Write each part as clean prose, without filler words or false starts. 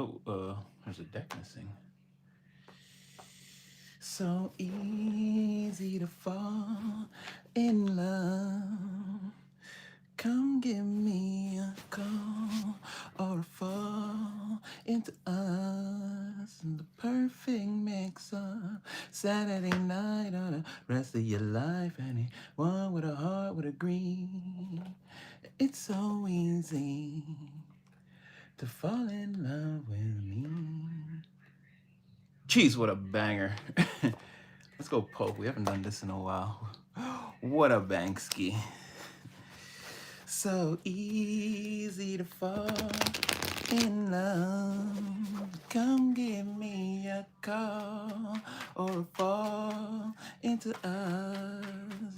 Oh, there's a deck missing. So easy to fall in love. Come give me a call or fall into us. The perfect mix up. Saturday night or the rest of your life. Anyone with a heart would agree. It's so easy to fall in love with me. Jeez, what a banger. Let's go Pope. We haven't done this in a while. What a Banksy. So easy to fall in love. Come give me a call or fall into us.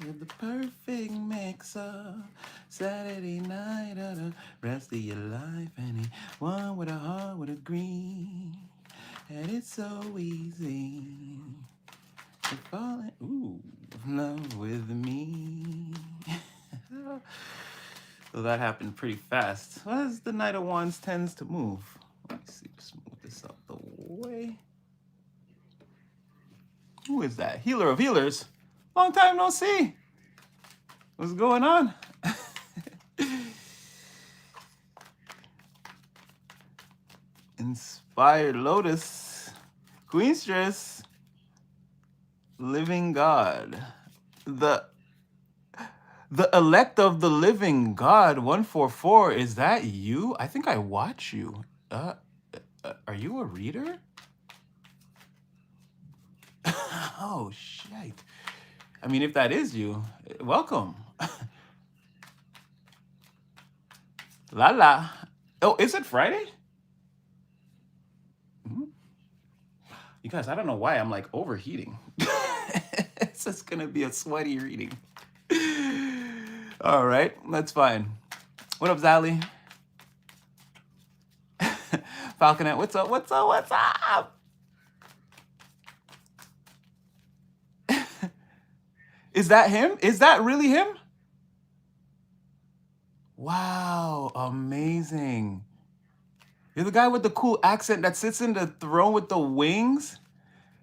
With the perfect mix of Saturday night or the rest of your life. Anyone with a heart would agree. And it's so easy to fall in love with me. So that happened pretty fast. As the Knight of Wands tends to move. Let me see, smooth this out the way. Who is that? Healer of healers. Long time no see. What's going on? Inspired Lotus. Queenstress. Living God. The elect of the living God, 144, is that you? I think I watch you. Are you a reader? Oh, shit. I mean, if that is you, welcome. La. Oh, is it Friday? You guys, I don't know why I'm like overheating. It's just gonna be a sweaty reading. All right, that's fine. What up, Zally? Falconet, what's up? What's up? Is that him? Is that really him? Wow, amazing. You're the guy with the cool accent that sits in the throne with the wings?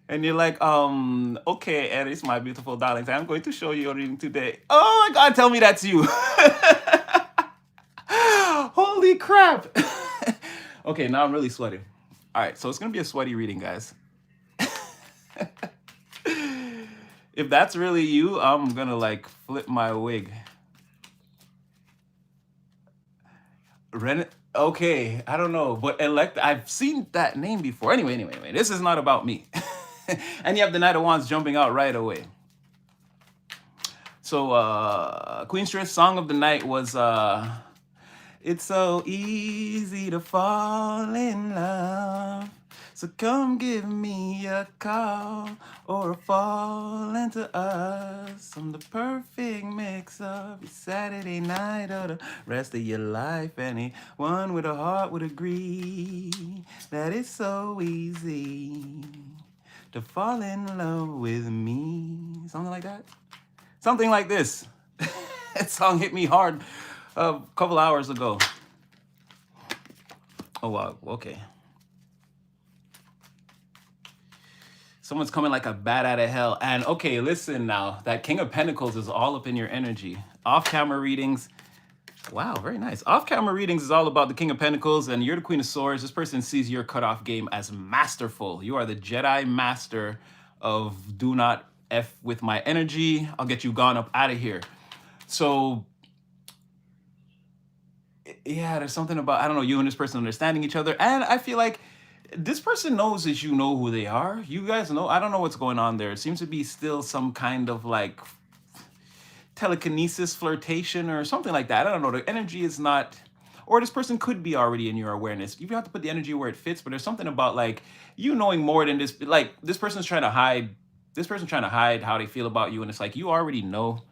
And you're like, okay, Aries, my beautiful darlings, I'm going to show you your reading today. Oh my God, tell me that's you. Holy crap. Okay, now I'm really sweating. All right, so it's going to be a sweaty reading, guys. If that's really you, I'm going to like flip my wig. Okay, I don't know, but I've seen that name before. Anyway, this is not about me. And you have the Knight of Wands jumping out right away. So Queenstress Song of the Night was it's so easy to fall in love. So come give me a call or fall into us. I'm the perfect mix of your Saturday night or the rest of your life. Anyone with a heart would agree that it's so easy to fall in love with me. Something like that? Something like this. That song hit me hard a couple hours ago. Oh, wow. Okay. Someone's coming like a bat out of hell. And okay, listen now. That King of Pentacles is all up in your energy. Off-camera readings. Wow, very nice. Off-camera readings is all about the King of Pentacles, and you're the Queen of Swords. This person sees your cutoff game as masterful. You are the Jedi master of do not F with my energy. I'll get you gone up out of here. So, yeah, there's something about, I don't know, you and this person understanding each other. And I feel like this person knows that you know who they are. You guys know, I don't know what's going on there. It seems to be still some kind of like telekinesis, flirtation, or something like that. I don't know. The energy is not, or this person could be already in your awareness. You have to put the energy where it fits, but there's something about like you knowing more than this. Like this person's trying to hide. This person's trying to hide how they feel about you, and it's like you already know.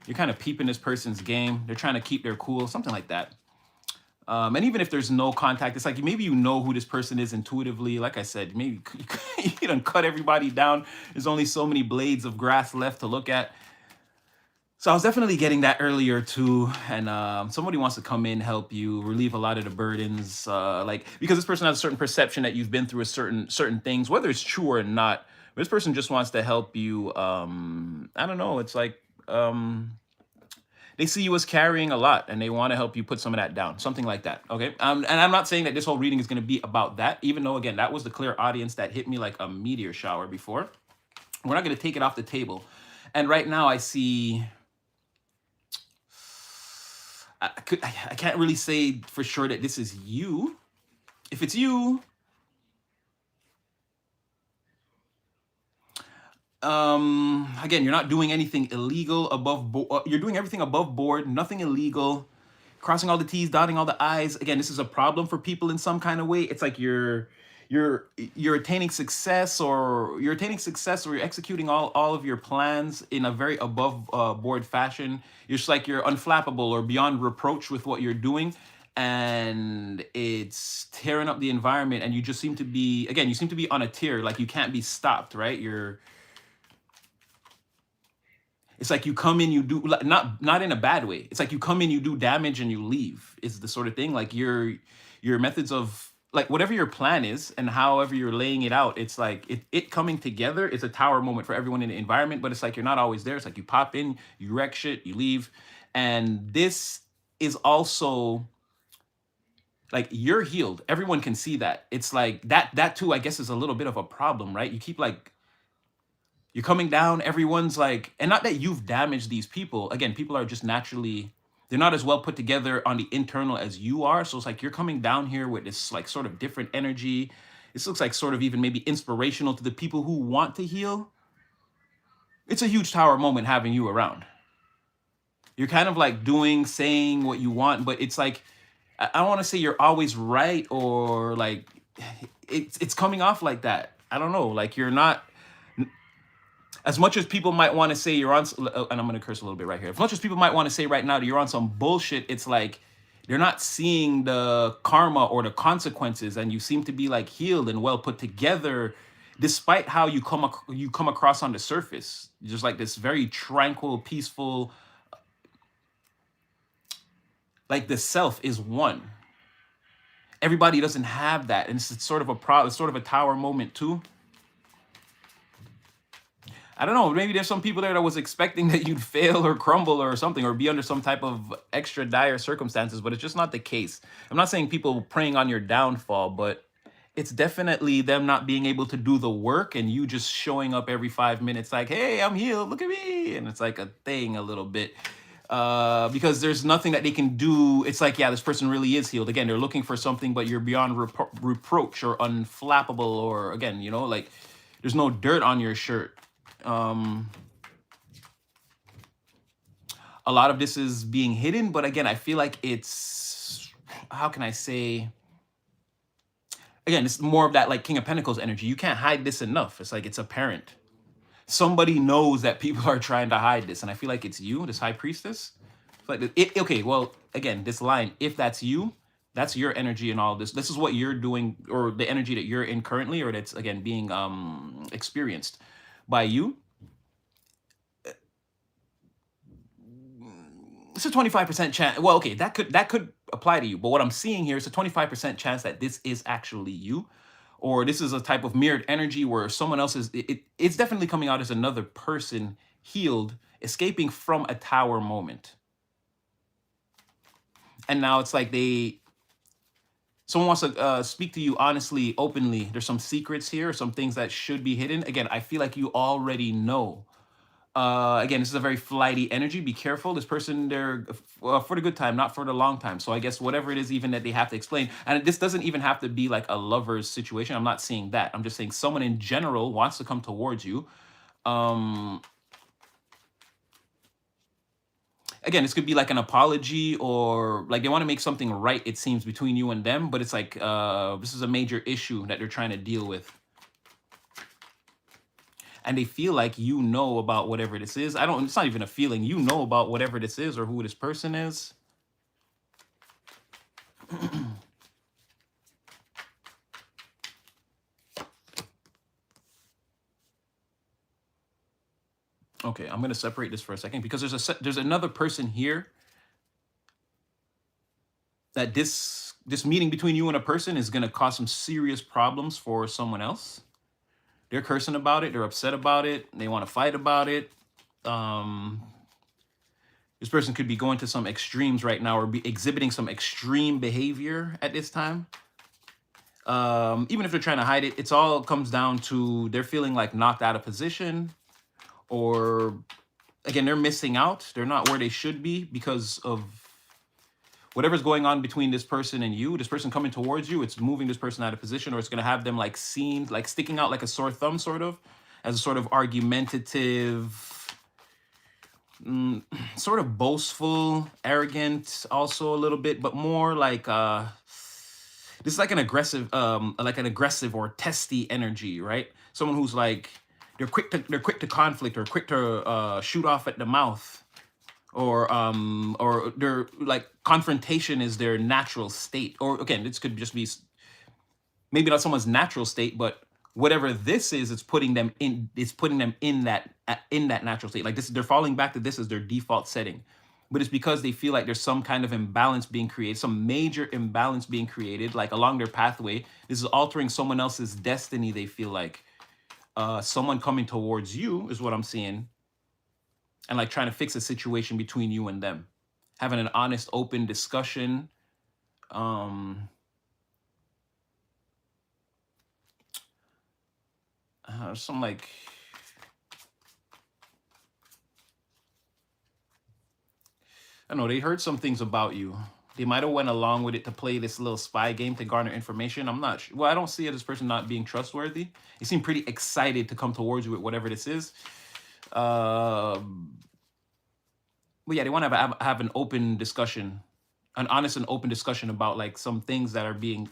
You're kind of peeping this person's game. They're trying to keep their cool, something like that. And even if there's no contact, it's like maybe you know who this person is intuitively. Like I said, maybe you done cut everybody down. There's only so many blades of grass left to look at. So I was definitely getting that earlier too, and somebody wants to come in, help you relieve a lot of the burdens, like because this person has a certain perception that you've been through a certain things, whether it's true or not. This person just wants to help you. I don't know. It's like they see you as carrying a lot, and they want to help you put some of that down, something like that. Okay, and I'm not saying that this whole reading is going to be about that, even though again that was the clear audience that hit me like a meteor shower before. We're not going to take it off the table, and right now I see. I can't really say for sure that this is you. If it's you, again, you're not doing anything illegal you're doing everything above board, nothing illegal, crossing all the T's, dotting all the I's. Again, this is a problem for people in some kind of way. It's like you're attaining success, or you're executing all of your plans in a very above board fashion. You're just like you're unflappable or beyond reproach with what you're doing, and it's tearing up the environment. And you just seem to be, again, you seem to be on a tear, like you can't be stopped, right? It's like you come in, you do, like, not in a bad way. It's like you come in, you do damage, and you leave. Is the sort of thing. Like your methods of, like, whatever your plan is and however you're laying it out. It's like it coming together. It's a tower moment for everyone in the environment, but it's like you're not always there. It's like you pop in, you wreck shit, you leave, and this is also like you're healed. Everyone can see that. It's like that too, I guess, is a little bit of a problem, right? You keep like you're coming down, everyone's like, and not that you've damaged these people. Again, people are just naturally, they're not as well put together on the internal as you are. So it's like you're coming down here with this like sort of different energy. This looks like sort of even maybe inspirational to the people who want to heal. It's a huge tower moment having you around. You're kind of like saying what you want, but it's like, I don't want to say you're always right, or like it's coming off like that. I don't know, like you're not, as much as people might want to say you're on, and I'm going to curse a little bit right here. As much as people might want to say right now that you're on some bullshit, it's like they're not seeing the karma or the consequences, and you seem to be like healed and well put together, despite how you come across on the surface. Just like this very tranquil, peaceful, like the self is one. Everybody doesn't have that, and it's sort of it's sort of a tower moment too. I don't know, maybe there's some people there that was expecting that you'd fail or crumble or something, or be under some type of extra dire circumstances, but it's just not the case. I'm not saying people preying on your downfall, but it's definitely them not being able to do the work, and you just showing up every 5 minutes like, hey, I'm healed, look at me. And it's like a thing a little bit. Because there's nothing that they can do. It's like, yeah, this person really is healed. Again, they're looking for something, but you're beyond reproach or unflappable, or again, like there's no dirt on your shirt. A lot of this is being hidden, but again, I feel like it's, how can I say, again, it's more of that like King of Pentacles energy. You can't hide this enough. It's like it's apparent. Somebody knows that people are trying to hide this, and I feel like it's you, this High Priestess. It's like okay, well, again, this line, if that's you, that's your energy and all this. This is what you're doing, or the energy that you're in currently, or that's again being experienced by you. It's a 25% chance. Well, okay, that could apply to you, but what I'm seeing here is a 25% chance that this is actually you, or this is a type of mirrored energy where someone else is. It's definitely coming out as another person healed, escaping from a tower moment, and now it's like someone wants to speak to you honestly, openly. There's some secrets here, some things that should be hidden. Again, I feel like you already know. Again, this is a very flighty energy. Be careful. This person, they're for the good time, not for the long time. So I guess whatever it is, even that they have to explain, and this doesn't even have to be like a lover's situation. I'm not saying that. I'm just saying someone in general wants to come towards you. Again, this could be like an apology, or like they want to make something right, it seems, between you and them, but it's like this is a major issue that they're trying to deal with. And they feel like you know about whatever this is. It's not even a feeling. You know about whatever this is, or who this person is. Okay, I'm gonna separate this for a second because there's another person here that this meeting between you and a person is gonna cause some serious problems for someone else. They're cursing about it, they're upset about it, they want to fight about it. Um, this person could be going to some extremes right now or be exhibiting some extreme behavior at this time. Even if they're trying to hide it, it's all comes down to they're feeling like knocked out of position, or again, they're missing out. They're not where they should be because of whatever's going on between this person and you. This person coming towards you, it's moving this person out of position, or it's going to have them like seen, like sticking out like a sore thumb, sort of, as a sort of argumentative, sort of boastful, arrogant, also a little bit, but more like this is like an aggressive or testy energy, right? Someone who's like they're quick to conflict or quick to shoot off at the mouth, or they're like confrontation is their natural state. Or again, this could just be maybe not someone's natural state, but whatever this is, it's putting them in that natural state. Like this, they're falling back to this as their default setting. But it's because they feel like there's some kind of imbalance being created, some major imbalance being created, like along their pathway. This is altering someone else's destiny. They feel like someone coming towards you is what I'm seeing, and like trying to fix a situation between you and them, having an honest, open discussion. Some like I don't know, they heard some things about you. They might have went along with it to play this little spy game to garner information. I'm not sure. Well, I don't see this person not being trustworthy. They seem pretty excited to come towards you with whatever this is. But yeah, they want to have an open discussion, an honest and open discussion about like some things that are being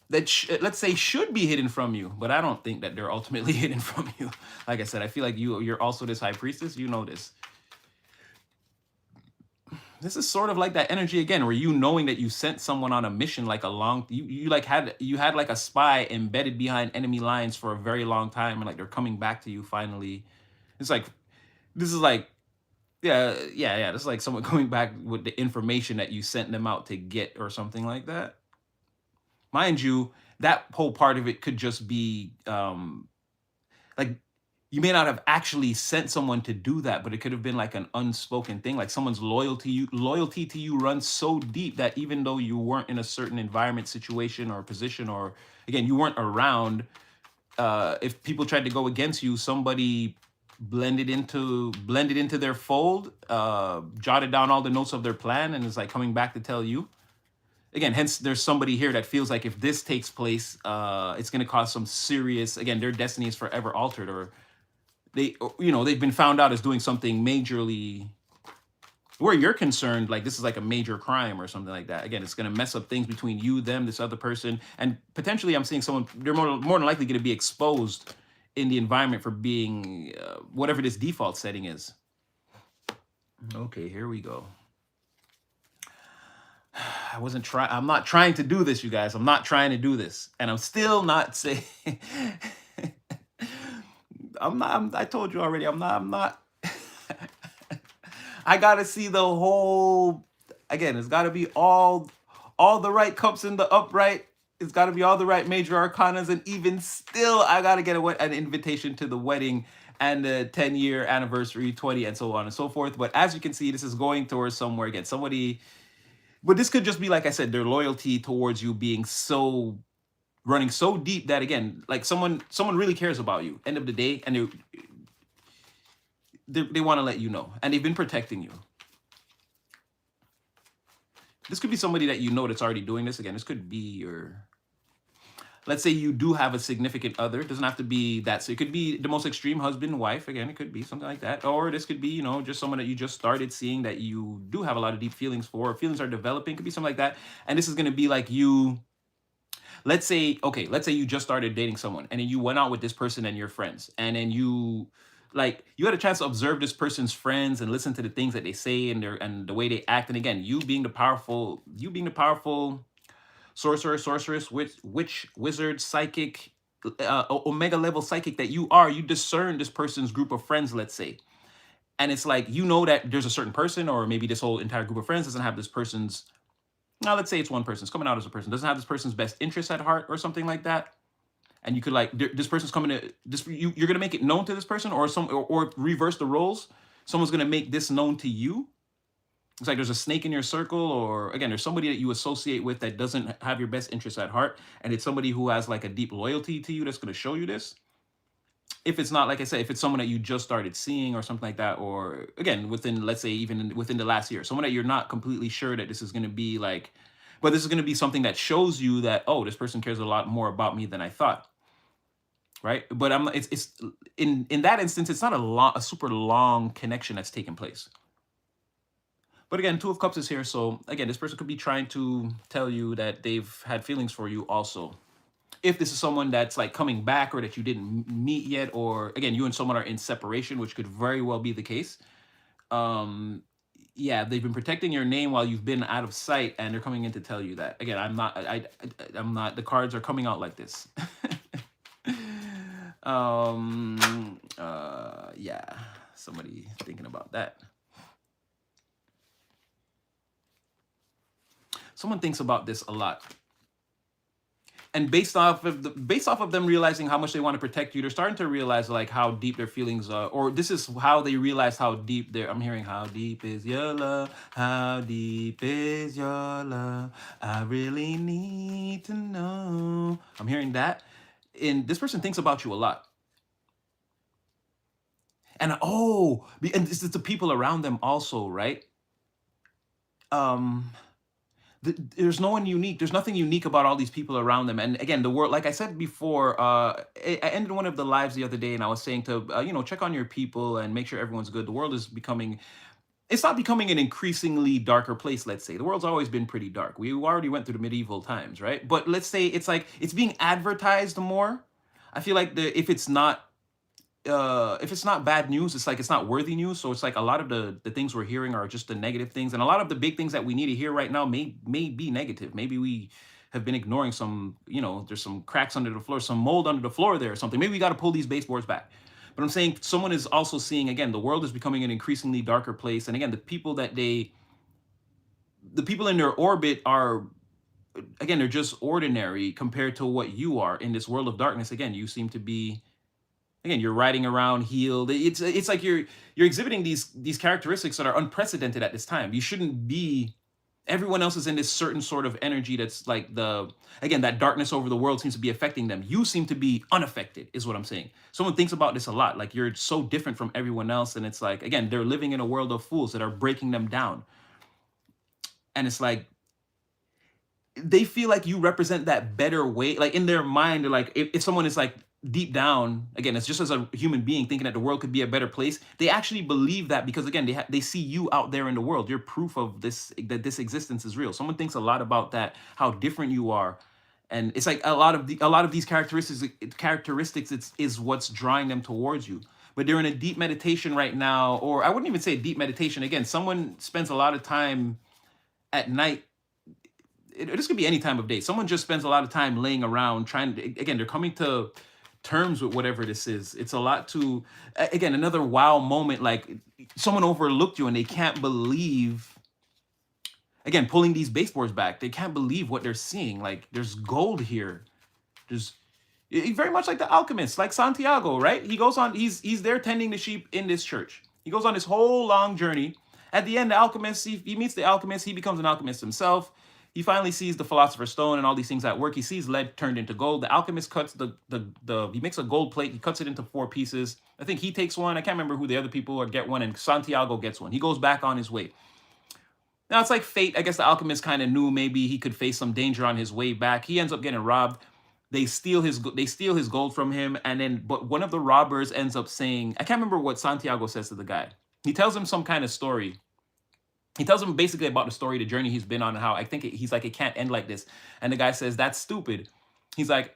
let's say should be hidden from you. But I don't think that they're ultimately hidden from you. Like I said, I feel like you're also this high priestess. You know this. This is sort of like that energy again, where you knowing that you sent someone on a mission, like a long, you like had like a spy embedded behind enemy lines for a very long time, and like they're coming back to you finally. It's like, this is like, yeah. This is like someone coming back with the information that you sent them out to get or something like that. Mind you, that whole part of it could just be like you may not have actually sent someone to do that, but it could have been like an unspoken thing. Like someone's loyalty to you runs so deep that even though you weren't in a certain environment, situation, or position, or again, you weren't around, if people tried to go against you, somebody blended into their fold, jotted down all the notes of their plan, and is like coming back to tell you. Again, hence there's somebody here that feels like if this takes place, it's going to cause some serious, again, their destiny is forever altered, or they've been found out as doing something majorly where you're concerned, like this is like a major crime or something like that. Again, it's going to mess up things between you, them, this other person, and potentially I'm seeing someone, they're more than likely going to be exposed in the environment for being whatever this default setting is. Okay, here we go. I'm not trying to do this, you guys. I'm not trying to do this. And I'm still not saying, I told you already, I'm not, I gotta see the whole, again, it's gotta be all the right cups in the upright. It's gotta be all the right major arcanas. And even still, I gotta get an invitation to the wedding and the 10-year anniversary, 20, and so on and so forth. But as you can see, this is going towards somewhere again. But this could just be, like I said, their loyalty towards you being running so deep that, again, like someone really cares about you, end of the day, and they want to let you know, and they've been protecting you. This could be somebody that you know that's already doing this. Again, this could be let's say you do have a significant other. It doesn't have to be that. So it could be the most extreme husband, wife. Again, it could be something like that. Or this could be, just someone that you just started seeing that you do have a lot of deep feelings for, or feelings are developing. It could be something like that. And this is going to be like let's say you just started dating someone, and then you went out with this person and your friends. And then you had a chance to observe this person's friends and listen to the things that they say and the way they act. And again, you being the powerful sorcerer, sorceress, witch, wizard, psychic, omega level psychic that you are, you discern this person's group of friends, let's say. And it's like, you know that there's a certain person, or maybe this whole entire group of friends doesn't have this person's, now let's say it's one person, it's coming out as a person, doesn't have this person's best interest at heart or something like that. And you could like, this person's coming to, this, you're going to make it known to this person, or or reverse the roles. Someone's going to make this known to you. It's like there's a snake in your circle, or again, there's somebody that you associate with that doesn't have your best interest at heart. And it's somebody who has like a deep loyalty to you that's going to show you this. If it's not, like I said, if it's someone that you just started seeing or something like that, or again, within, let's say, even within the last year, someone that you're not completely sure that this is going to be like, but this is going to be something that shows you that, oh, this person cares a lot more about me than I thought. Right. But it's in that instance, it's not a super long connection that's taken place. But again, Two of Cups is here. So again, this person could be trying to tell you that they've had feelings for you also. If this is someone that's like coming back, or that you didn't meet yet, or again, you and someone are in separation, which could very well be the case. Yeah, they've been protecting your name while you've been out of sight, and they're coming in to tell you that. Again, I'm not, the cards are coming out like this. Yeah, somebody thinking about that. Someone thinks about this a lot. And based off of them realizing how much they want to protect you, they're starting to realize like how deep their feelings are, or this is how they realize how deep I'm hearing, how deep is your love? How deep is your love? I really need to know. I'm hearing that. And this person thinks about you a lot. And and this is the people around them also, right? There's no one unique. There's nothing unique about all these people around them. And again, the world, like I said before, I ended one of the lives the other day, and I was saying to, check on your people and make sure everyone's good. The world is it's not becoming an increasingly darker place, let's say. The world's always been pretty dark. We already went through the medieval times, right? But let's say it's like, it's being advertised more. I feel like if it's not bad news, it's like it's not worthy news. So it's like a lot of the things we're hearing are just the negative things, and a lot of the big things that we need to hear right now may be negative. Maybe we have been ignoring some, there's some cracks under the floor, some mold under the floor there or something. Maybe we got to pull these baseboards back. But I'm saying someone is also seeing, again, the world is becoming an increasingly darker place, and again, the people in their orbit are, again, they're just ordinary compared to what you are in this world of darkness. Again, you seem to be, again, you're riding around healed. It's like you're exhibiting these characteristics that are unprecedented at this time. You shouldn't be. Everyone else is in this certain sort of energy that's like that darkness over the world seems to be affecting them. You seem to be unaffected, is what I'm saying. Someone thinks about this a lot. Like, you're so different from everyone else, and it's like, again, they're living in a world of fools that are breaking them down. And it's like, they feel like you represent that better way. Like, in their mind, they're like, if someone is like deep down, again, it's just as a human being thinking that the world could be a better place, they actually believe that because, again, they see you out there in the world. You're proof of this, that this existence is real. Someone thinks a lot about that, how different you are. And it's like a lot of these characteristics is what's drawing them towards you. But they're in a deep meditation right now, or I wouldn't even say deep meditation. Again, someone spends a lot of time at night. This could be any time of day. Someone just spends a lot of time laying around trying to, again, they're coming to terms with whatever this is. It's a lot to, again, another wow moment, like someone overlooked you and they can't believe, again, pulling these baseboards back, they can't believe what they're seeing. Like, there's gold here. There's very much like the alchemist, like Santiago, right? He goes on, he's there tending the sheep in this church. He goes on this whole long journey. At the end, the alchemist, he meets the alchemist, he becomes an alchemist himself. He finally sees the philosopher's stone and all these things at work. He sees lead turned into gold. The alchemist cuts he makes a gold plate. He cuts it into 4 pieces. I think he takes one. I can't remember who the other people are, get one, and Santiago gets one. He goes back on his way. Now, it's like fate. I guess the alchemist kind of knew maybe he could face some danger on his way back. He ends up getting robbed. They steal his gold from him, but one of the robbers ends up saying, I can't remember what Santiago says to the guy. He tells him some kind of story. He tells him basically about the story, the journey he's been on, and how he's like, it can't end like this. And the guy says, that's stupid. He's like,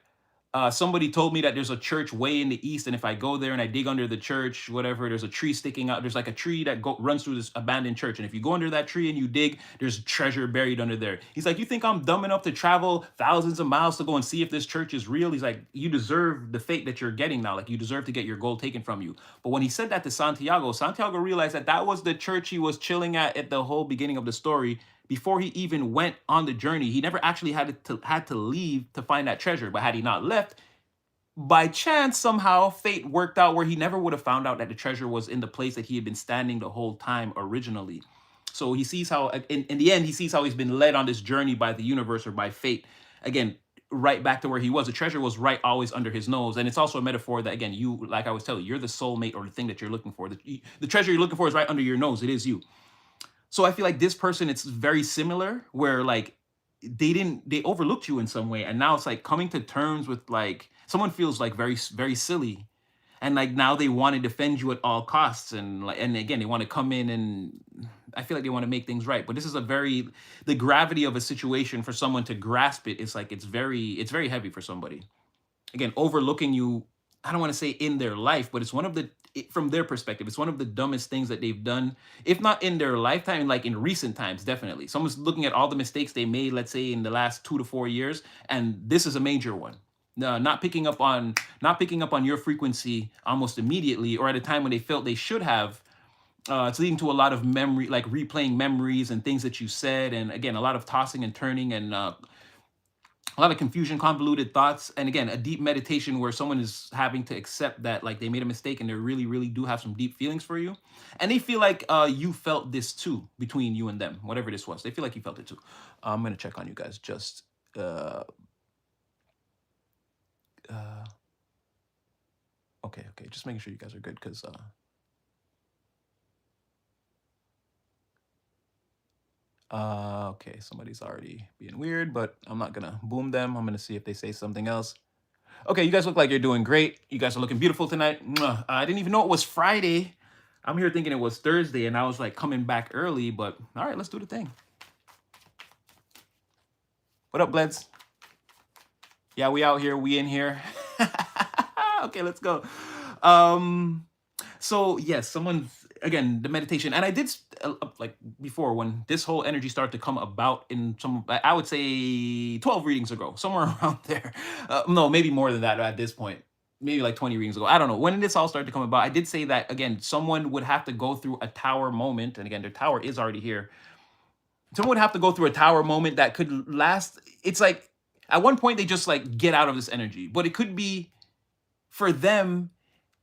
Somebody told me that there's a church way in the east, and if I go there and I dig under the church, whatever, there's a tree sticking out. There's like a tree that runs through this abandoned church, and if you go under that tree and you dig, there's treasure buried under there. He's like, you think I'm dumb enough to travel thousands of miles to go and see if this church is real? He's like, you deserve the fate that you're getting now. Like, you deserve to get your gold taken from you. But when he said that to Santiago, Santiago realized that that was the church he was chilling at the whole beginning of the story. Before he even went on the journey, he never actually had to leave to find that treasure. But had he not left, by chance, somehow, fate worked out where he never would have found out that the treasure was in the place that he had been standing the whole time originally. So he sees how, in the end, he sees how he's been led on this journey by the universe or by fate. Again, right back to where he was. The treasure was right always under his nose. And it's also a metaphor that, again, you, like I was telling you, you're the soulmate or the thing that you're looking for. The treasure you're looking for is right under your nose. It is you. So I feel like this person, it's very similar, where like they overlooked you in some way, and now it's like coming to terms with, like, someone feels like very silly, and like now they want to defend you at all costs, and like, and again, they want to come in, and I feel like they want to make things right. But this is the gravity of a situation for someone to grasp it. It's like it's very heavy for somebody. Again, overlooking you, I don't want to say in their life, but it's one of the, from their perspective, it's one of the dumbest things that they've done, if not in their lifetime, like in recent times. Definitely someone's looking at all the mistakes they made, let's say in the last 2 to 4 years, and this is a major one. Not picking up on your frequency almost immediately, or at a time when they felt they should have. It's leading to a lot of memory, like replaying memories and things that you said, and again, a lot of tossing and turning, and a lot of confusion, convoluted thoughts, and again, a deep meditation where someone is having to accept that, like, they made a mistake and they really do have some deep feelings for you, and they feel like you felt this too, between you and them, whatever this was. They feel like you felt it too. I'm gonna check on you guys. Just okay, just making sure you guys are good, because okay, somebody's already being weird, but I'm not gonna boom them. I'm gonna see if they say something else. Okay, you guys look like you're doing great. You guys are looking beautiful tonight. Mwah. I didn't even know it was Friday. I'm here thinking it was Thursday, and I was like coming back early, but all right, let's do the thing. What up, Bleds? Yeah, we out here, we in here. Okay, let's go. So yes, someone's, again, the meditation, and I did like before, when this whole energy started to come about in some, I would say 12 readings ago, somewhere around there. No, maybe more than that at this point. Maybe like 20 readings ago. I don't know. When this all started to come about, I did say that, again, someone would have to go through a tower moment. And again, their tower is already here. Someone would have to go through a tower moment that could last. It's like at one point they just like get out of this energy, but it could be for them,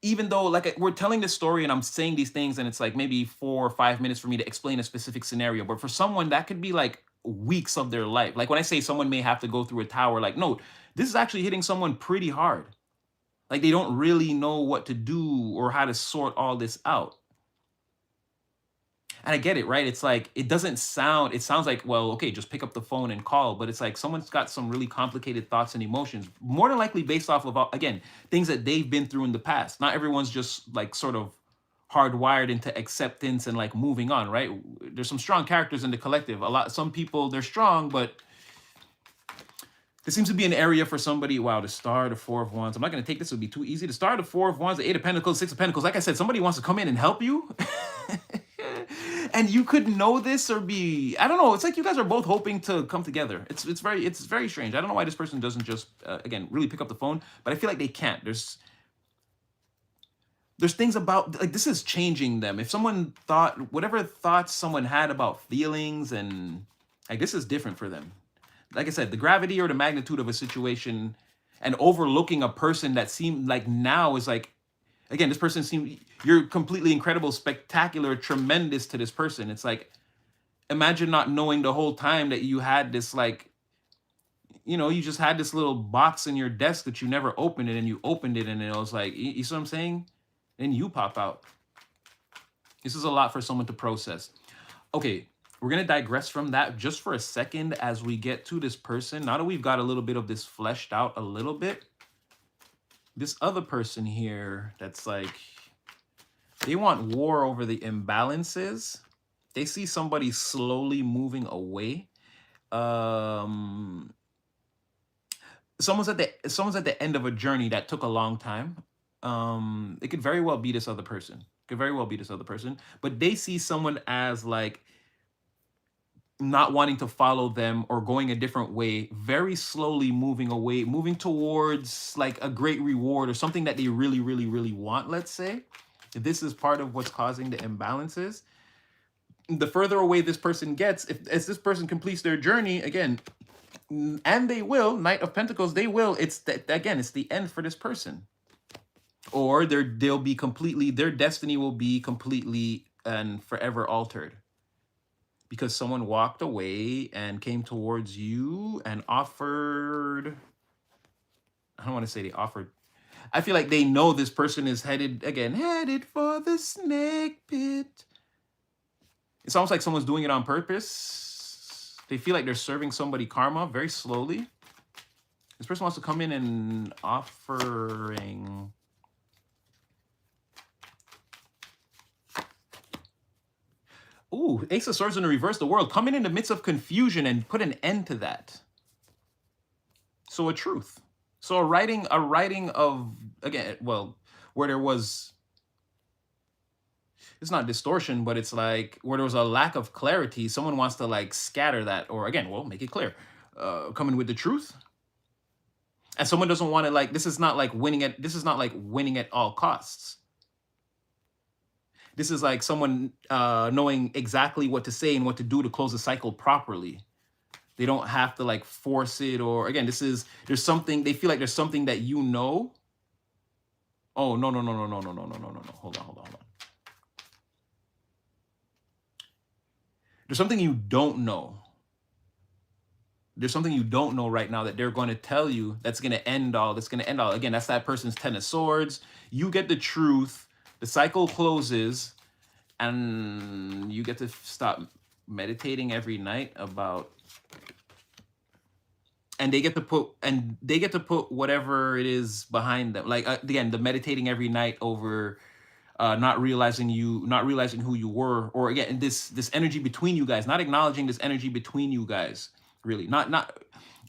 even though like we're telling this story and I'm saying these things, and it's like maybe 4 or 5 minutes for me to explain a specific scenario, but for someone that could be like weeks of their life. Like when I say someone may have to go through a tower, like, no, this is actually hitting someone pretty hard. Like they don't really know what to do or how to sort all this out. And I get it, right? It's like, it sounds like, well, okay, just pick up the phone and call. But it's like someone's got some really complicated thoughts and emotions, more than likely based off of, again, things that they've been through in the past. Not everyone's just like sort of hardwired into acceptance and like moving on, right? There's some strong characters in the collective. Some people, they're strong, but there seems to be an area for somebody. Wow, the Star, the Four of Wands. I'm not going to take this. It would be too easy. The Star, the Four of Wands, the Eight of Pentacles, Six of Pentacles. Like I said, somebody wants to come in and help you. And you could know this or be, I don't know. It's like you guys are both hoping to come together. It's very strange. I don't know why this person doesn't just, again, really pick up the phone, but I feel like they can't. There's things about, like, this is changing them. If someone thought, whatever thoughts someone had about feelings, and like, this is different for them. Like I said, the gravity or the magnitude of a situation and overlooking a person that seemed like now is like, again, this person seemed, you're completely incredible, spectacular, tremendous to this person. It's like, imagine not knowing the whole time that you had this, like, you just had this little box in your desk that you never opened it, and you opened it, and it was like, you see what I'm saying? And you pop out. This is a lot for someone to process. Okay, we're going to digress from that just for a second as we get to this person. Now that we've got a little bit of this fleshed out a little bit, this other person here that's like, they want war over the imbalances. They see somebody slowly moving away. someone's at the end of a journey that took a long time. It could very well be this other person. Could very well be this other person, but they see someone as like not wanting to follow them or going a different way, very slowly moving away, moving towards like a great reward or something that they really, really, really want, let's say. This is part of what's causing the imbalances. The further away this person gets, if as this person completes their journey, again, and they will, Knight of Pentacles, they will, again, it's the end for this person. Or they'll be completely, their destiny will be completely and forever altered. Because someone walked away and came towards you and offered, I don't want to say they offered, I feel like they know this person is headed for the snake pit. It's almost like someone's doing it on purpose. They feel like they're serving somebody karma very slowly. This person wants to come in and offering. Ooh, Ace of Swords in the reverse, the world. Come in the midst of confusion and put an end to that. So a truth. So a writing of, again, well, where there was, it's not distortion, but it's like where there was a lack of clarity, someone wants to like scatter that, or again, well, make it clear. Coming with the truth. And someone doesn't want to like, this is not like winning at all costs. This is like someone knowing exactly what to say and what to do to close the cycle properly. They don't have to like force it, or again, there's something, they feel like there's something that you know. Oh, no. Hold on. There's something you don't know. There's something you don't know right now that they're going to tell you that's going to end all. Again, that's that person's 10 of Swords. You get the truth. The cycle closes, and you get to stop meditating every night about, and they get to put whatever it is behind them. Like again, the meditating every night over not realizing who you were, or again, this energy between you guys, not acknowledging this energy between you guys. Really, not.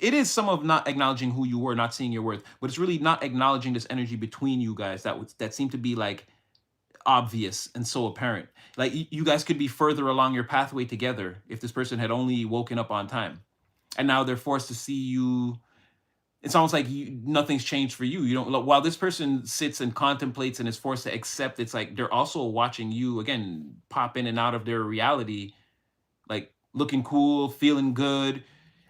It is some of not acknowledging who you were, not seeing your worth, but it's really not acknowledging this energy between you guys that seemed to be like obvious and so apparent. Like you guys could be further along your pathway together if this person had only woken up on time, and now they're forced to see you. It's almost like nothing's changed for you. You don't. While this person sits and contemplates and is forced to accept, it's like they're also watching you again pop in and out of their reality, like looking cool, feeling good.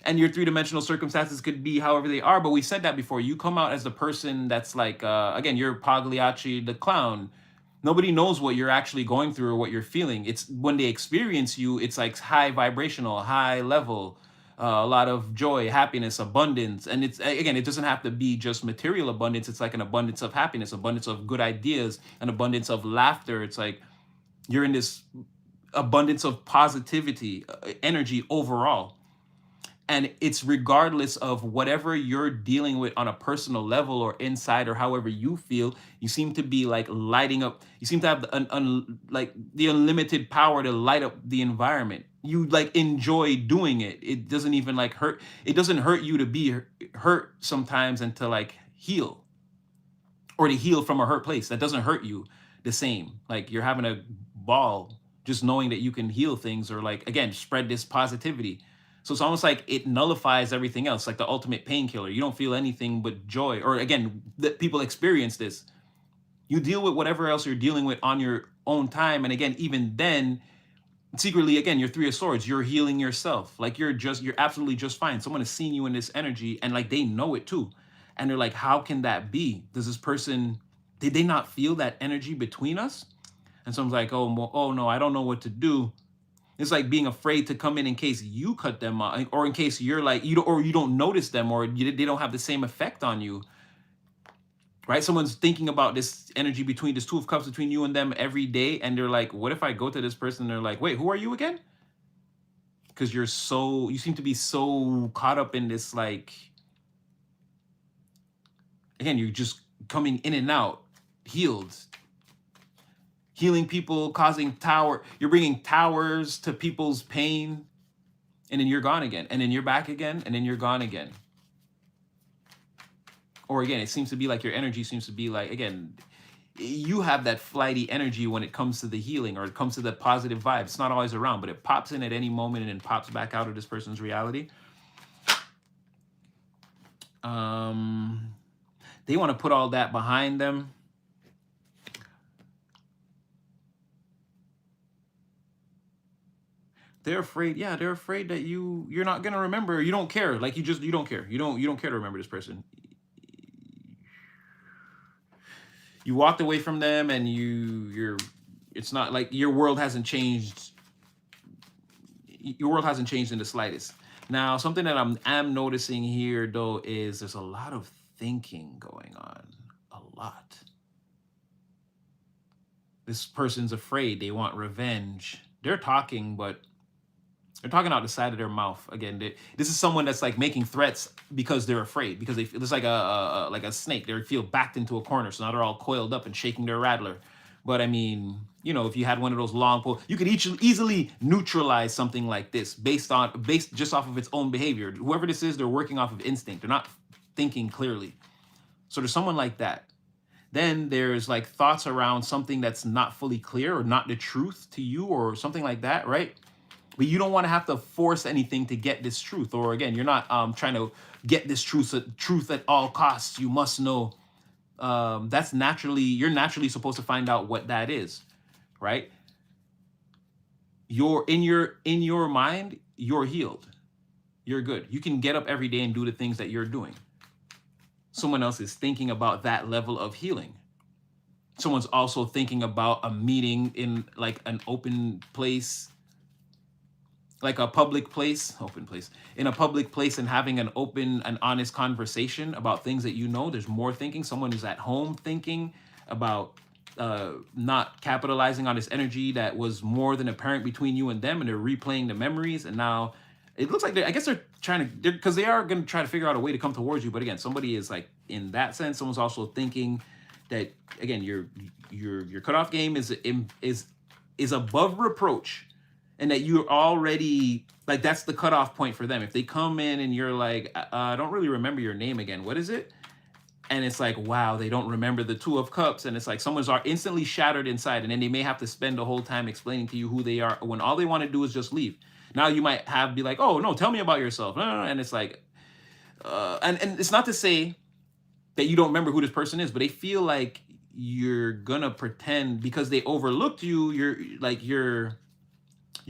And your three-dimensional circumstances could be however they are, but we said that before. You come out as the person that's like, again, you're Pagliacci the clown. Nobody knows what you're actually going through or what you're feeling. It's when they experience you, it's like high vibrational, high level, a lot of joy, happiness, abundance. And it's, again, it doesn't have to be just material abundance. It's like an abundance of happiness, abundance of good ideas, an abundance of laughter. It's like you're in this abundance of positivity, energy overall. And it's regardless of whatever you're dealing with on a personal level or inside or however you feel, you seem to be like lighting up. You seem to have like the unlimited power to light up the environment. You like enjoy doing it. It doesn't even like hurt. It doesn't hurt you to be hurt sometimes and to like heal, or to heal from a hurt place. That doesn't hurt you the same. Like you're having a ball just knowing that you can heal things, or like, again, spread this positivity. So it's almost like it nullifies everything else, like the ultimate painkiller. You don't feel anything but joy. Or again, that people experience this. You deal with whatever else you're dealing with on your own time. And again, even then, secretly, again, you're Three of Swords. You're healing yourself. Like you're absolutely just fine. Someone has seen you in this energy, and like they know it too. And they're like, how can that be? Does this person, did they not feel that energy between us? And someone's like, oh no, I don't know what to do. It's like being afraid to come in case you cut them off, or in case you're like, you don't notice them, or they don't have the same effect on you, right? Someone's thinking about this energy between this Two of Cups between you and them every day, and they're like, what if I go to this person and they're like, wait, who are you again? Because you seem to be so caught up in this, like, again, you're just coming in and out, healed. Healing people, you're bringing towers to people's pain, and then you're gone again, and then you're back again, and then you're gone again. Or again, it seems to be like your energy seems to be like, again, you have that flighty energy when it comes to the healing or it comes to the positive vibe. It's not always around, but it pops in at any moment and then pops back out of this person's reality. They want to put all that behind them. They're afraid. Yeah, they're afraid that you're not gonna remember. You don't care. Like you don't care. You don't care to remember this person. You walked away from them, and you're. It's not like your world hasn't changed. Your world hasn't changed in the slightest. Now, something that I'm noticing here though is there's a lot of thinking going on. A lot. This person's afraid. They want revenge. They're talking, but they're talking out the side of their mouth. Again, this is someone that's like making threats because they're afraid, because they feel it's like a snake. They feel backed into a corner, so now they're all coiled up and shaking their rattler. But I mean, you know, if you had one of those long poles, you could easily neutralize something like this based just off of its own behavior. Whoever this is, they're working off of instinct. They're not thinking clearly. So there's someone like that. Then there's like thoughts around something that's not fully clear or not the truth to you or something like that, right? But you don't want to have to force anything to get this truth. Or again, you're not trying to get this truth at all costs. You must know. You're naturally supposed to find out what that is, right? You're in your mind, you're healed. You're good. You can get up every day and do the things that you're doing. Someone else is thinking about that level of healing. Someone's also thinking about a meeting in like an open place, like a public place, in a public place, and having an open and honest conversation about things that you know. There's more thinking. Someone is at home thinking about not capitalizing on this energy that was more than apparent between you and them, and they're replaying the memories. And now it looks like I guess they're trying to, because they are going to try to figure out a way to come towards you. But again, somebody is like, in that sense, someone's also thinking that again, your cutoff game is above reproach, and that you're already like, that's the cutoff point for them. If they come in and you're like, I don't really remember your name again, what is it? And it's like, wow, they don't remember the Two of Cups, and it's like someone's instantly shattered inside, and then they may have to spend the whole time explaining to you who they are when all they want to do is just leave. Now you might be like, oh no, tell me about yourself. No, and it's like, and it's not to say that you don't remember who this person is, but they feel like you're gonna pretend because they overlooked you. You're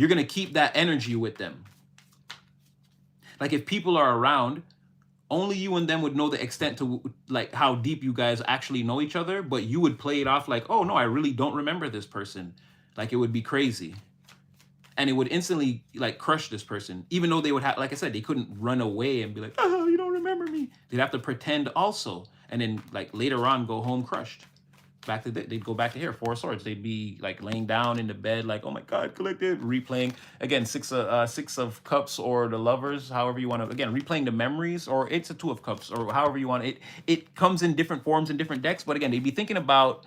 gonna keep that energy with them. Like if people are around, only you and them would know the extent to like how deep you guys actually know each other, but you would play it off like, oh no, I really don't remember this person. Like it would be crazy. And it would instantly like crush this person, even though they would have, like I said, they couldn't run away and be like, oh, you don't remember me. They'd have to pretend also. And then like later on, go home crushed. They'd go back to here, Four of Swords. They'd be like laying down in the bed, like, oh my God, collective, replaying again, Six of Cups or the Lovers, however you want to, again, replaying the memories, or it's a Two of Cups, or however you want it. It comes in different forms in different decks, but again, they'd be thinking about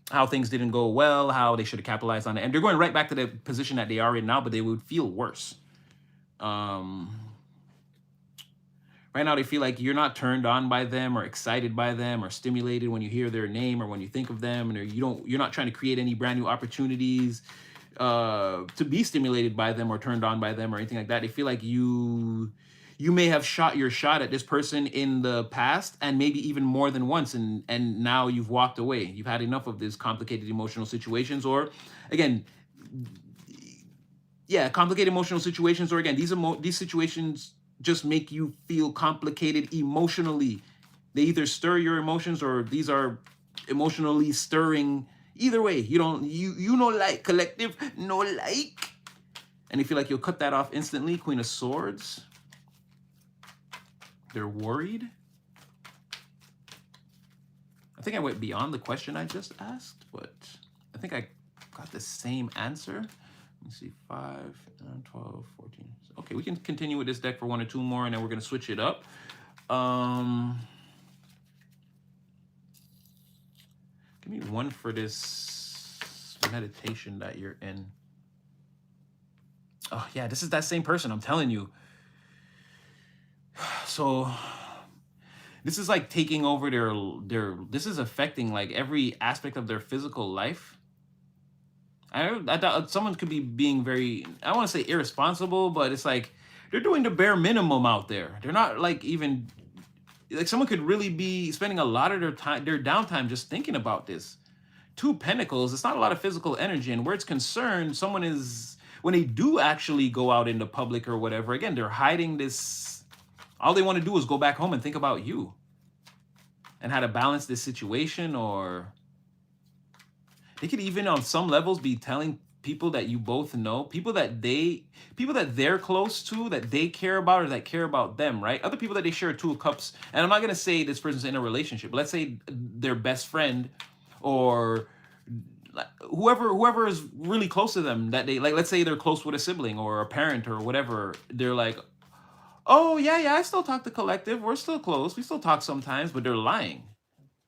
how things didn't go well, how they should have capitalized on it, and they're going right back to the position that they are in now, but they would feel worse. Right now, they feel like you're not turned on by them or excited by them or stimulated when you hear their name or when you think of them, and you're not trying to create any brand new opportunities to be stimulated by them or turned on by them or anything like that. They feel like you may have shot your shot at this person in the past, and maybe even more than once, and now you've walked away. You've had enough of these complicated emotional situations, or again, complicated emotional situations, or again, these situations just make you feel complicated emotionally. They either stir your emotions, or these are emotionally stirring. Either way, you know, like collective, no like. And you feel like you'll cut that off instantly. Queen of Swords. They're worried. I think I went beyond the question I just asked, but I think I got the same answer. Let me see, 5, 12, 14. Okay, we can continue with this deck for 1 or 2 more, and then we're going to switch it up. Give me one for this meditation that you're in. Oh, yeah, this is that same person, I'm telling you. So This is like taking over this is affecting like every aspect of their physical life. I doubt someone could be being very, I don't want to say irresponsible, but it's like they're doing the bare minimum out there. They're not like even like someone could really be spending a lot of their time, their downtime, just thinking about this. Two pentacles, it's not a lot of physical energy, and where it's concerned, someone is, when they do actually go out in the public or whatever, again, they're hiding this. All they want to do is go back home and think about you and how to balance this situation. Or they could even on some levels be telling people that you both know, people that they're close to, that they care about, or that care about them, right? Other people that they share a two of cups. And I'm not going to say this person's in a relationship, but let's say their best friend, or whoever is really close to them, that they like, let's say they're close with a sibling or a parent or whatever. They're like, oh yeah, I still talk to Collective, we're still close, we still talk sometimes, but they're lying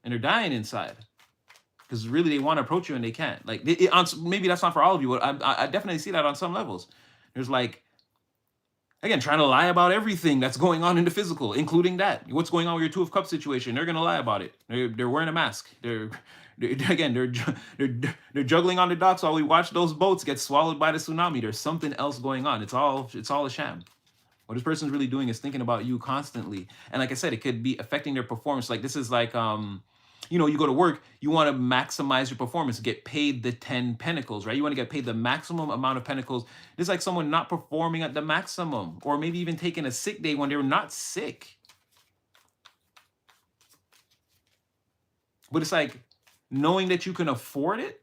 and they're dying inside because really they want to approach you and they can't. Like maybe that's not for all of you, but I definitely see that on some levels. There's like, again, trying to lie about everything that's going on in the physical, including that. What's going on with your two of cups situation? They're gonna lie about it. They're wearing a mask. They're juggling on the docks while we watch those boats get swallowed by the tsunami. There's something else going on. It's all a sham. What this person's really doing is thinking about you constantly. And like I said, it could be affecting their performance. Like this is like, you go to work, you want to maximize your performance, get paid the 10 pentacles, right? You want to get paid the maximum amount of pentacles. It's like someone not performing at the maximum, or maybe even taking a sick day when they're not sick. But it's like knowing that you can afford it.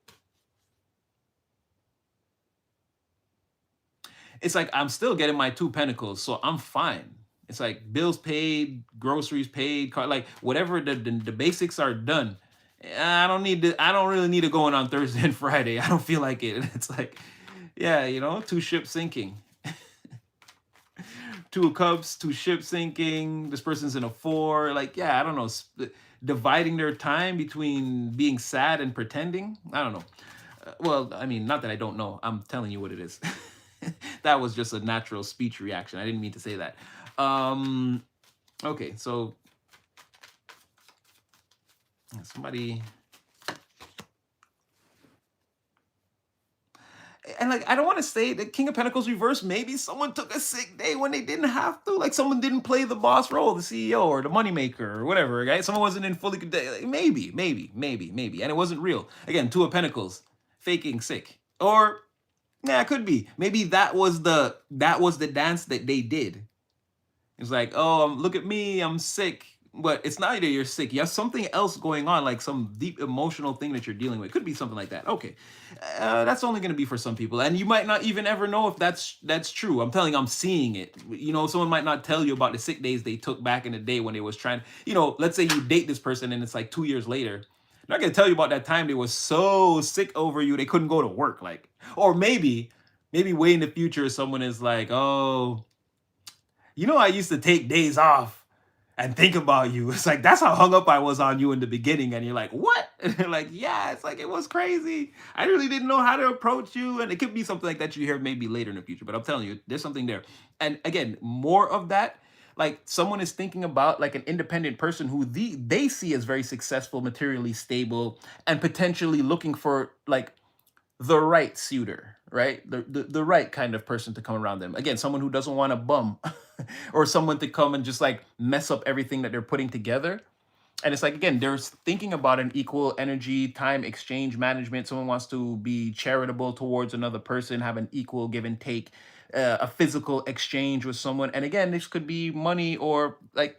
It's like, I'm still getting my 2 pentacles, so I'm fine. It's like bills paid, groceries paid, like whatever the basics are done. I don't really need to go in on Thursday and Friday. I don't feel like it. It's like, yeah, 2 ships sinking. 2 of cups, 2 ships sinking. This person's in a 4. Like, yeah, I don't know. Dividing their time between being sad and pretending. I don't know. Well, I mean, not that I don't know. I'm telling you what it is. That was just a natural speech reaction. I didn't mean to say that. Okay, so somebody, and like, I don't want to say the King of Pentacles reverse. Maybe someone took a sick day when they didn't have to. Like someone didn't play the boss role, the CEO or the moneymaker or whatever, right? Someone wasn't in fully, like, maybe, and it wasn't real. Again, 2 of Pentacles, faking sick, or yeah, it could be. Maybe that was the dance that they did. It's like, oh, look at me, I'm sick. But it's not either you're sick, you have something else going on, like some deep emotional thing that you're dealing with. It could be something like that. Okay, that's only going to be for some people, and you might not even ever know if that's true. I'm telling you, I'm seeing it. Someone might not tell you about the sick days they took back in the day when they was trying. Let's say you date this person and it's like 2 years later. They're not going to tell you about that time they was so sick over you they couldn't go to work. Like, or maybe way in the future someone is like, oh, I used to take days off and think about you. It's like, that's how hung up I was on you in the beginning. And you're like, what? And you're like, yeah, it's like, it was crazy. I really didn't know how to approach you. And it could be something like that you hear maybe later in the future. But I'm telling you, there's something there. And again, more of that, like someone is thinking about like an independent person who they see as very successful, materially stable, and potentially looking for like the right suitor, right? The right kind of person to come around them. Again, someone who doesn't want to bum or someone to come and just like mess up everything that they're putting together. And it's like, again, they're thinking about an equal energy, time exchange management. Someone wants to be charitable towards another person, have an equal give and take, a physical exchange with someone. And again, this could be money or like,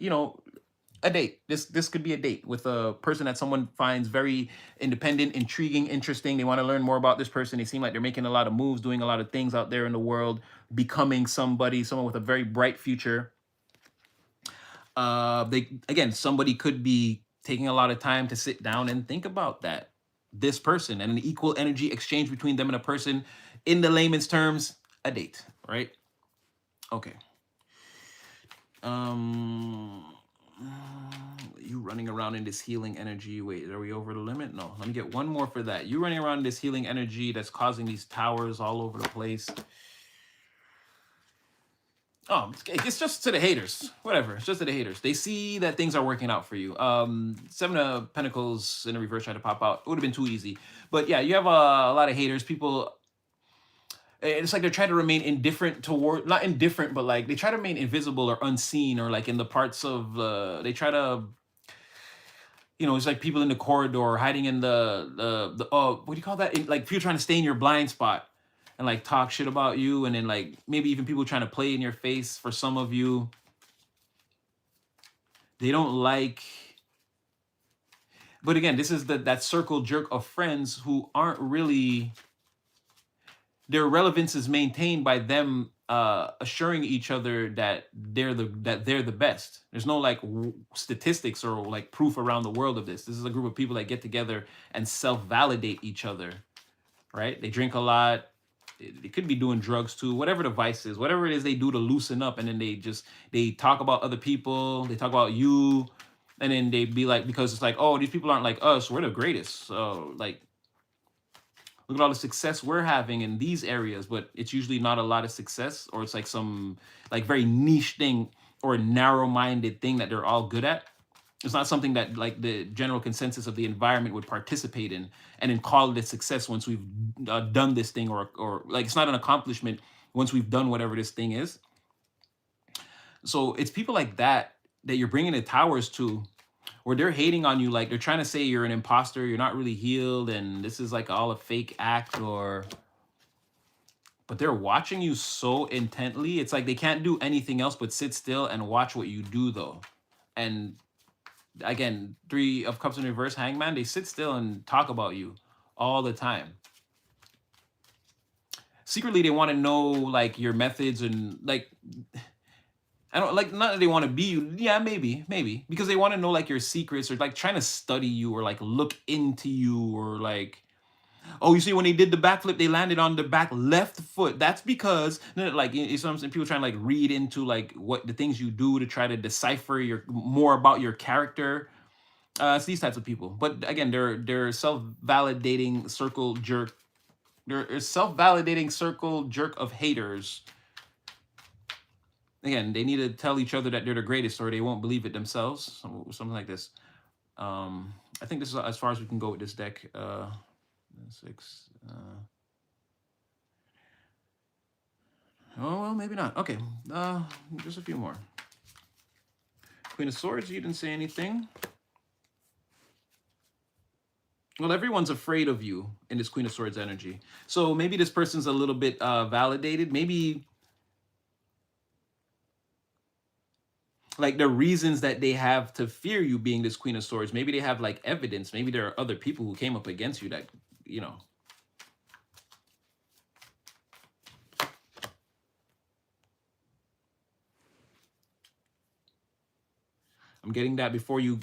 a date. This could be a date with a person that someone finds very independent, intriguing, interesting. They want to learn more about this person. They seem like they're making a lot of moves, doing a lot of things out there in the world, becoming someone with a very bright future. Somebody could be taking a lot of time to sit down and think about this person, and an equal energy exchange between them and a person. In the layman's terms, a date, right? Okay. You running around in this healing energy. Wait, are we over the limit? No, let me get one more for that. You running around in this healing energy that's causing these towers all over the place. Oh It's just to the haters. Whatever. It's just to the haters. They see that things are working out for you. Seven of Pentacles in the reverse tried to pop out. It would have been too easy. But yeah, you have a lot of haters. People. It's like they're trying to remain indifferent toward, not indifferent, but like they try to remain invisible or unseen, or like in the parts of they try to, it's like people in the corridor hiding in the what do you call that? Like people trying to stay in your blind spot and like talk shit about you, and then like maybe even people trying to play in your face. For some of you, they don't like. But again, this is that circle jerk of friends who aren't really. Their relevance is maintained by them assuring each other that they're the best. There's no like statistics or like proof around the world of this. This is a group of people that get together and self-validate each other, right? They drink a lot. They could be doing drugs too, whatever the vice is, whatever it is they do to loosen up, and then they talk about other people, they talk about you, and then they be like, because it's like, oh, these people aren't like us, we're the greatest. So like, look at all the success we're having in these areas, but it's usually not a lot of success, or it's like some like very niche thing or narrow-minded thing that they're all good at. It's not something that like the general consensus of the environment would participate in and then call it a success once we've done this thing, or like it's not an accomplishment once we've done whatever this thing is. So it's people like that you're bringing the towers to, where they're hating on you, like they're trying to say you're an imposter, you're not really healed, and this is like all a fake act, but they're watching you so intently. It's like they can't do anything else but sit still and watch what you do though. And again, Three of Cups in reverse, Hangman, they sit still and talk about you all the time. Secretly, they want to know like your methods, and like, I don't like, not that they want to be you. Yeah, maybe, because they want to know like your secrets, or like trying to study you, or like look into you, or like, oh, you see when they did the backflip, they landed on the back left foot. That's because like some people trying to like read into like what the things you do to try to decipher more about your character. It's these types of people. But again, they're self-validating circle jerk. They're a self-validating circle jerk of haters. Again, they need to tell each other that they're the greatest, or they won't believe it themselves. Something like this. I think this is as far as we can go with this deck. 6. Oh, well, maybe not. Okay. Just a few more. Queen of Swords, you didn't say anything. Well, everyone's afraid of you in this Queen of Swords energy. So maybe this person's a little bit validated. Maybe like the reasons that they have to fear you being this Queen of Swords, maybe they have like evidence. Maybe there are other people who came up against you that, I'm getting that before you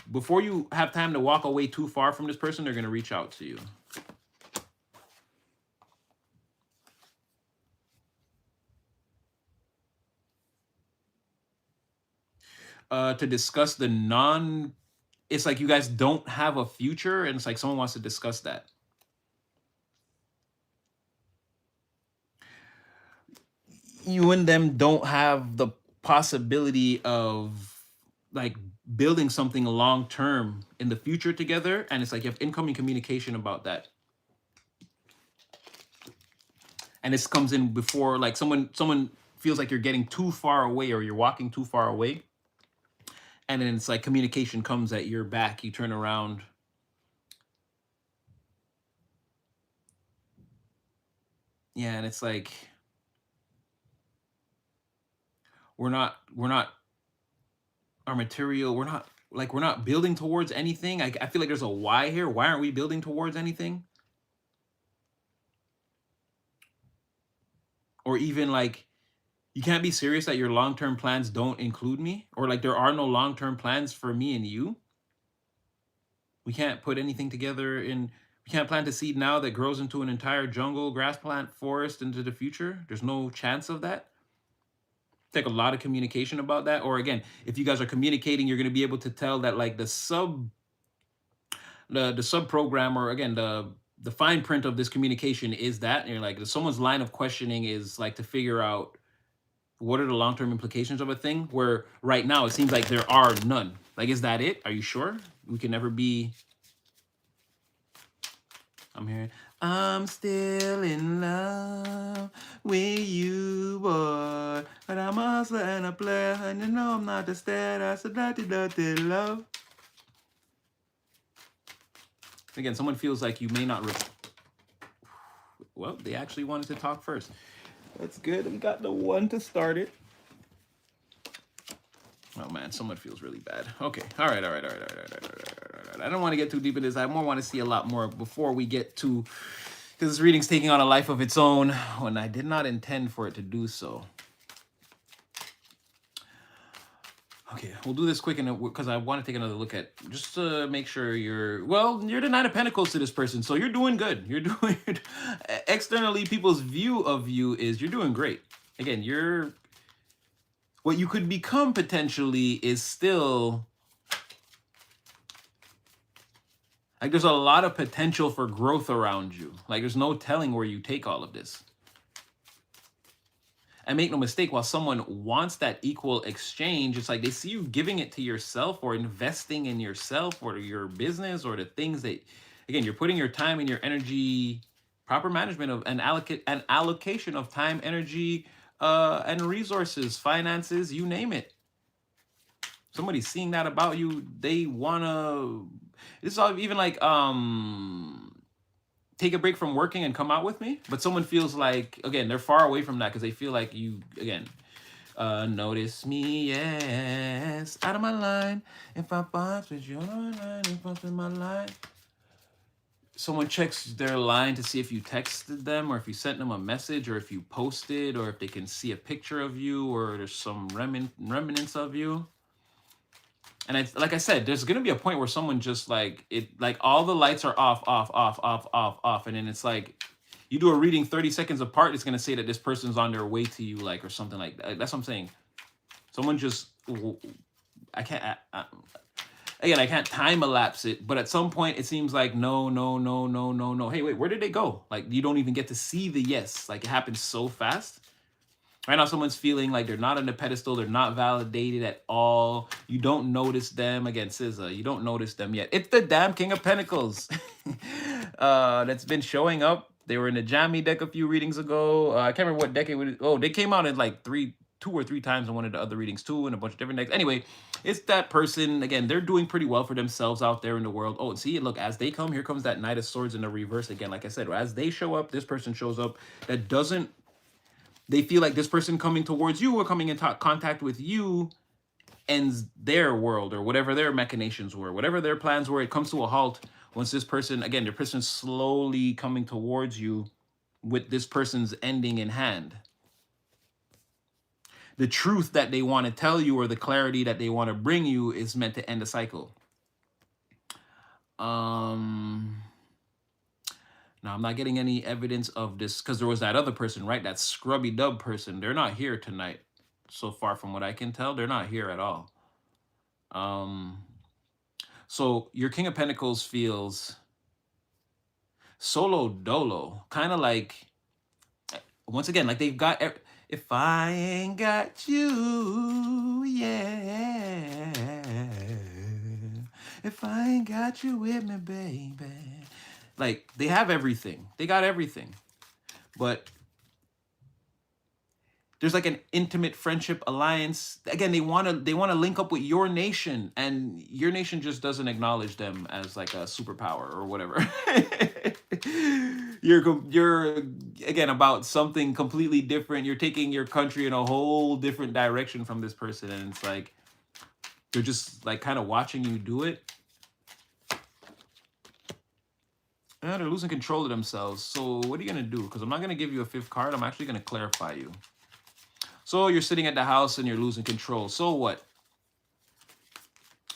have time to walk away too far from this person, they're going to reach out to you. To discuss it's like you guys don't have a future, and it's like someone wants to discuss that. You and them don't have the possibility of like building something long term in the future together, and it's like you have incoming communication about that. And this comes in before like someone feels like you're getting too far away, or you're walking too far away. And then it's like communication comes at your back, you turn around. Yeah, and it's like we're not our material, we're not building towards anything. I feel like there's a why here. Why aren't we building towards anything? Or even like, you can't be serious that your long-term plans don't include me, or like there are no long-term plans for me and you. We can't put anything together we can't plant a seed now that grows into an entire jungle, grass plant, forest into the future. There's no chance of that. Take a lot of communication about that. Or again, if you guys are communicating, you're going to be able to tell that like the sub program, or again, the fine print of this communication is that, and you're like, someone's line of questioning is like to figure out what are the long-term implications of a thing where right now it seems like there are none. Like, is that it? Are you sure? We can never be. I'm hearing, I'm still in love with you, boy. But I'm a hustler and a player, and you know I'm not the status of dirty love. Again, someone feels like you may not. Well, they actually wanted to talk first. That's good. We got the one to start it. Oh man, someone feels really bad. Okay. All right. I don't want to get too deep into this. I more want to see a lot more before we get to, because this reading's taking on a life of its own when I did not intend for it to do so. Okay, we'll do this quick because I want to take another look at, just to make sure you're the Nine of Pentacles to this person, so you're doing good. You're doing externally, people's view of you is you're doing great. Again, what you could become potentially is still, like, there's a lot of potential for growth around you. Like, there's no telling where you take all of this. And make no mistake, while someone wants that equal exchange, it's like they see you giving it to yourself or investing in yourself or your business or the things that, again, you're putting your time and your energy, proper management of an allocation of time, energy, and resources, finances, you name it. Somebody's seeing that about you. They wanna. It's all even like take a break from working and come out with me, but someone feels like, again, they're far away from that because they feel like you, again, notice me, yes, out of my line. If I bounce with you on my line, if I'm in my line. Someone checks their line to see if you texted them or if you sent them a message or if you posted or if they can see a picture of you or there's some remnants of you. And like I said, there's gonna be a point where someone just like all the lights are off, and then it's like you do a reading 30 seconds apart. It's gonna say that this person's on their way to you, like, or something like that. That's what I'm saying. Someone just, I can't. Again, I can't time elapse it, but at some point it seems like no. Hey, wait, where did they go? Like, you don't even get to see the yes. Like, it happens so fast. Right now, someone's feeling like they're not on the pedestal. They're not validated at all. You don't notice them. Again, SZA, you don't notice them yet. It's the damn King of Pentacles that's been showing up. They were in the Jammy deck a few readings ago. I can't remember what deck it was. Oh, they came out in like two or three times in one of the other readings too, and a bunch of different decks. Anyway, it's that person. Again, they're doing pretty well for themselves out there in the world. Oh, and see, look, as they come, here comes that Knight of Swords in the reverse again. Like I said, as they show up, this person shows up that doesn't. They feel like this person coming towards you or coming in contact with you ends their world or whatever their machinations were, whatever their plans were. It comes to a halt once this person, again, their person slowly coming towards you with this person's ending in hand. The truth that they want to tell you or the clarity that they want to bring you is meant to end a cycle. Now, I'm not getting any evidence of this because there was that other person, right? That scrubby dub person. They're not here tonight. So far from what I can tell, they're not here at all. So your King of Pentacles feels solo dolo, kind of like, once again, like they've got, if I ain't got you, yeah. If I ain't got you with me, baby. Like, they have everything. They got everything. But there's like an intimate friendship alliance. Again, they want to link up with your nation, and your nation just doesn't acknowledge them as like a superpower or whatever. You're again about something completely different. You're taking your country in a whole different direction from this person, and it's like they're just like kind of watching you do it. They're losing control of themselves. So what are you going to do? Because I'm not going to give you a fifth card. I'm actually going to clarify you. So you're sitting at the house and you're losing control. So what?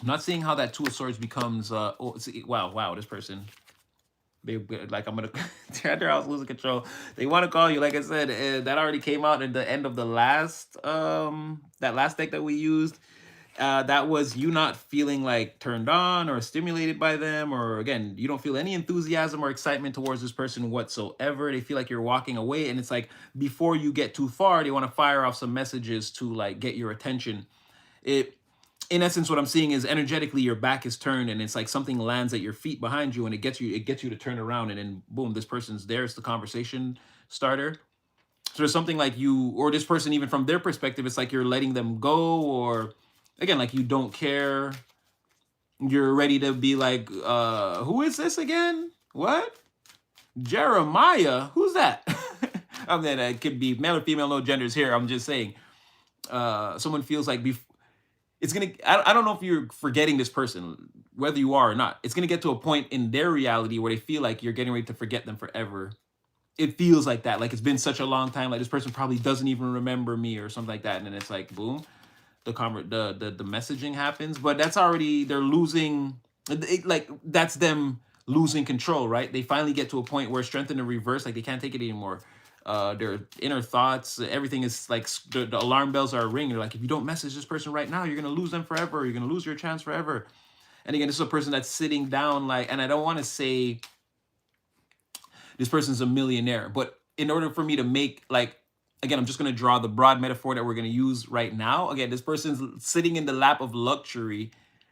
I'm not seeing how that Two of Swords becomes... wow, this person. I'm going to... They're at their house losing control. They want to call you. Like I said, that already came out at the end of the last... that last deck that we used. That was you not feeling like turned on or stimulated by them, or again, you don't feel any enthusiasm or excitement towards this person whatsoever. They feel like you're walking away, and it's like before you get too far, they want to fire off some messages to like get your attention. It, in essence, what I'm seeing is energetically your back is turned, and it's like something lands at your feet behind you, and it gets you to turn around, and then boom, this person's there. It's the conversation starter. So there's something like you or this person, even from their perspective, it's like you're letting them go, or again, like you don't care. You're ready to be like, who is this again? What? Jeremiah? Who's that? I mean, it could be male or female, no genders here. I'm just saying, someone feels like it's gonna. I don't know if you're forgetting this person, whether you are or not. It's gonna get to a point in their reality where they feel like you're getting ready to forget them forever. It feels like that, like it's been such a long time, like this person probably doesn't even remember me or something like that, and then it's like boom, the messaging happens, but that's already they're losing like that's them losing control, right? They finally get to a point where strength in the reverse, like they can't take it anymore. Their inner thoughts, everything is like the alarm bells are ringing. They're like, if you don't message this person right now, you're gonna lose them forever, you're gonna lose your chance forever. And again, this is a person that's sitting down, like, and I don't want to say this person's a millionaire, but in order for me to make like, again, I'm just going to draw the broad metaphor that we're going to use right now. Again, this person's sitting in the lap of luxury,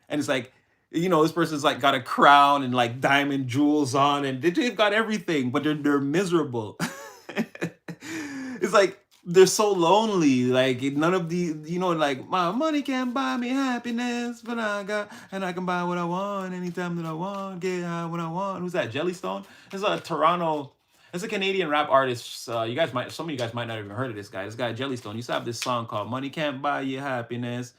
and it's like, this person's like got a crown and like diamond jewels on, and they've got everything, but they're miserable. It's like they're so lonely. Like none of the, like my money can't buy me happiness, but I can buy what I want anytime that I want, get high when I want. Who's that? Jellystone? It's a Toronto. It's a Canadian rap artist. Some of you guys might not have even heard of this guy. This guy Jellystone used to have this song called "Money Can't Buy You Happiness."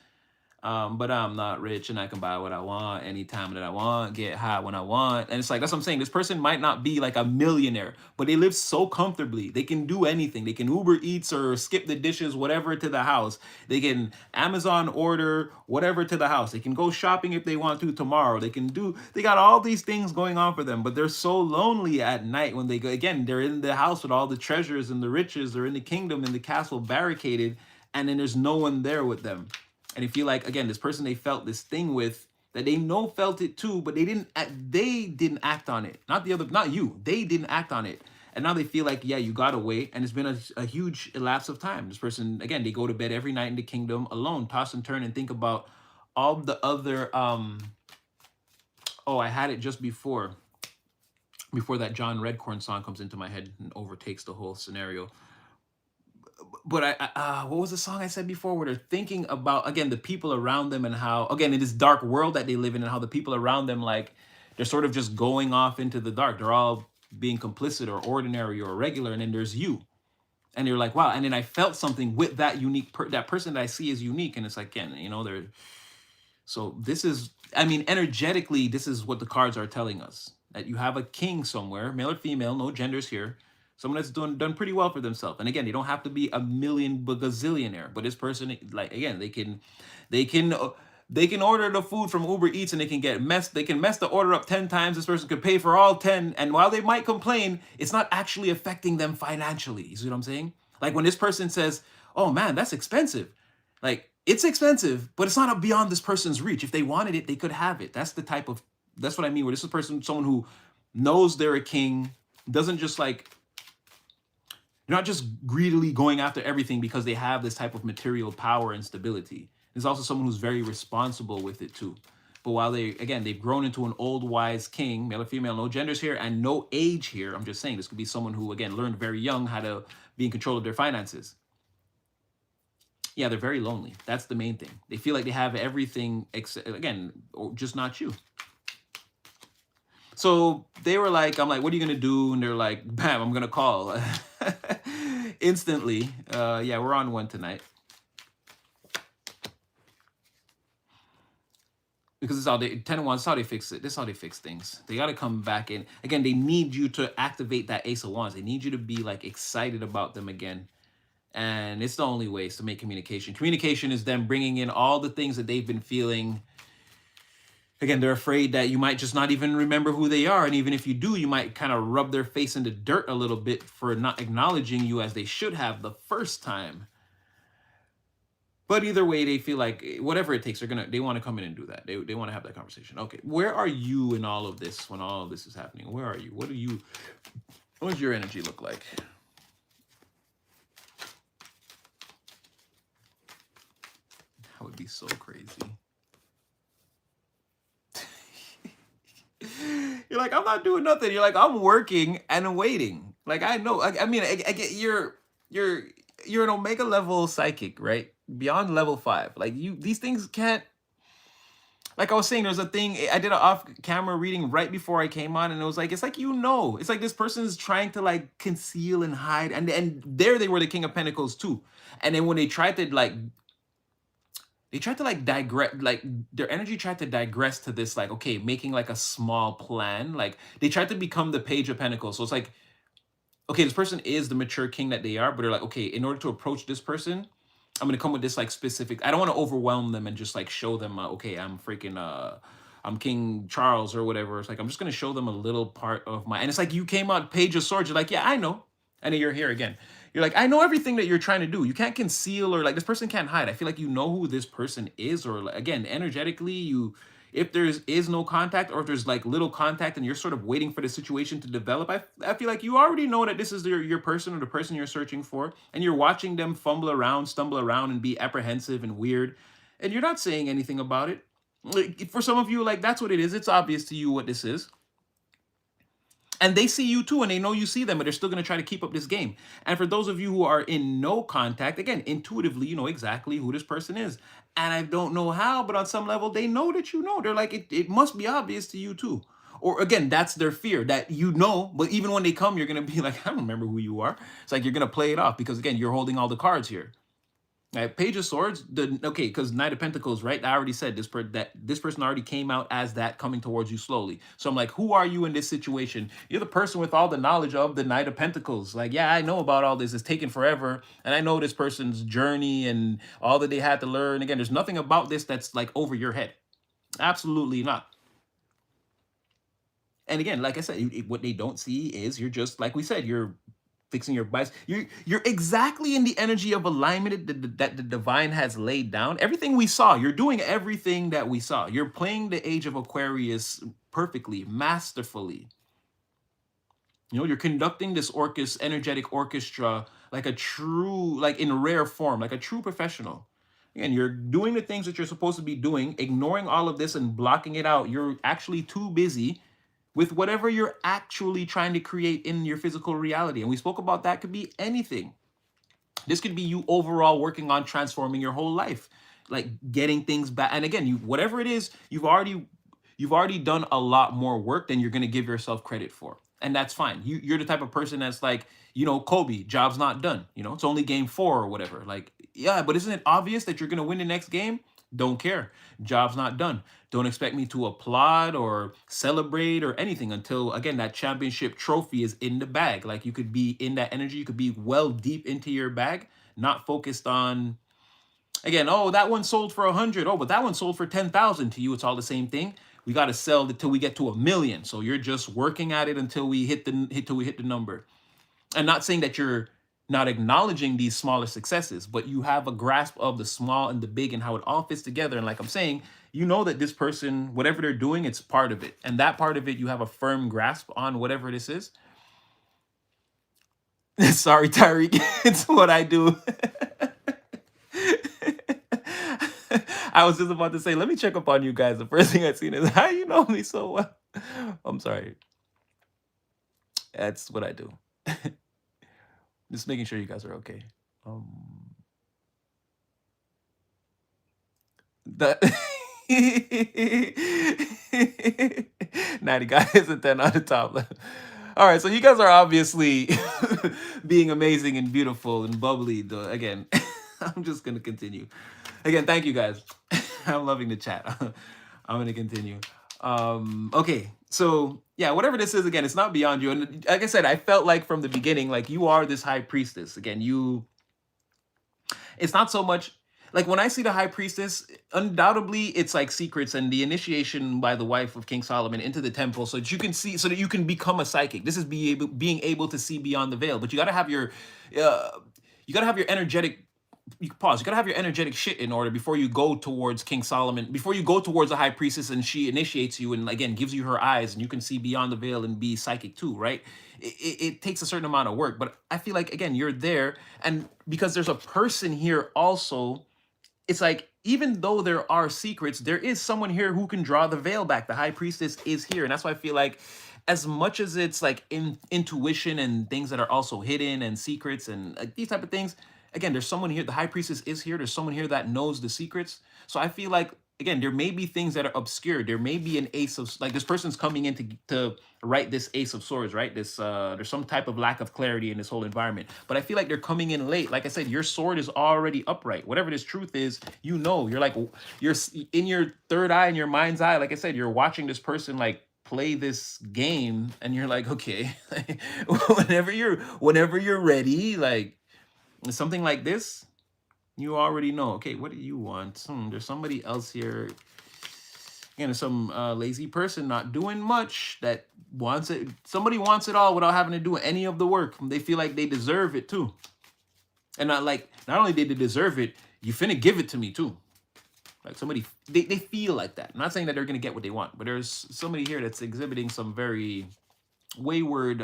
But I'm not rich and I can buy what I want anytime that I want, get high when I want. And it's like, that's what I'm saying. This person might not be like a millionaire, but they live so comfortably. They can do anything. They can Uber Eats or skip the dishes, whatever to the house. They can Amazon order whatever to the house. They can go shopping if they want to tomorrow. They got all these things going on for them, but they're so lonely at night when they go, again, they're in the house with all the treasures and the riches. They're in the kingdom, in the castle barricaded, and then there's no one there with them. And you feel like, again, this person they felt this thing with, that they know felt it too, but they didn't act on it. Not you. They didn't act on it. And now they feel like, yeah, you gotta wait. And it's been a huge elapse of time. This person, again, they go to bed every night in the kingdom alone, toss and turn and think about all the other I had it just before that John Redcorn song comes into my head and overtakes the whole scenario. But what was the song I said before, where they're thinking about, again, the people around them, and how, again, in this dark world that they live in, and how the people around them, like, they're sort of just going off into the dark. They're all being complicit or ordinary or regular, and then there's you, and you're like, wow. And then I felt something with that that person that I see is unique, and it's like, again, they're, so this is, I mean, energetically, this is what the cards are telling us, that you have a king somewhere, male or female, no genders here. Someone that's done pretty well for themselves. And again, they don't have to be a million gazillionaire, but this person, like, again, they can order the food from Uber Eats, and they can mess the order up 10 times. This person could pay for all 10. And while they might complain, it's not actually affecting them financially. You see what I'm saying? Like when this person says, oh man, that's expensive. Like, it's expensive, but it's not beyond this person's reach. If they wanted it, they could have it. That's what I mean, where this is someone who knows they're a king, doesn't just like, they're not just greedily going after everything because they have this type of material power and stability. There's also someone who's very responsible with it too. But while they've grown into an old wise king, male or female, no genders here and no age here. I'm just saying this could be someone who, again, learned very young how to be in control of their finances. Yeah, they're very lonely. That's the main thing. They feel like they have everything, except, again, just not you. So they were like, I'm like, what are you going to do? And they're like, bam, I'm going to call. Instantly. Yeah, we're on one tonight. Because this is how 10 and 1, this is how they fix it. This is how they fix things. They got to come back in. Again, they need you to activate that Ace of Wands. They need you to be like excited about them again. And it's the only way is to make communication. Communication is them bringing in all the things that they've been feeling. Again, they're afraid that you might just not even remember who they are. And even if you do, you might kind of rub their face in the dirt a little bit for not acknowledging you as they should have the first time. But either way, they feel like whatever it takes, they want to come in and do that. They want to have that conversation. Okay, where are you in all of this when all of this is happening? Where are you? What does your energy look like? That would be so crazy. You're like, I'm not doing nothing. You're like, I'm working and waiting. Like, I know. I mean, I get you're an omega level psychic, right? Beyond level 5. Like these things can't. Like I was saying, there's a thing I did an off-camera reading right before I came on, and it was like, it's like it's like this person is trying to like conceal and hide, and there they were the King of Pentacles too, and then when they tried to like digress, like their energy tried to digress to this, like, okay, making like a small plan. Like they tried to become the Page of Pentacles. So it's like, okay, this person is the mature king that they are, but they're like, okay, in order to approach this person, I'm gonna come with this like specific. I don't want to overwhelm them and just like show them, okay, I'm freaking, I'm King Charles or whatever. It's like I'm just gonna show them a little part of my. And it's like you came out Page of Swords. You're like, yeah, I know. And then you're here again. You're like, I know everything that you're trying to do. You can't conceal, or like this person can't hide. I feel like you know who this person is, or like, again, energetically, if is no contact, or if there's like little contact and you're sort of waiting for the situation to develop, I feel like you already know that this is your person or the person you're searching for, and you're watching them fumble around, stumble around, and be apprehensive and weird, and you're not saying anything about it. Like, for some of you, like, that's what it is. It's obvious to you what this is. And they see you too, and they know you see them, but they're still going to try to keep up this game. And for those of you who are in no contact, again, intuitively, you know exactly who this person is. And I don't know how, but on some level, they know that you know. They're like, it must be obvious to you too. Or again, that's their fear, that you know, but even when they come, you're going to be like, I don't remember who you are. It's like you're going to play it off because, again, you're holding all the cards here. Right, Page of Swords, okay, because Knight of Pentacles, right? I already said that this person already came out as that, coming towards you slowly. So I'm like, who are you in this situation? You're the person with all the knowledge of the Knight of Pentacles. Like, yeah, I know about all this. It's taken forever, and I know this person's journey and all that they had to learn. Again, there's nothing about this that's like over your head. Absolutely not. And again, like I said, what they don't see is you're just, like we said, you're fixing your bias. You're exactly in the energy of alignment that the divine has laid down. Everything we saw, you're doing everything that we saw. You're playing the Age of Aquarius perfectly, masterfully. You know, you're conducting this energetic orchestra like a true, like in rare form, like a true professional. Again, you're doing the things that you're supposed to be doing, ignoring all of this and blocking it out. You're actually too busy with whatever you're actually trying to create in your physical reality. And we spoke about that could be anything. This could be you overall working on transforming your whole life, like getting things back. And again, whatever it is, you've already done a lot more work than you're going to give yourself credit for. And that's fine. You're the type of person that's like, you know, Kobe, job's not done. You know, it's only game 4 or whatever. Like, yeah, but isn't it obvious that you're going to win the next game? Don't care. Job's not done. Don't expect me to applaud or celebrate or anything until, again, that championship trophy is in the bag. Like, you could be in that energy. You could be well deep into your bag, not focused on, again, oh, that one sold for 100. Oh, but that one sold for 10,000. To you, it's all the same thing. We got to sell until we get to 1 million. So you're just working at it until we hit the number. I'm not saying that you're not acknowledging these smaller successes, but you have a grasp of the small and the big and how it all fits together. And like I'm saying, you know that this person, whatever they're doing, it's part of it. And that part of it, you have a firm grasp on whatever this is. Sorry, Tyreek. It's what I do. I was just about to say, let me check up on you guys. The first thing I seen is, how you know me so well? I'm sorry. That's what I do. Just making sure you guys are okay. That 90 guys and 10 on the top left. All right, so you guys are obviously being amazing and beautiful and bubbly. Again, I'm just gonna continue. Again, thank you guys. I'm loving the chat. I'm gonna continue. Okay, so yeah, whatever this is, again, it's not beyond you. And like I said, I felt like from the beginning, like you are this high priestess. Again, it's not so much like when I see the high priestess, undoubtedly it's like secrets and the initiation by the wife of King Solomon into the temple so that you can see, so that you can become a psychic. This is being able to see beyond the veil. But you gotta have your energetic you pause. You gotta have your energetic shit in order before you go towards King Solomon, before you go towards the high priestess and she initiates you and again gives you her eyes and you can see beyond the veil and be psychic too, right? It takes a certain amount of work, but I feel like again you're there, and because there's a person here also, it's like even though there are secrets, there is someone here who can draw the veil back. The high priestess is here, and that's why I feel like as much as it's like intuition and things that are also hidden and secrets and like these type of things, again there's someone here. The high priestess is here. There's someone here that knows the secrets. So I feel like again there may be things that are obscured. There may be an ace of, like, this person's coming in to write this ace of swords, right? This there's some type of lack of clarity in this whole environment, but I feel like they're coming in late. Like I said, your sword is already upright. Whatever this truth is, you know, you're like, you're in your third eye, in your mind's eye, like I said, you're watching this person like play this game, and you're like, okay, whenever you're ready, like something like this, you already know, okay, what do you want? There's somebody else here. Again, some lazy person not doing much that wants it. Somebody wants it all without having to do any of the work. They feel like they deserve it too. And not only did they deserve it, you finna give it to me too. Like somebody, they feel like that. I'm not saying that they're gonna get what they want, but there's somebody here that's exhibiting some very wayward,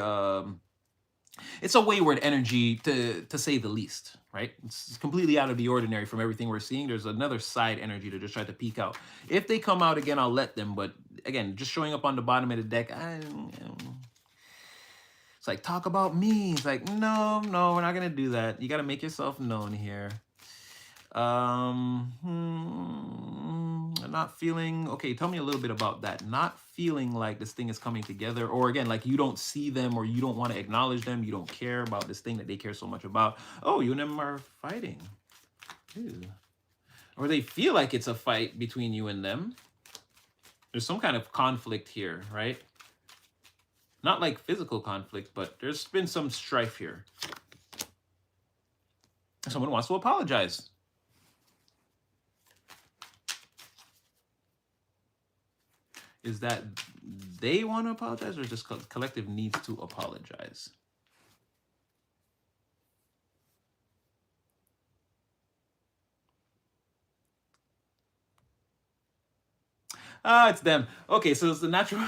it's a wayward energy to say the least, right? It's completely out of the ordinary from everything we're seeing. There's another side energy to just try to peek out. If they come out again, I'll let them. But again, just showing up on the bottom of the deck, it's like, talk about me. It's like, no, we're not gonna do that. You gotta make yourself known here. Not feeling okay. Tell me a little bit about that. Not feeling like this thing is coming together, or again, like you don't see them, or you don't want to acknowledge them. You don't care about this thing that they care so much about. Oh, you and them are fighting. Ew. Or they feel like it's a fight between you and them. There's some kind of conflict here, right? Not like physical conflict, but there's been some strife here. Someone wants to apologize. Is that they want to apologize, or just collective needs to apologize? Ah, it's them. Okay, so it's the natural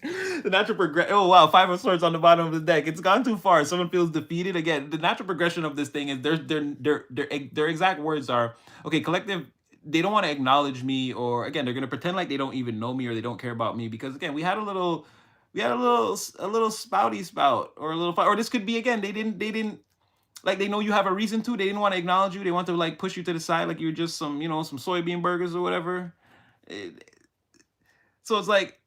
the natural progression. Oh wow, 5 of swords on the bottom of the deck. It's gone too far. Someone feels defeated. Again, the natural progression of this thing is their exact words are, okay, collective, they don't want to acknowledge me, or again, they're gonna pretend like they don't even know me or they don't care about me, because again, we had a little spouty spout, or a little fight. Or this could be, again, they didn't like, they know you have a reason to, they didn't want to acknowledge you, they want to like push you to the side like you're just some, some soybean burgers or whatever. So it's like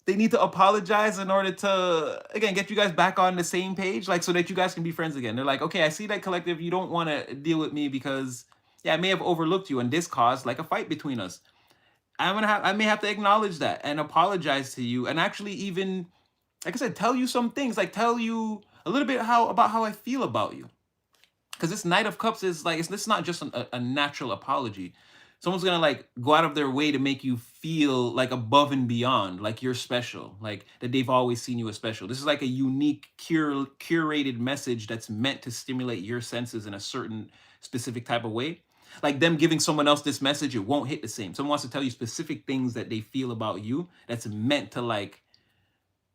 they need to apologize in order to, again, get you guys back on the same page, like so that you guys can be friends again. They're like, okay, I see that, collective, you don't want to deal with me because, yeah, I may have overlooked you and this caused like a fight between us. I may have to acknowledge that and apologize to you, and actually even, like I said, tell you some things, like tell you a little bit about how I feel about you. Because this Knight of Cups is like, it's not just a natural apology. Someone's gonna like go out of their way to make you feel like above and beyond, like you're special, like that they've always seen you as special. This is like a unique, curated message that's meant to stimulate your senses in a certain specific type of way. Like them giving someone else this message, it won't hit the same. Someone wants to tell you specific things that they feel about you. That's meant to like,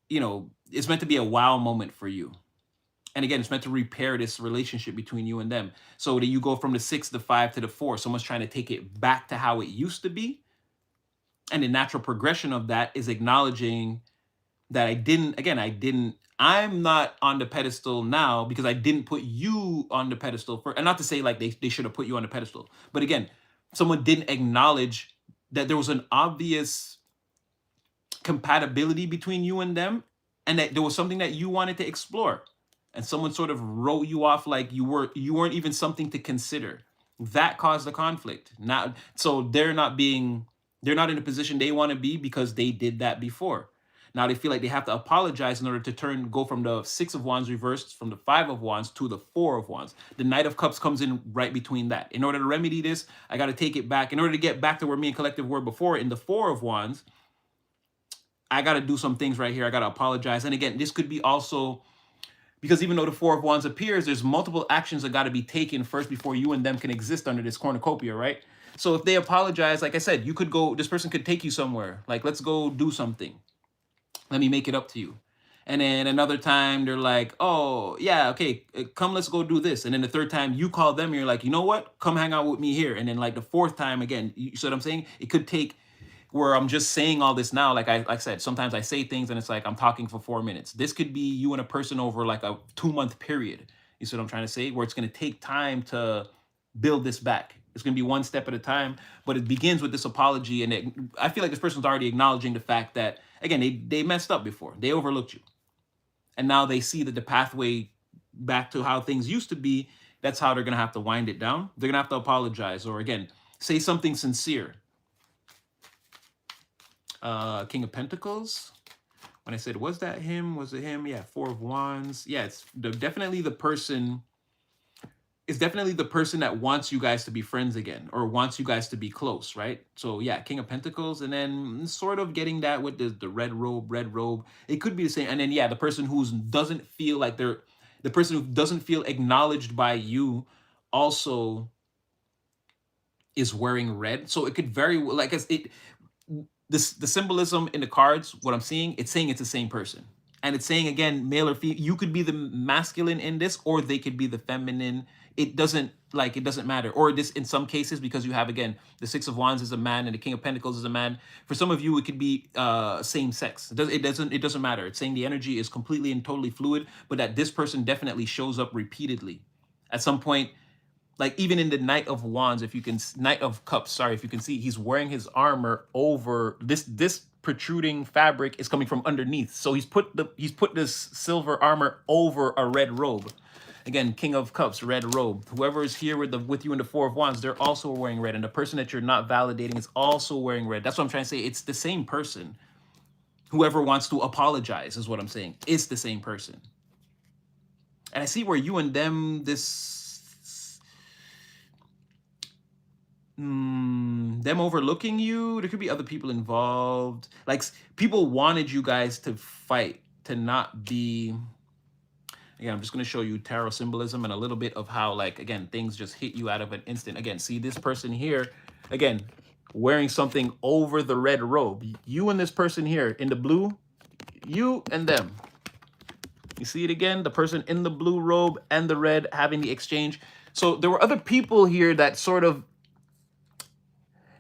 it's meant to be a wow moment for you. And again, it's meant to repair this relationship between you and them. So that you go from the 6, the 5 to the 4. Someone's trying to take it back to how it used to be. And the natural progression of that is acknowledging that I'm not on the pedestal now because I didn't put you on the pedestal first. And not to say like they should have put you on the pedestal. But again, someone didn't acknowledge that there was an obvious compatibility between you and them, and that there was something that you wanted to explore. And someone sort of wrote you off like you weren't even something to consider. That caused the conflict. Now, so they're not in a position they want to be because they did that before. Now they feel like they have to apologize in order to go from the 6 of Wands reversed, from the 5 of Wands to the 4 of Wands. The Knight of Cups comes in right between that. In order to remedy this, I got to take it back. In order to get back to where me and collective were before in the 4 of Wands, I got to do some things right here. I got to apologize. And again, this could be also Because even though the Four of Wands appears, there's multiple actions that got to be taken first before you and them can exist under this cornucopia, right? So if they apologize, like I said, you could go, this person could take you somewhere. Like, let's go do something. Let me make it up to you. And then another time they're like, oh, yeah, okay, come, let's go do this. And then the third time you call them, you're like, you know what? Come hang out with me here. And then like the fourth time again, you see what I'm saying? It could take where I'm just saying all this now. Like I said, sometimes I say things and it's like I'm talking for 4 minutes. This could be you and a person over like a 2-month period. You see what I'm trying to say? Where it's going to take time to build this back. It's going to be one step at a time, but it begins with this apology. And I feel like this person's already acknowledging the fact that, again, they messed up before. They overlooked you. And now they see that the pathway back to how things used to be, that's how they're going to have to wind it down. They're going to have to apologize or, again, say something sincere. King of Pentacles. When I said, was that him? Was it him? Yeah, Four of Wands. Yeah, it's definitely the person. It's definitely the person that wants you guys to be friends again or wants you guys to be close, right? So yeah, King of Pentacles, and then sort of getting that with the red robe. It could be the same. And then yeah, the person who doesn't feel like the person who doesn't feel acknowledged by you also is wearing red. So it could very like the symbolism in the cards, what I'm seeing, it's saying it's the same person. And it's saying, again, male or female, you could be the masculine in this, or they could be the feminine. It doesn't matter. Or this, in some cases, because you have, again, the Six of Wands is a man and the King of Pentacles is a man. For some of you, it could be same sex. It doesn't matter. It's saying the energy is completely and totally fluid, but that this person definitely shows up repeatedly. At some point, like even in the Knight of Wands, Knight of Cups, sorry, if you can see, he's wearing his armor over this protruding fabric is coming from underneath. So he's put this silver armor over a red robe. Again, King of Cups, red robe. Whoever is here with you in the Four of Wands, they're also wearing red. And the person that you're not validating is also wearing red. That's what I'm trying to say. It's the same person. Whoever wants to apologize is what I'm saying. It's the same person. And I see where you and them, them overlooking you. There could be other people involved. Like people wanted you guys to fight, to not be. Again, I'm just going to show you tarot symbolism and a little bit of how, like, again, things just hit you out of an instant. Again, see this person here, again, wearing something over the red robe. You and this person here in the blue, you and them. You see it again? The person in the blue robe and the red having the exchange. So there were other people here that sort of,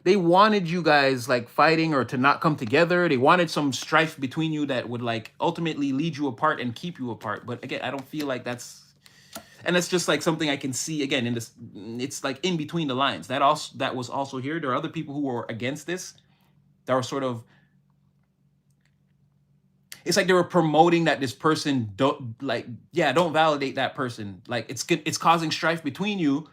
they wanted you guys like fighting or to not come together. They wanted some strife between you that would like ultimately lead you apart and keep you apart. But again, I don't feel like that's just like something I can see again in this. It's like in between the lines. That was also here. There are other people who were against this. That were sort of, it's like they were promoting that this person don't validate that person. Like it's causing strife between you.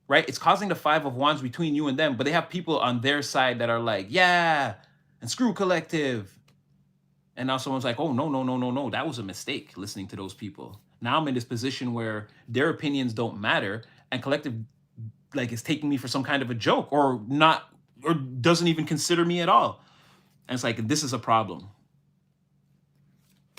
Right? It's causing the Five of Wands between you and them, but they have people on their side that are like, yeah, and screw collective. And now someone's like, oh, no. That was a mistake listening to those people. Now I'm in this position where their opinions don't matter and collective like is taking me for some kind of a joke or not, or doesn't even consider me at all. And it's like, this is a problem.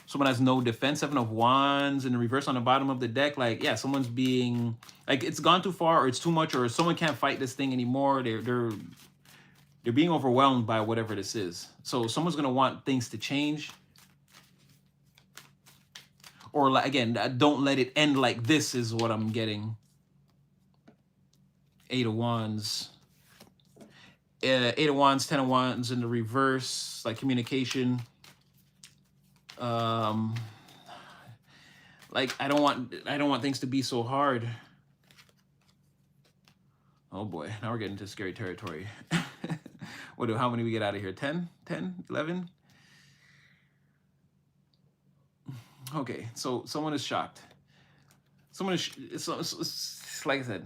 Someone has no defense, Seven of Wands in the reverse on the bottom of the deck. Like, yeah, someone's being like, it's gone too far or it's too much or someone can't fight this thing anymore. They're being overwhelmed by whatever this is. So someone's going to want things to change. Or like, again, don't let it end like this is what I'm getting. Eight of Wands. Eight of Wands, 10 of Wands in the reverse, like communication. Like I don't want things to be so hard. Oh boy, now we're getting to scary territory. How many we get out of here? 10, 11? Okay, so someone is shocked. Someone is, like I said,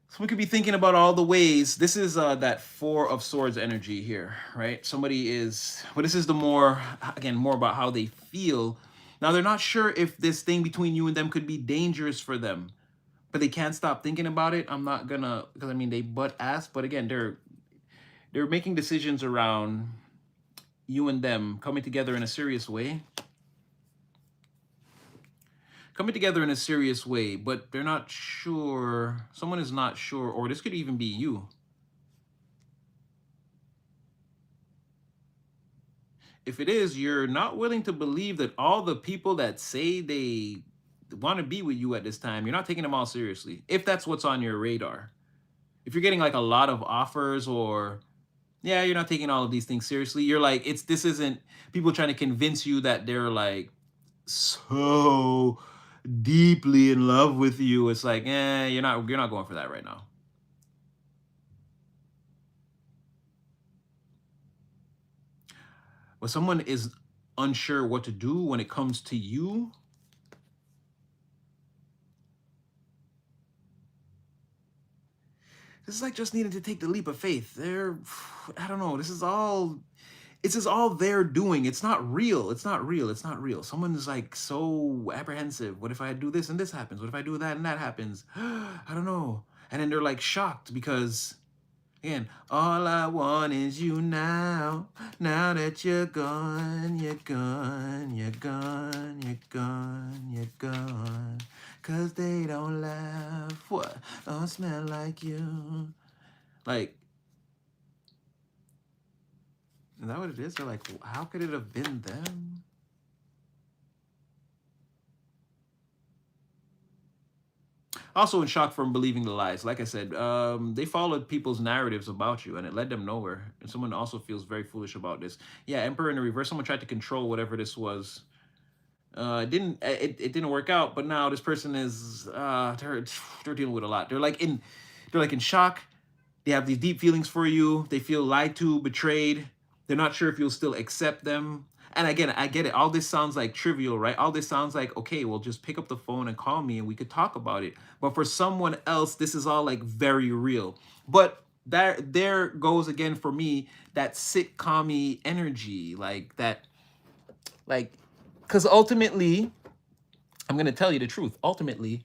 someone could be thinking about all the ways. This is that Four of Swords energy here, right? Somebody is, but this is the more about how they feel. Now, they're not sure if this thing between you and them could be dangerous for them, but they can't stop thinking about it. I'm not gonna, because I mean, they butt ass, but again, they're making decisions around you and them coming together in a serious way. coming together in a serious way, but they're not sure. Someone is not sure, or this could even be you. If it is, you're not willing to believe that all the people that say they want to be with you at this time, you're not taking them all seriously. If that's what's on your radar. If you're getting like a lot of offers, or yeah, you're not taking all of these things seriously. You're like, this isn't people trying to convince you that they're like so deeply in love with you. It's like, you're not going for that right now. When someone is unsure what to do when it comes to you, this is like just needing to take the leap of faith. I don't know. This is all they're doing. It's not real. It's not real. It's not real. Someone is like so apprehensive. What if I do this and this happens? What if I do that and that happens? I don't know. And then they're like shocked because, again, all I want is you now. Now that you're gone, you're gone, you're gone, you're gone, you're gone. 'Cause they don't laugh. What? Don't smell like you. Like, is that what it is? They're like, how could it have been them? Also in shock from believing the lies. Like I said, they followed people's narratives about you and it led them nowhere. And someone also feels very foolish about this. Yeah, Emperor in the reverse. Someone tried to control whatever this was. It didn't work out, but now this person is they're dealing with a lot. They're like in shock. They have these deep feelings for you. They feel lied to, betrayed. They're not sure if you'll still accept them. And again, I get it. All this sounds like trivial, right? All this sounds like, okay, well, just pick up the phone and call me and we could talk about it. But for someone else, this is all like very real. But there goes again for me that sitcom-y energy, like that, like, because ultimately, I'm gonna tell you the truth. Ultimately,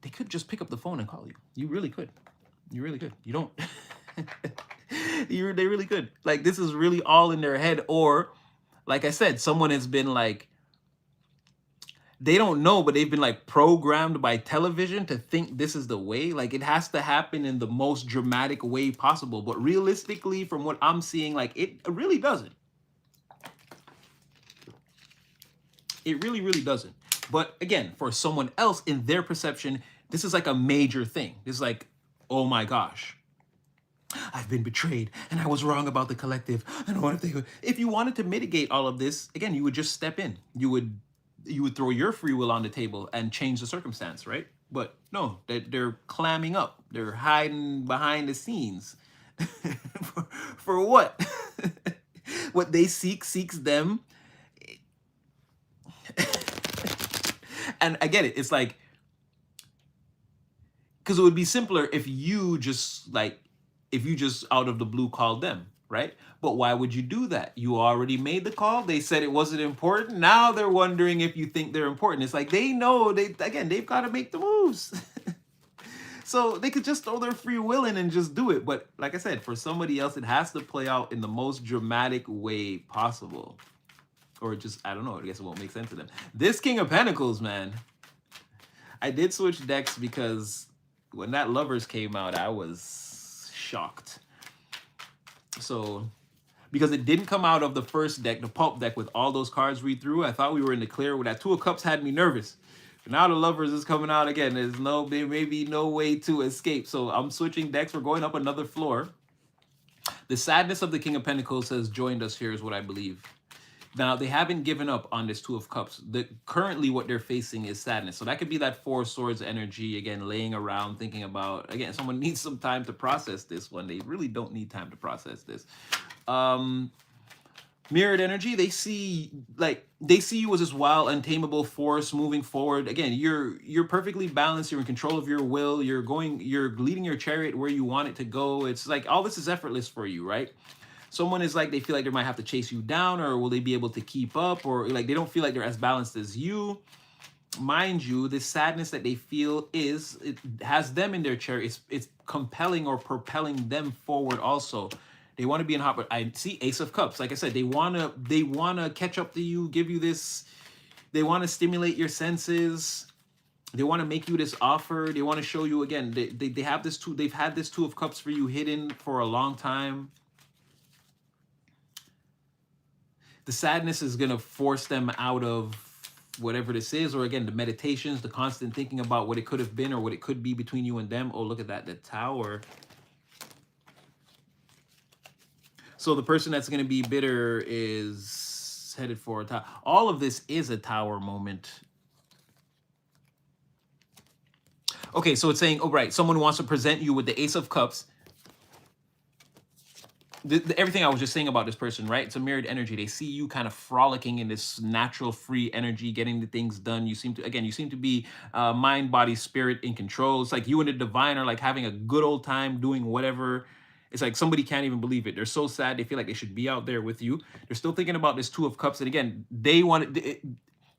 they could just pick up the phone and call you. You really could. You really could. You don't. They really could. Like, this is really all in their head. Or, like I said, someone has been like, they don't know, but they've been like programmed by television to think this is the way. Like, it has to happen in the most dramatic way possible. But realistically, from what I'm seeing, like, it really doesn't. It really, really doesn't. But again, for someone else, in their perception, this is like a major thing. This is like, oh my gosh, I've been betrayed and I was wrong about the collective. I don't want to. If you wanted to mitigate all of this, again, you would just step in. You would throw your free will on the table and change the circumstance, right? But no, they're clamming up. They're hiding behind the scenes. for what? What they seeks them. And I get it. It's like, because it would be simpler if you just out of the blue called them, right? But why would you do that? You already made the call. They said it wasn't important. Now they're wondering if you think they're important. It's like they know they've got to make the moves. So they could just throw their free will in and just do it. But like I said, for somebody else, it has to play out in the most dramatic way possible. Or just, I don't know, I guess it won't make sense to them. This King of Pentacles, man. I did switch decks because when that Lovers came out, I was shocked. So, because it didn't come out of the first deck, the Pulp deck with all those cards we threw, I thought we were in the clear. With that Two of Cups had me nervous. But now the Lovers is coming out again. There may be no way to escape. So I'm switching decks. We're going up another floor. The sadness of the King of Pentacles has joined us here is what I believe. Now, they haven't given up on this Two of Cups. Currently, what they're facing is sadness. So that could be that Four of Swords energy, again, laying around, thinking about, again, someone needs some time to process this one. They really don't need time to process this. Mirrored energy, they see you as this wild, untamable force moving forward. Again, you're perfectly balanced. You're in control of your will. You're leading your chariot where you want it to go. It's like all this is effortless for you, right? Someone is like, they feel like they might have to chase you down, or will they be able to keep up, or like they don't feel like they're as balanced as you. Mind you, this sadness that they feel it has them in their chair. It's compelling or propelling them forward also. They want to be in hot, but I see Ace of Cups. Like I said, they wanna catch up to you, give you this They want to stimulate your senses. They want to make you this offer. They want to show you again. They have this two. They've had this Two of Cups for you hidden for a long time. The sadness is gonna force them out of whatever this is, or again, the meditations, the constant thinking about what it could have been or what it could be between you and them. Oh, look at that, the Tower. So the person that's gonna be bitter is headed for a tower. All of this is a Tower moment. Okay, so it's saying, oh, right, someone wants to present you with the Ace of Cups. Everything I was just saying about this person, right? It's a mirrored energy. They see you kind of frolicking in this natural, free energy, getting the things done. You seem to, again, you seem to be mind, body, spirit in control. It's like you and the divine are like having a good old time doing whatever. It's like somebody can't even believe it. They're so sad. They feel like they should be out there with you. They're still thinking about this Two of Cups. And again, they want it,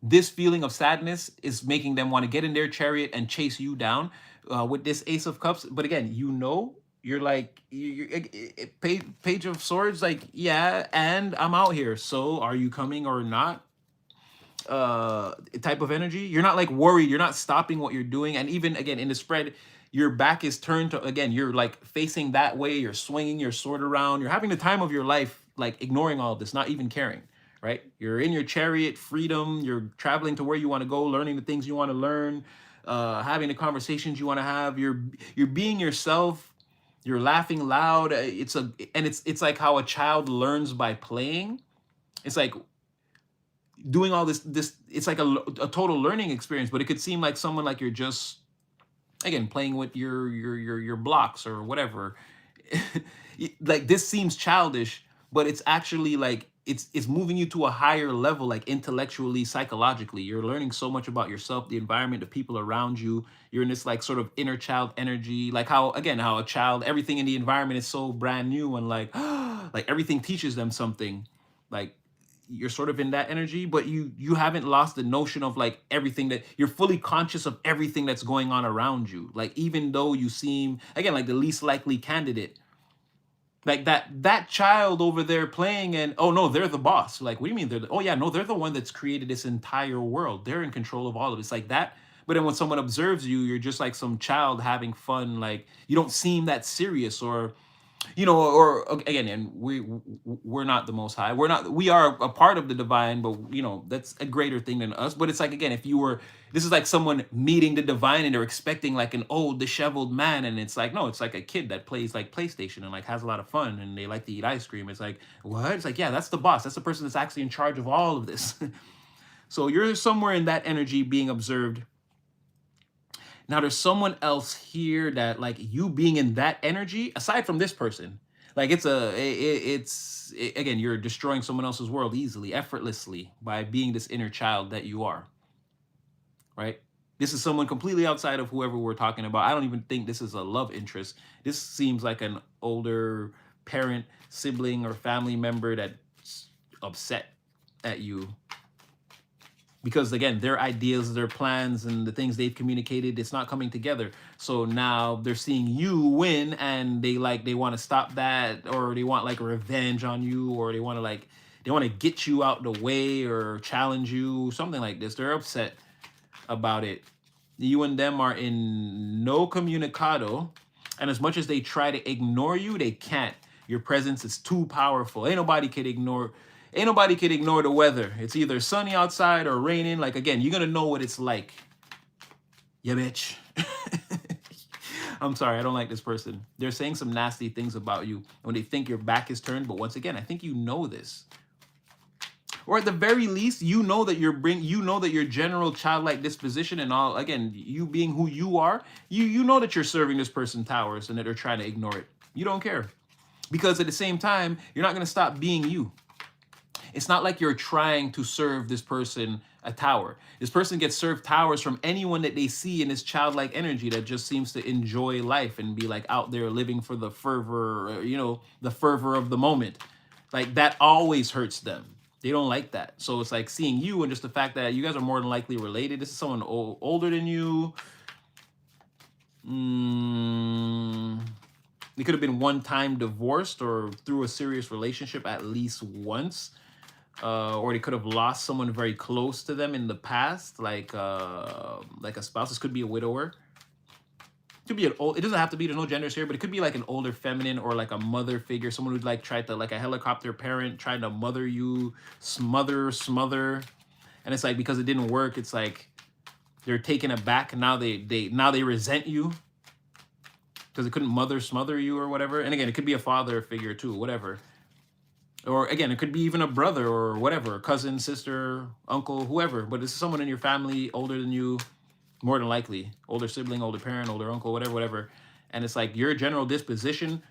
this feeling of sadness is making them want to get in their chariot and chase you down with this Ace of Cups. But again, you know, you're like Page of Swords, like, yeah, and I'm out here, so are you coming or not? Type of energy. You're not like worried, you're not stopping what you're doing. And even again in the spread, your back is turned to, again, you're like facing that way, you're swinging your sword around, you're having the time of your life, like ignoring all of this, not even caring, right? You're in your chariot, freedom, you're traveling to where you want to go, learning the things you want to learn, having the conversations you want to have, you're being yourself. You're laughing loud. It's like how a child learns by playing. It's like doing all this. It's like a total learning experience. But it could seem like someone like you're just, again, playing with your blocks or whatever. Like this seems childish, but it's actually like it's moving you to a higher level, like intellectually, psychologically. You're learning so much about yourself, the environment, the people around you. You're in this like sort of inner child energy, like how, again, how a child, everything in the environment is so brand new and like like everything teaches them something. Like you're sort of in that energy, but you haven't lost the notion of like everything, that you're fully conscious of everything that's going on around you. Like even though you seem, again, like the least likely candidate, like that child over there playing, and oh no, they're the boss. Like, what do you mean oh yeah, no, they're the one that's created this entire world. They're in control of all of it. It's like that. But then when someone observes you, you're just like some child having fun. Like you don't seem that serious, or or again, and we're not the Most High. We are a part of the divine, but that's a greater thing than us. But it's like, again, if you were, this is like someone meeting the divine and they're expecting like an old disheveled man, and it's like, no, it's like a kid that plays like PlayStation and like has a lot of fun and they like to eat ice cream. It's like, what? It's like, yeah, that's the boss. That's the person that's actually in charge of all of this. So you're somewhere in that energy being observed. Now there's someone else here that, like, you being in that energy, aside from this person, like again, you're destroying someone else's world easily, effortlessly, by being this inner child that you are, right? This is someone completely outside of whoever we're talking about. I don't even think this is a love interest. This seems like an older parent, sibling, or family member that's upset at you. Because again, their ideas, their plans, and the things they've communicated, it's not coming together. So now they're seeing you win, and they want to stop that, or they want like revenge on you, or they want to get you out the way or challenge you, something like this. They're upset about it. You and them are in no communicado, and as much as they try to ignore you, they can't. Your presence is too powerful. Ain't nobody could ignore the weather. It's either sunny outside or raining. Like, again, you're going to know what it's like. Yeah, bitch. I'm sorry, I don't like this person. They're saying some nasty things about you when they think your back is turned. But once again, I think you know this. Or at the very least, you know that your general childlike disposition and all, again, you being who you are, you know that you're serving this person towers and that they're trying to ignore it. You don't care. Because at the same time, you're not going to stop being you. It's not like you're trying to serve this person a tower. This person gets served towers from anyone that they see in this childlike energy that just seems to enjoy life and be like out there living for the fervor, the fervor of the moment. Like that always hurts them. They don't like that. So it's like seeing you, and just the fact that you guys are more than likely related. This is someone older than you. They could have been one time divorced or through a serious relationship at least once. or they could have lost someone very close to them in the past, like a spouse. This could be a widower. It could be an old. It doesn't have to be. There's no genders here, but it could be like an older feminine or like a mother figure, someone who'd like tried to, like a helicopter parent trying to mother you, smother, and it's like because it didn't work, it's like they're taken aback and now they resent you because it couldn't smother you or whatever. And again, it could be a father figure too, whatever. Or again, it could be even a brother or whatever, cousin, sister, uncle, whoever. But it's someone in your family older than you, more than likely. Older sibling, older parent, older uncle, whatever. And it's like your general disposition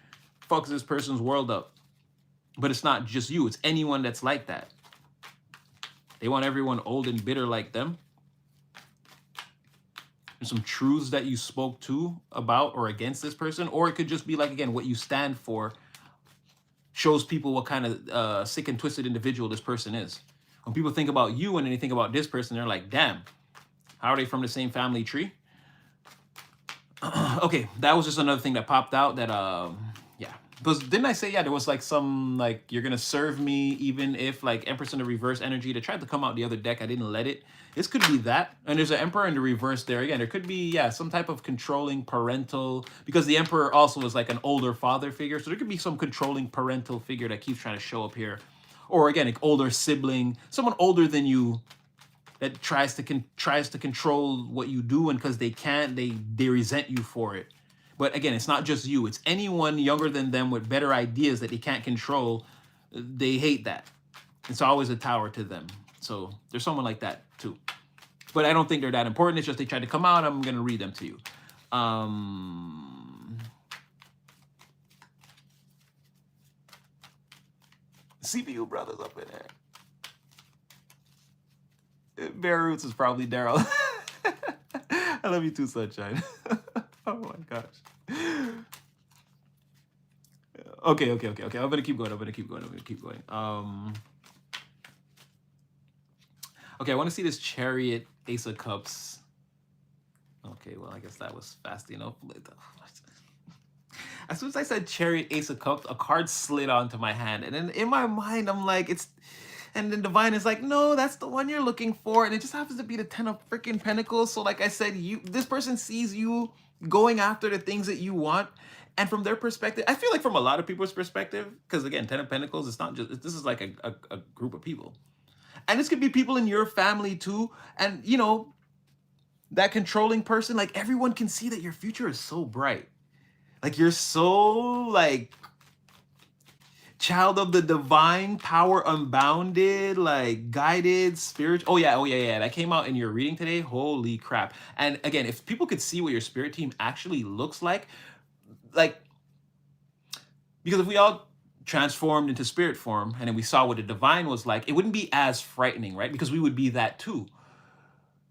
fucks this person's world up. But it's not just you. It's anyone that's like that. They want everyone old and bitter like them. There's some truths that you spoke to about or against this person. Or it could just be like, again, what you stand for shows people what kind of sick and twisted individual this person is. When people think about you and then they think about this person, they're like, damn, how are they from the same family tree? Okay, that was just another thing that popped out that, yeah. Because didn't I say, yeah, there was like some, like, you're going to serve me even if, like, Empress in the reverse energy that tried to come out the other deck, I didn't let it. This could be that. And there's an Emperor in the reverse there. Again, there could be, yeah, some type of controlling parental, because the Emperor also is like an older father figure. So there could be some controlling parental figure that keeps trying to show up here. Or again, an older sibling, someone older than you that tries to control what you do, and because they can't, they resent you for it. But again, it's not just you. It's anyone younger than them with better ideas that they can't control. They hate that. It's always a tower to them. So there's someone like that too. But I don't think they're that important. It's just they tried to come out. I'm going to read them to you. CPU brothers up in there. Bear Roots is probably Daryl. I love you too, Sunshine. Oh my gosh. Okay. I'm gonna keep going. Okay, I want to see this Chariot, Ace of Cups. Okay, well, I guess that was fast enough. As soon as I said Chariot, Ace of Cups, a card slid onto my hand. And then in my mind, I'm like, it's... And then Divine is like, no, that's the one you're looking for. And it just happens to be the 10 of freaking Pentacles. So like I said, this person sees you going after the things that you want. And from their perspective, I feel like from a lot of people's perspective, because again, 10 of Pentacles, it's not just... This is like a group of people. And this could be people in your family too. And, you know, that controlling person, like everyone can see that your future is so bright. Like you're so like child of the divine, power unbounded, like guided, spiritual. Oh yeah. That came out in your reading today. Holy crap. And again, if people could see what your spirit team actually looks like, because if we all transformed into spirit form and then we saw what the divine was like, it wouldn't be as frightening, right? Because we would be that too.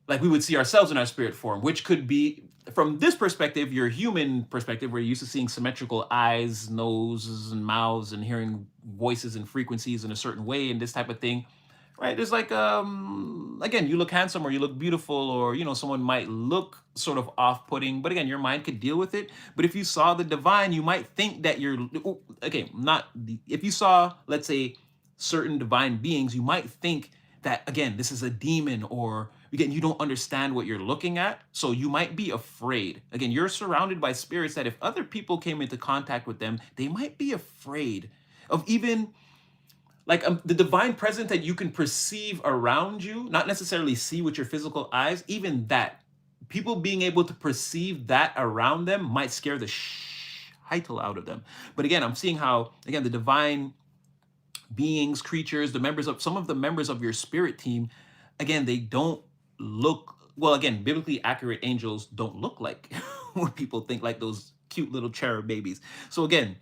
Like we would see ourselves in our spirit form, which could be, from this perspective, your human perspective, where you're used to seeing symmetrical eyes, noses, and mouths, and hearing voices and frequencies in a certain way, and this type of thing, right? There's like, again, you look handsome or you look beautiful, or, you know, someone might look sort of off-putting, but again, your mind could deal with it. But if you saw the divine, you might think that if you saw, let's say, certain divine beings, you might think that, again, this is a demon, or again, you don't understand what you're looking at. So you might be afraid. Again, you're surrounded by spirits that if other people came into contact with them, they might be afraid of even like the divine presence that you can perceive around you, not necessarily see with your physical eyes, even that. People being able to perceive that around them might scare the heitel out of them. But again, I'm seeing how, again, the divine beings, creatures, some of the members of your spirit team, again, they don't look, well, again, biblically accurate angels don't look like what people think, like those cute little cherub babies. So again,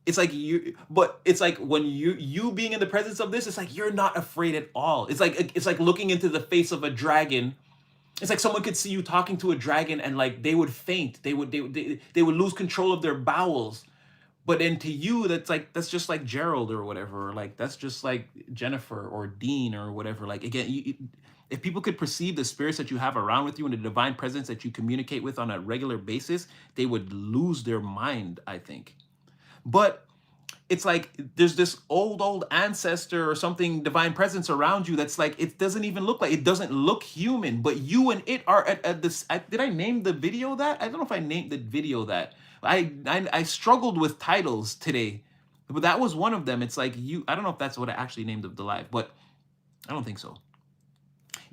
it's like it's like when you being in the presence of this, it's like you're not afraid at all. It's like looking into the face of a dragon. It's like someone could see you talking to a dragon and like they would faint. They would lose control of their bowels. But then to you, that's just like Gerald or whatever, or like that's just like Jennifer or Dean or whatever. Like again, if people could perceive the spirits that you have around with you and the divine presence that you communicate with on a regular basis, they would lose their mind, I think. But it's like there's this old ancestor or something, divine presence around you that's like, it doesn't even look like, it doesn't look human, but you and it are at this. Did I name the video that? I don't know if I named the video that. I struggled with titles today, but that was one of them. It's like you, I don't know if that's what I actually named the live, but I don't think so.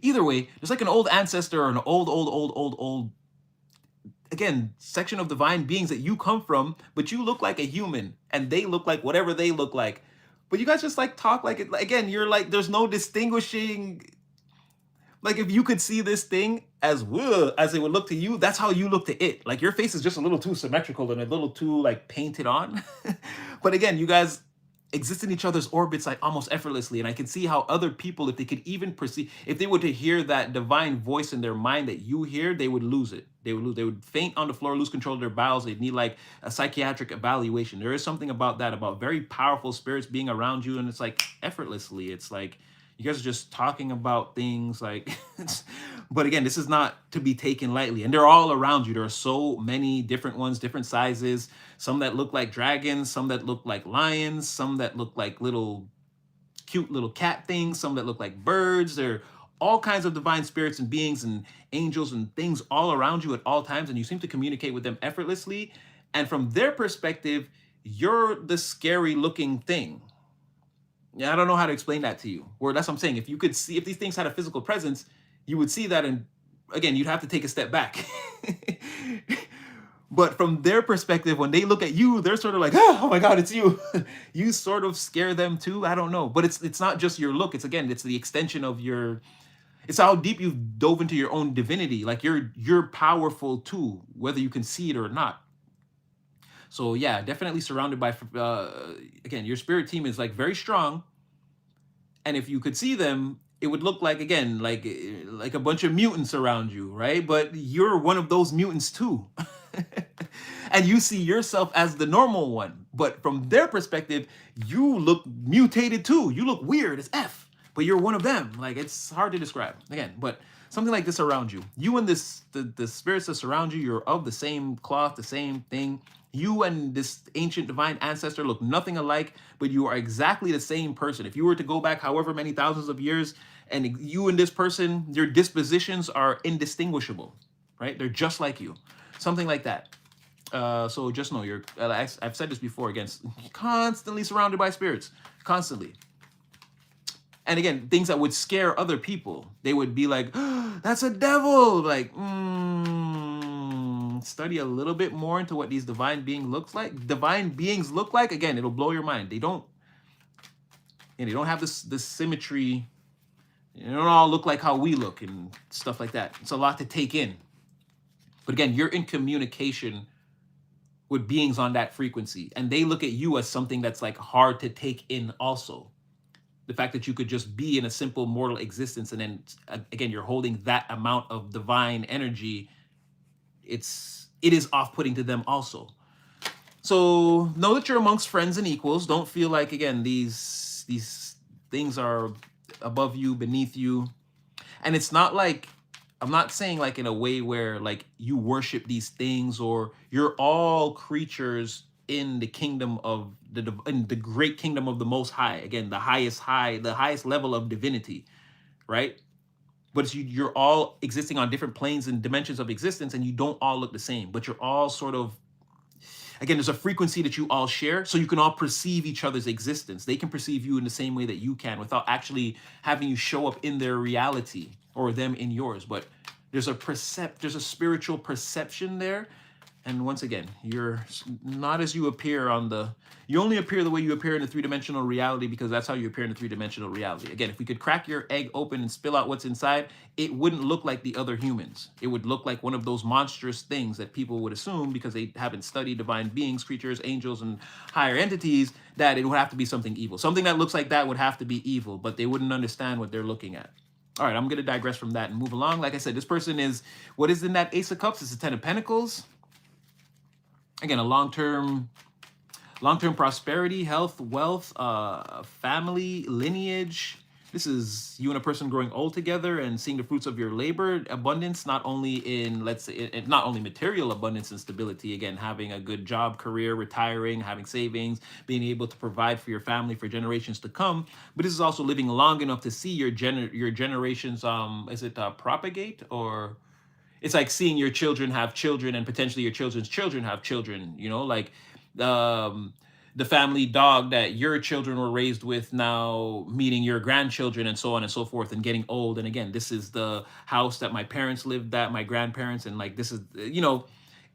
Either way, there's like an old ancestor or an old, again, section of divine beings that you come from, but you look like a human and they look like whatever they look like. But you guys just like talk like it. Again, you're like, there's no distinguishing. Like if you could see this thing as it would look to you, that's how you look to it. Like your face is just a little too symmetrical and a little too like painted on. But again, you guys exist in each other's orbits like almost effortlessly. And I can see how other people, if they could even perceive, if they were to hear that divine voice in their mind that you hear, they would lose it. They would faint on the floor, lose control of their bowels. They'd need like a psychiatric evaluation. There is something about that, about very powerful spirits being around you. And it's like effortlessly. It's like, you guys are just talking about things like, but again, this is not to be taken lightly. And they're all around you. There are so many different ones, different sizes, some that look like dragons, some that look like lions, some that look like little cute little cat things, some that look like birds. There are all kinds of divine spirits and beings and angels and things all around you at all times. And you seem to communicate with them effortlessly. And from their perspective, you're the scary looking thing. Yeah, I don't know how to explain that to you. Or that's what I'm saying. If you could see, if these things had a physical presence, you would see that. And again, you'd have to take a step back. But from their perspective, when they look at you, they're sort of like, oh my God, it's you. You sort of scare them too. I don't know. But it's not just your look. It's again, it's the extension of your, it's how deep you've dove into your own divinity. Like you're powerful too, whether you can see it or not. So yeah, definitely surrounded by, again, your spirit team is like very strong. And if you could see them, it would look like, again, like a bunch of mutants around you, right? But you're one of those mutants too. And you see yourself as the normal one. But from their perspective, you look mutated too. You look weird as F, but you're one of them. Like it's hard to describe again, but something like this around you. You and this, the spirits that surround you, you're of the same cloth, the same thing. You and this ancient divine ancestor look nothing alike, but you are exactly the same person. If you were to go back however many thousands of years and you and this person, your dispositions are indistinguishable, right? They're just like you, something like that. So just know you're, I've said this before, again, constantly surrounded by spirits, constantly. And again, things that would scare other people, they would be like, oh, that's a devil. Like, study a little bit more into what these divine beings look like. Again, it'll blow your mind. They don't have this symmetry. They don't all look like how we look and stuff like that. It's a lot to take in. But again, you're in communication with beings on that frequency, and they look at you as something that's like hard to take in also. The fact that you could just be in a simple mortal existence, and then again, you're holding that amount of divine energy, it is off-putting to them also. So know that you're amongst friends and equals. Don't feel like, again, these things are above you, beneath you. And it's not like, I'm not saying like in a way where like you worship these things, or you're all creatures in the kingdom of in the great kingdom of the Most High. Again, the highest level of divinity, right? But it's you're all existing on different planes and dimensions of existence, and you don't all look the same, but you're all sort of, again, there's a frequency that you all share, so you can all perceive each other's existence. They can perceive you in the same way that you can without actually having you show up in their reality or them in yours. But there's a spiritual perception there. And once again, you're not as you appear you only appear the way you appear in the three-dimensional reality, because that's how you appear in the three-dimensional reality. Again, if we could crack your egg open and spill out what's inside, it wouldn't look like the other humans. It would look like one of those monstrous things that people would assume, because they haven't studied divine beings, creatures, angels, and higher entities, that it would have to be something evil. Something that looks like that would have to be evil, but they wouldn't understand what they're looking at. All right, I'm going to digress from that and move along. Like I said, this person is, what is in that Ace of Cups? It's a Ten of Pentacles. Again, a long-term prosperity, health, wealth, family, lineage, This is you and a person growing old together and seeing the fruits of your labor, abundance, not only in, let's say, not only material abundance and stability, again, having a good job, career, retiring, having savings, being able to provide for your family for generations to come, but this is also living long enough to see your generations, is it propagate, or it's like seeing your children have children and potentially your children's children have children, like um the family dog that your children were raised with now meeting your grandchildren and so on and so forth and getting old. And again, this is the house that my parents lived at, my grandparents, and like this is,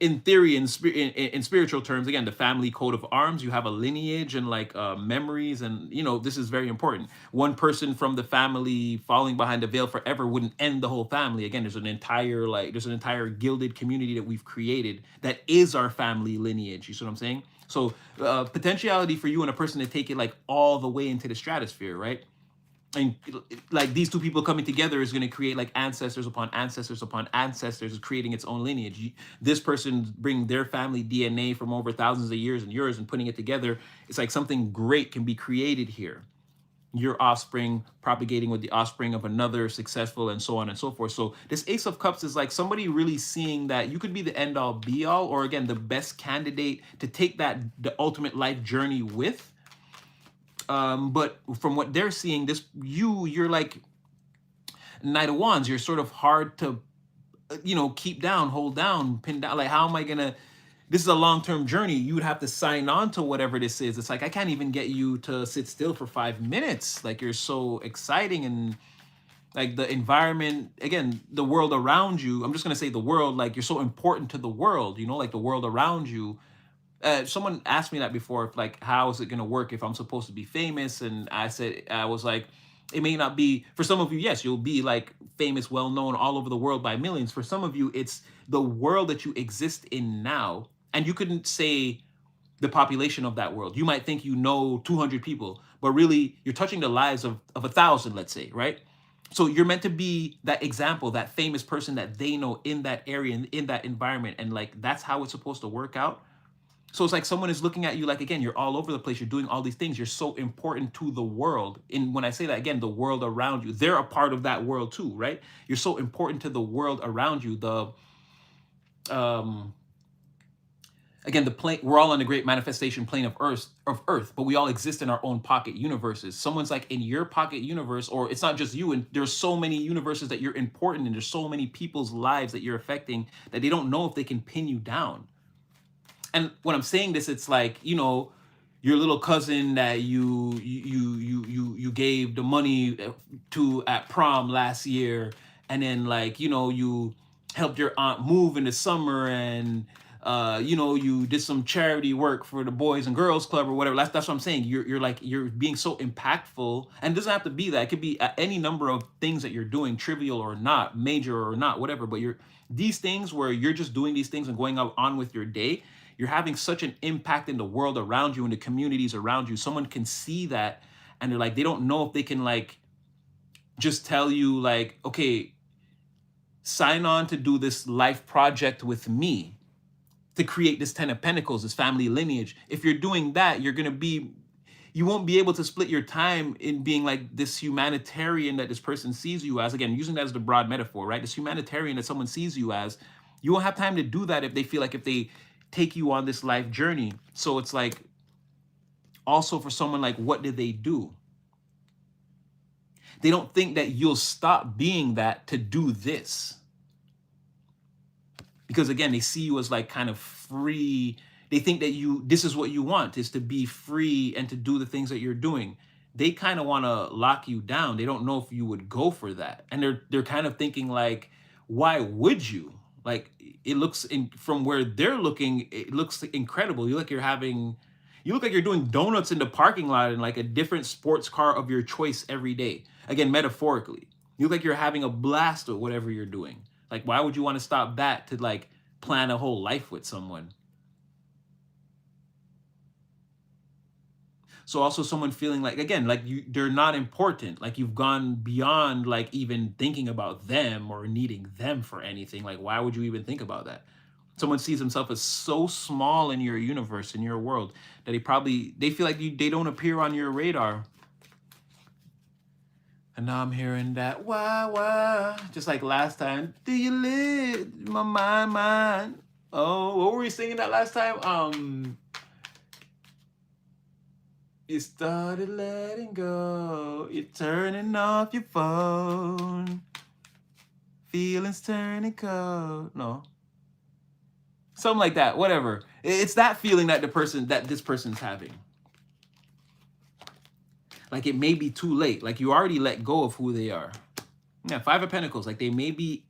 in theory, in spiritual terms, again, the family coat of arms, you have a lineage and like memories, and this is very important. One person from the family falling behind the veil forever wouldn't end the whole family. Again, there's an entire gilded community that we've created that is our family lineage. You see what I'm saying? So potentiality for you and a person to take it like all the way into the stratosphere, right? And like these two people coming together is going to create like ancestors upon ancestors upon ancestors, is creating its own lineage. This person bring their family DNA from over thousands of years and yours and putting it together. It's like something great can be created here. Your offspring propagating with the offspring of another successful, and so on and so forth. So this Ace of Cups is like somebody really seeing that you could be the end all be all, or again, the best candidate to take the ultimate life journey with. But from what they're seeing, you're like Knight of Wands. You're sort of hard to, keep down, hold down, pin down. Like, how am I gonna? This is a long-term journey. You would have to sign on to whatever this is. It's like I can't even get you to sit still for 5 minutes. Like, you're so exciting, and like the environment, again, the world around you. I'm just gonna say the world. Like, you're so important to the world. Like the world around you. Someone asked me that before, like, how is it going to work if I'm supposed to be famous? And I was like, it may not be for some of you. Yes, you'll be like famous, well known all over the world by millions. For some of you, it's the world that you exist in now. And you couldn't say the population of that world. You might think 200 people, but really you're touching the lives of 1,000, let's say, right? So you're meant to be that example, that famous person that they know in that area and in that environment. And like, that's how it's supposed to work out. So it's like someone is looking at you like, again, you're all over the place. You're doing all these things. You're so important to the world. And when I say that, again, the world around you, they're a part of that world too, right? You're so important to the world around you. Again, the plane, we're all on the great manifestation plane of Earth, but we all exist in our own pocket universes. Someone's like in your pocket universe, or it's not just you, and there's so many universes that you're important in. There's so many people's lives that you're affecting that they don't know if they can pin you down. And when I'm saying this, it's like, your little cousin that you gave the money to at prom last year, and then like, you helped your aunt move in the summer, and you did some charity work for the Boys and Girls Club or whatever. That's what I'm saying. You're being so impactful, and it doesn't have to be that. It could be any number of things that you're doing, trivial or not, major or not, whatever. But these things where you're just doing these things and going on with your day. You're having such an impact in the world around you and the communities around you. Someone can see that, and they're like, they don't know if they can like just tell you like, okay, sign on to do this life project with me to create this 10 of Pentacles, this family lineage. If you're doing that, you won't be able to split your time in being like this humanitarian that this person sees you as. Again, using that as the broad metaphor, right? This humanitarian that someone sees you as. You won't have time to do that if they feel like if they take you on this life journey. So it's like, also for someone like, what did they do? They don't think that you'll stop being that to do this. Because again, they see you as like kind of free. They think that this is what you want, is to be free and to do the things that you're doing. They kind of want to lock you down. They don't know if you would go for that. And they're kind of thinking like, why would you? Like, it looks from where they're looking, it looks incredible. You look like you're doing donuts in the parking lot in like a different sports car of your choice every day. Again, metaphorically, you look like you're having a blast with whatever you're doing. Like, why would you want to stop that to like plan a whole life with someone? So also someone feeling like, again, like they're not important. Like you've gone beyond like even thinking about them or needing them for anything. Like, why would you even think about that? Someone sees himself as so small in your universe, in your world, that they feel like they don't appear on your radar. And now I'm hearing that why, just like last time. Do you live my mind? Oh, what were we singing that last time? You started letting go. You're turning off your phone. Feelings turning cold. No, something like that. Whatever. It's that feeling that this person's having. Like it may be too late. Like you already let go of who they are. Yeah, Five of Pentacles. Like they may be.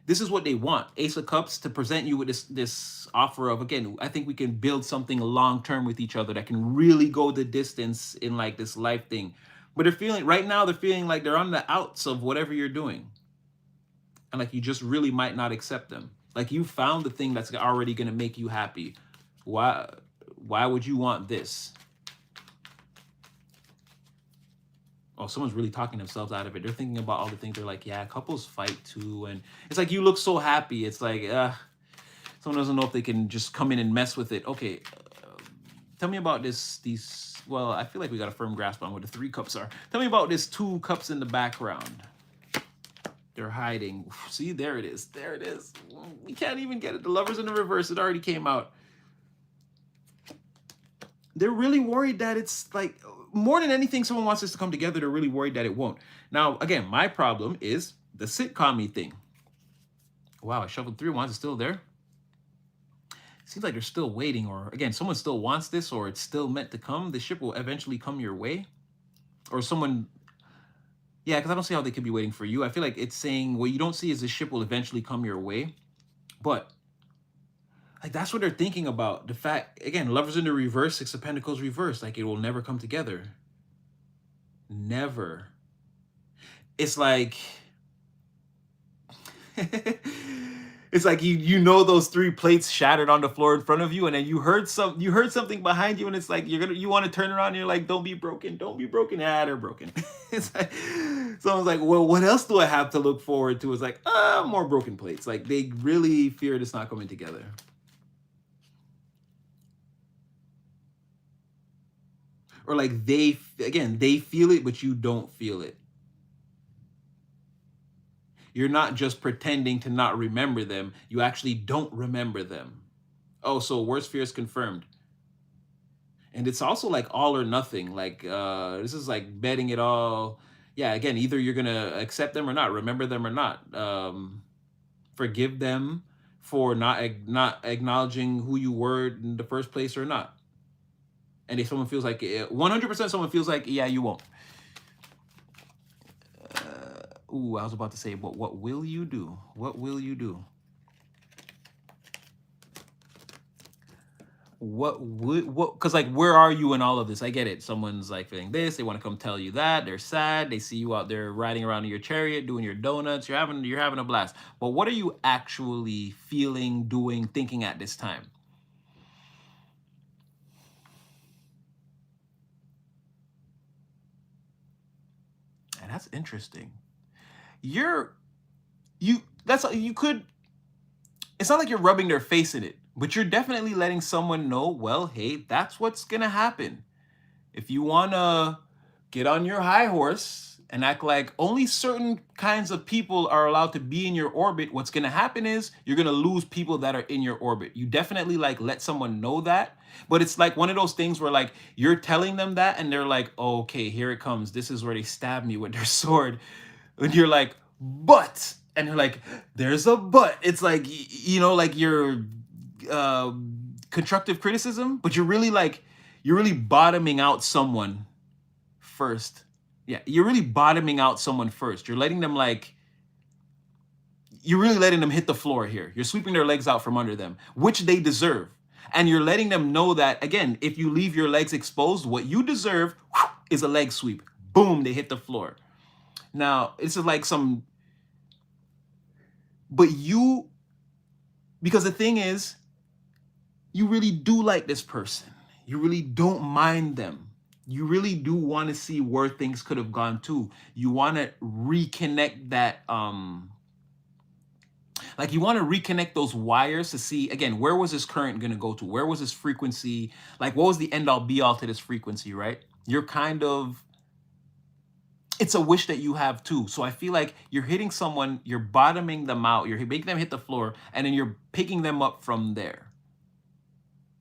This is what they want. Ace of Cups to present you with this offer of, again, I think we can build something long term with each other that can really go the distance in like this life thing. But they're feeling right now. They're feeling like they're on the outs of whatever you're doing, and like you just really might not accept them. Like you found the thing that's already gonna make you happy. Why would you want this? Oh, someone's really talking themselves out of it. They're thinking about all the things. They're like, yeah, couples fight too. And it's like, you look so happy. It's like, someone doesn't know if they can just come in and mess with it. Okay, tell me about well, I feel like we got a firm grasp on what the 3 cups are. Tell me about this 2 cups in the background. They're hiding. See, there it is. There it is. We can't even get it. The Lovers in the reverse. It already came out. They're really worried that it's like, more than anything, someone wants us to come together. They're really worried that it won't. Now, again, my problem is the sitcom-y thing. Wow, I shuffled 3 wands. It's still there. Seems like they're still waiting, or again, someone still wants this, or it's still meant to come. The ship will eventually come your way. Or someone, yeah, because I don't see how they could be waiting for you. I feel like it's saying what you don't see is the ship will eventually come your way. But like that's what they're thinking about. The fact, again, Lovers in the reverse, 6 of Pentacles reverse. Like it will never come together. Never. It's like it's like you know those 3 plates shattered on the floor in front of you, and then you heard something behind you, and it's like you want to turn around and you're like, don't be broken. Ah, they're broken. It's like someone's like, well, what else do I have to look forward to? It's like, more broken plates. Like they really feared it's not coming together. Or like they feel it, but you don't feel it. You're not just pretending to not remember them. You actually don't remember them. Oh, so worst fears confirmed. And it's also like all or nothing. Like this is like betting it all. Yeah, again, either you're gonna accept them or not, remember them or not, forgive them for not acknowledging who you were in the first place or not. And if someone feels like 100%, someone feels like, yeah, you won't. I was about to say, but what will you do? What will you do? Because like, where are you in all of this? I get it. Someone's like feeling this, they want to come tell you that, they're sad, they see you out there riding around in your chariot, doing your donuts, you're having a blast. But what are you actually feeling, doing, thinking at this time? And that's interesting. You could, it's not like you're rubbing their face in it, but you're definitely letting someone know, well, hey, that's what's gonna happen. If you wanna get on your high horse and act like only certain kinds of people are allowed to be in your orbit, what's gonna happen is you're gonna lose people that are in your orbit. You definitely like let someone know that, but it's like one of those things where like you're telling them that and they're like, oh, okay, here it comes. This is where they stab me with their sword. And you're like, but, and they're like, there's a but. It's like, like your constructive criticism, but you're really bottoming out someone first. Yeah, you're really bottoming out someone first. You're letting them you're really letting them hit the floor here. You're sweeping their legs out from under them, which they deserve. And you're letting them know that, again, if you leave your legs exposed, what you deserve is a leg sweep. Boom, they hit the floor. Now, this is like because the thing is, you really do like this person. You really don't mind them. You really do want to see where things could have gone to. You want to reconnect that, you want to reconnect those wires to see, again, where was this current going to go to? Where was this frequency? Like, what was the end all be all to this frequency, right? You're kind of, it's a wish that you have too. So I feel like you're hitting someone, you're bottoming them out, you're making them hit the floor, and then you're picking them up from there.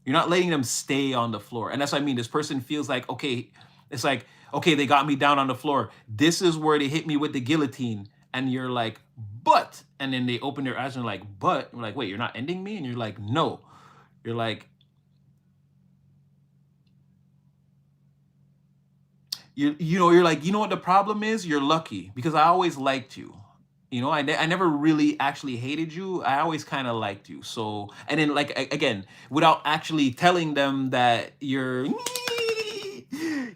You're not letting them stay on the floor. And that's what I mean. This person feels like, okay, it's like, okay, they got me down on the floor. This is where they hit me with the guillotine. And you're like, but, and then they open their eyes and they're like, but, we're like, wait, you're not ending me? And you're like, no. You're like, you're like, you know what the problem is? You're lucky because I always liked you. You know, I never really actually hated you. I always kind of liked you. So, and then like again, without actually telling them that you're,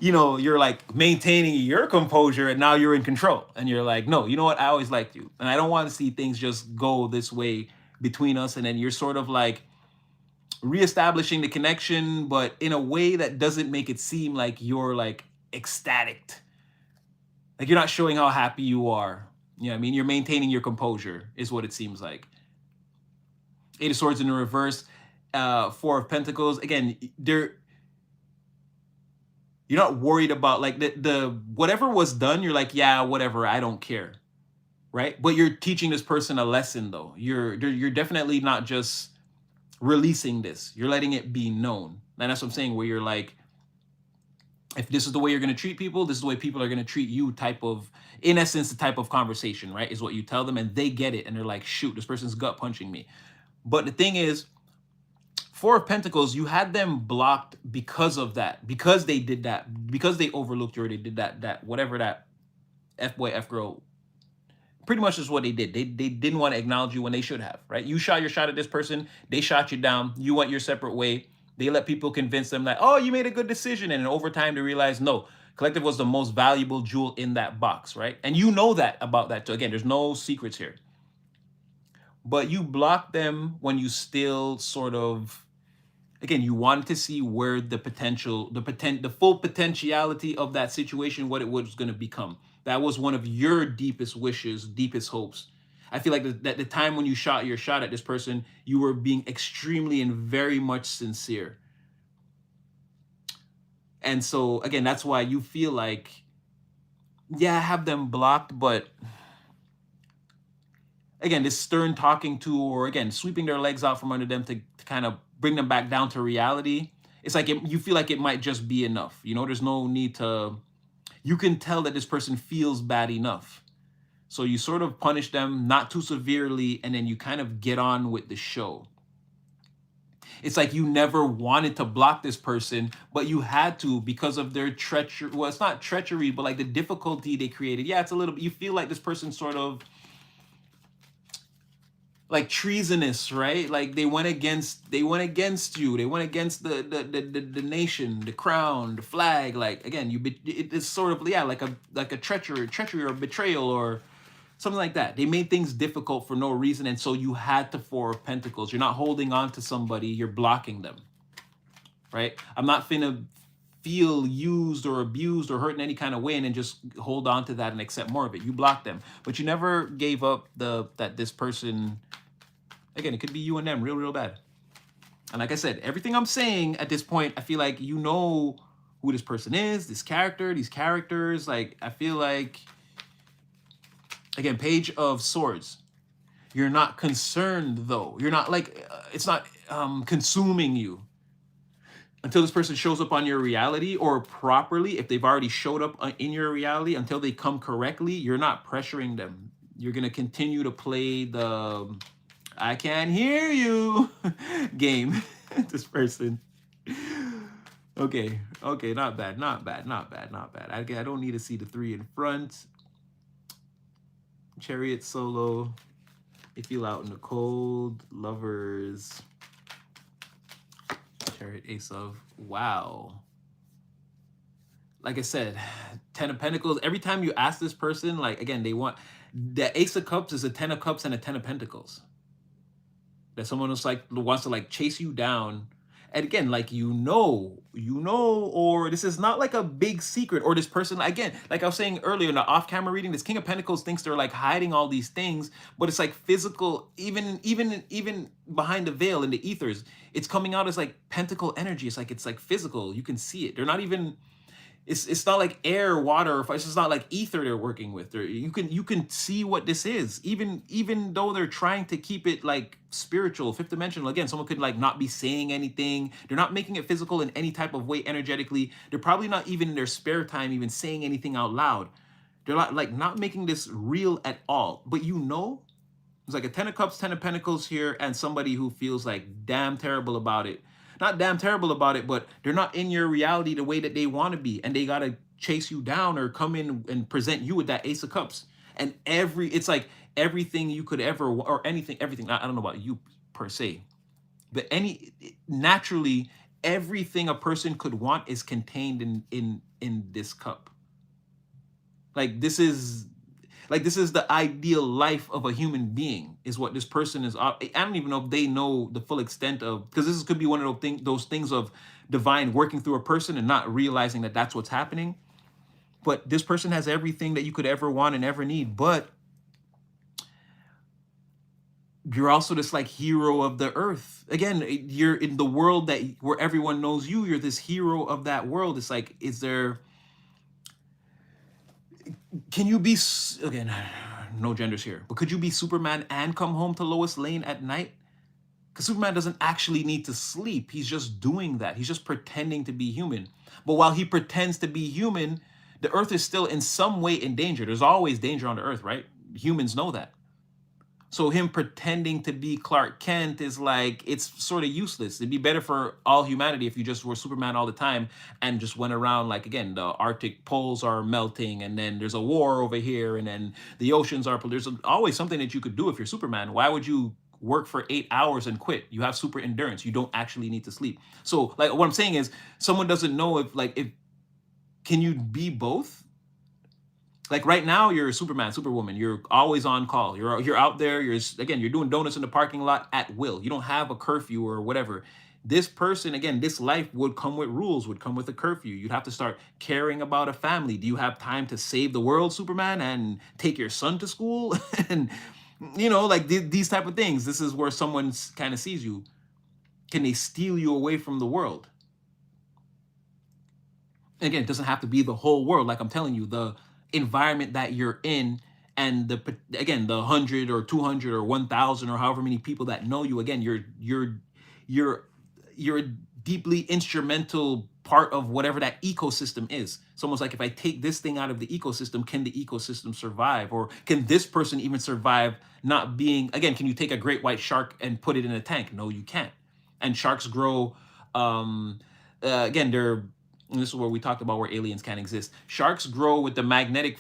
you're like maintaining your composure and now you're in control. And you're like, no, you know what? I always liked you. And I don't want to see things just go this way between us. And then you're sort of like reestablishing the connection, but in a way that doesn't make it seem like you're like ecstatic. Like you're not showing how happy you are. You know what I mean? You're maintaining your composure is what it seems like. Eight of Swords in the reverse, Four of Pentacles. Again, you're not worried about like the whatever was done. You're like, yeah, whatever. I don't care, right? But you're teaching this person a lesson, though. You're definitely not just releasing this. You're letting it be known, and that's what I'm saying. Where you're like, if this is the way you're going to treat people, this is the way people are going to treat you type of, in essence, the type of conversation, right? Is what you tell them and they get it. And they're like, shoot, this person's gut punching me. But the thing is, Four of Pentacles, you had them blocked because of that, because they did that, because they overlooked you or they did that, whatever that F-boy, F-girl, pretty much is what they did. They didn't want to acknowledge you when they should have, right? You shot your shot at this person. They shot you down. You went your separate way. They let people convince them that, oh, you made a good decision. And over time, they realize, no, collective was the most valuable jewel in that box, right? And you know that about that too. Again, there's no secrets here. But you blocked them when you still sort of, again, you wanted to see where the full potentiality of that situation, what it was going to become. That was one of your deepest wishes, deepest hopes. I feel like that the time when you shot your shot at this person, you were being extremely and very much sincere. And so, again, that's why you feel like, yeah, I have them blocked, but again, this stern talking to, or again, sweeping their legs out from under them to kind of bring them back down to reality. It's like you feel like it might just be enough. You know, there's no need to, you can tell that this person feels bad enough. So you sort of punish them, not too severely, and then you kind of get on with the show. It's like you never wanted to block this person, but you had to because of their treachery. Well, it's not treachery, but like the difficulty they created. Yeah, it's a little bit, you feel like this person sort of like treasonous, right? Like they went against you. They went against the nation, the crown, the flag. Like again, it's sort of, yeah, like a treachery or betrayal or something like that. They made things difficult for no reason, and so you had the Four of Pentacles. You're not holding on to somebody, you're blocking them, right? I'm not finna feel used or abused or hurt in any kind of way and then just hold on to that and accept more of it. You blocked them, but you never gave up that this person, again, it could be you and them real bad. And like I said, everything I'm saying at this point, I feel like you know who this person is, this character, these characters. Like, I feel like, again, Page of Swords. You're not concerned, though. You're not like, it's not consuming you. Until this person shows up on your reality, or properly, if they've already showed up in your reality, until they come correctly, you're not pressuring them. You're going to continue to play the I can't hear you game. This person. Okay, not bad. I don't need to see the 3 in front. Chariot solo. They feel out in the cold. Lovers. Chariot, Ace of. Wow. Like I said, 10 of Pentacles. Every time you ask this person, like, again, they want, the Ace of Cups is a 10 of Cups and a 10 of Pentacles. That someone else like wants to like chase you down. And again, like, you know, or this is not like a big secret, or this person, again, like I was saying earlier in the off-camera reading, this King of Pentacles thinks they're like hiding all these things, but it's like physical, even behind the veil in the ethers, it's coming out as like pentacle energy. It's like physical. You can see it. They're not even, It's not like air, water, or it's just not like ether they're working with. You can see what this is, even though they're trying to keep it like spiritual, fifth dimensional. Again, someone could like not be saying anything. They're not making it physical in any type of way energetically. They're probably not even in their spare time even saying anything out loud. They're not making this real at all. But it's like a 10 of cups, 10 of pentacles here, and somebody who feels like damn terrible about it. Not damn terrible about it, but they're not in your reality the way that they want to be, and they gotta chase you down or come in and present you with that ace of cups. And it's like everything you could ever, or anything, everything. I don't know about you per se, but naturally, everything a person could want is contained in this cup. Like this is the ideal life of a human being, is what this person is. I don't even know if they know the full extent of, because this could be one of those things of divine working through a person and not realizing that that's what's happening. But this person has everything that you could ever want and ever need. But you're also this like hero of the earth. Again, you're in the world where everyone knows you. You're this hero of that world. It's like, can you be, again, no genders here, but could you be Superman and come home to Lois Lane at night? Because Superman doesn't actually need to sleep. He's just doing that. He's just pretending to be human. But while he pretends to be human, the earth is still in some way in danger. There's always danger on the earth, right? Humans know that. So him pretending to be Clark Kent is like, it's sort of useless. It'd be better for all humanity if you just were Superman all the time and just went around like, again, the Arctic poles are melting and then there's a war over here and then the oceans are, there's always something that you could do if you're Superman. Why would you work for 8 hours and quit? You have super endurance. You don't actually need to sleep. So like what I'm saying is, someone doesn't know if can you be both? Like right now, you're a Superman, Superwoman. You're always on call. You're out there. You're doing donuts in the parking lot at will. You don't have a curfew or whatever. This person, again, this life would come with rules, would come with a curfew. You'd have to start caring about a family. Do you have time to save the world, Superman, and take your son to school? And like these type of things. This is where someone kind of sees you. Can they steal you away from the world? Again, it doesn't have to be the whole world. Like I'm telling you, the environment that you're in, and the 100 or 200 or 1,000 or however many people that know you. Again, you're a deeply instrumental part of whatever that ecosystem is. It's almost like, if I take this thing out of the ecosystem, can the ecosystem survive? Or can this person even survive not being, again, can you take a great white shark and put it in a tank? No, you can't. And sharks grow, again, and this is where we talked about where aliens can exist. Sharks grow with the magnetic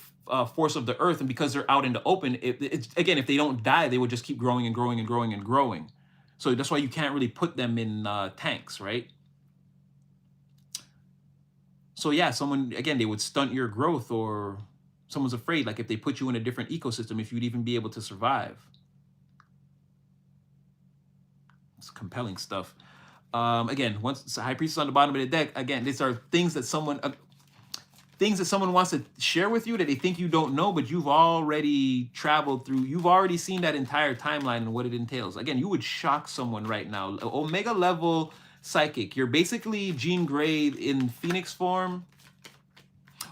force of the earth, and because they're out in the open, it's again, if they don't die, they would just keep growing and growing and growing and growing. So that's why you can't really put them in tanks, right? So yeah, someone, again, they would stunt your growth, or someone's afraid, like if they put you in a different ecosystem, if you'd even be able to survive. It's compelling stuff. Again, once the high priestess on the bottom of the deck, again, these are things that someone wants to share with you that they think you don't know, but you've already traveled through. You've already seen that entire timeline and what it entails. Again, you would shock someone right now. Omega level psychic. You're basically Jean Grey in Phoenix form.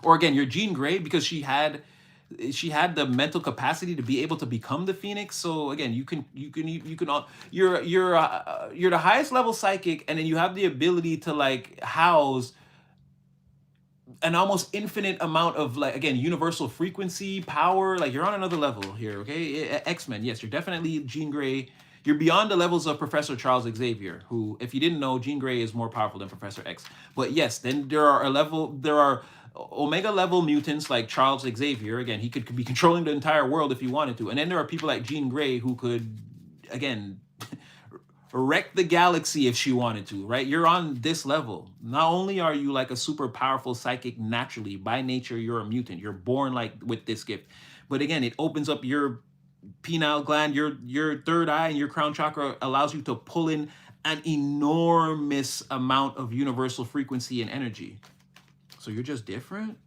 Or again, you're Jean Grey because she had the mental capacity to be able to become the Phoenix. So again, you're the highest level psychic, and then you have the ability to like house an almost infinite amount of, like, again, universal frequency power. Like, you're on another level here. Okay, X-Men. Yes, you're definitely Jean Grey. You're beyond the levels of Professor Charles Xavier, who, if you didn't know, Jean Grey is more powerful than Professor X. But yes, then there are Omega level mutants like Charles Xavier. Again, he could be controlling the entire world if he wanted to. And then there are people like Jean Grey who could, again, wreck the galaxy if she wanted to, right? You're on this level. Not only are you like a super powerful psychic naturally, by nature, you're a mutant. You're born like with this gift. But again, it opens up your pineal gland, your third eye, and your crown chakra allows you to pull in an enormous amount of universal frequency and energy. So you're just different?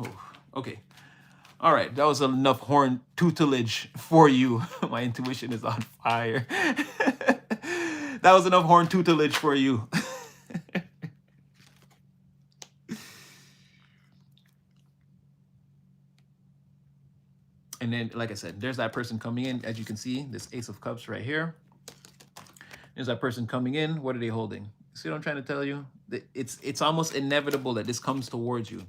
Oh, okay. All right, that was enough horn tutelage for you. My intuition is on fire. That was enough horn tutelage for you. And then, like I said, there's that person coming in. As you can see, this Ace of Cups right here. There's that person coming in. What are they holding? See what I'm trying to tell you? It's almost inevitable that this comes towards you.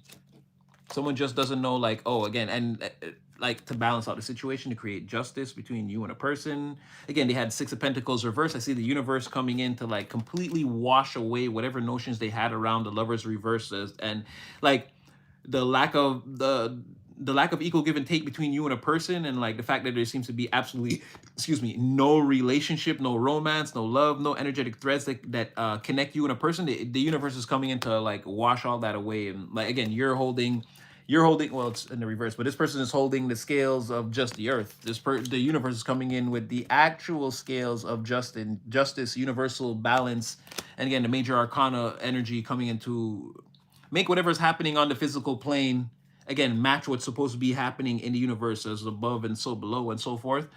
Someone just doesn't know, like, oh, again, and like to balance out the situation, to create justice between you and a person. Again, they had Six of Pentacles reversed. I see the universe coming in to like completely wash away whatever notions they had around the Lovers reverses, and like the lack of equal give and take between you and a person, and like the fact that there seems to be absolutely, excuse me, no relationship, no romance, no love, no energetic threads that connect you and a person. The universe is coming in to like wash all that away. And like, again, you're holding, well, it's in the reverse, but this person is holding the scales of just the earth. The universe is coming in with the actual scales of justice, universal balance, and again, the major arcana energy coming into make whatever's happening on the physical plane, again, match what's supposed to be happening in the universe as above and so below and so forth.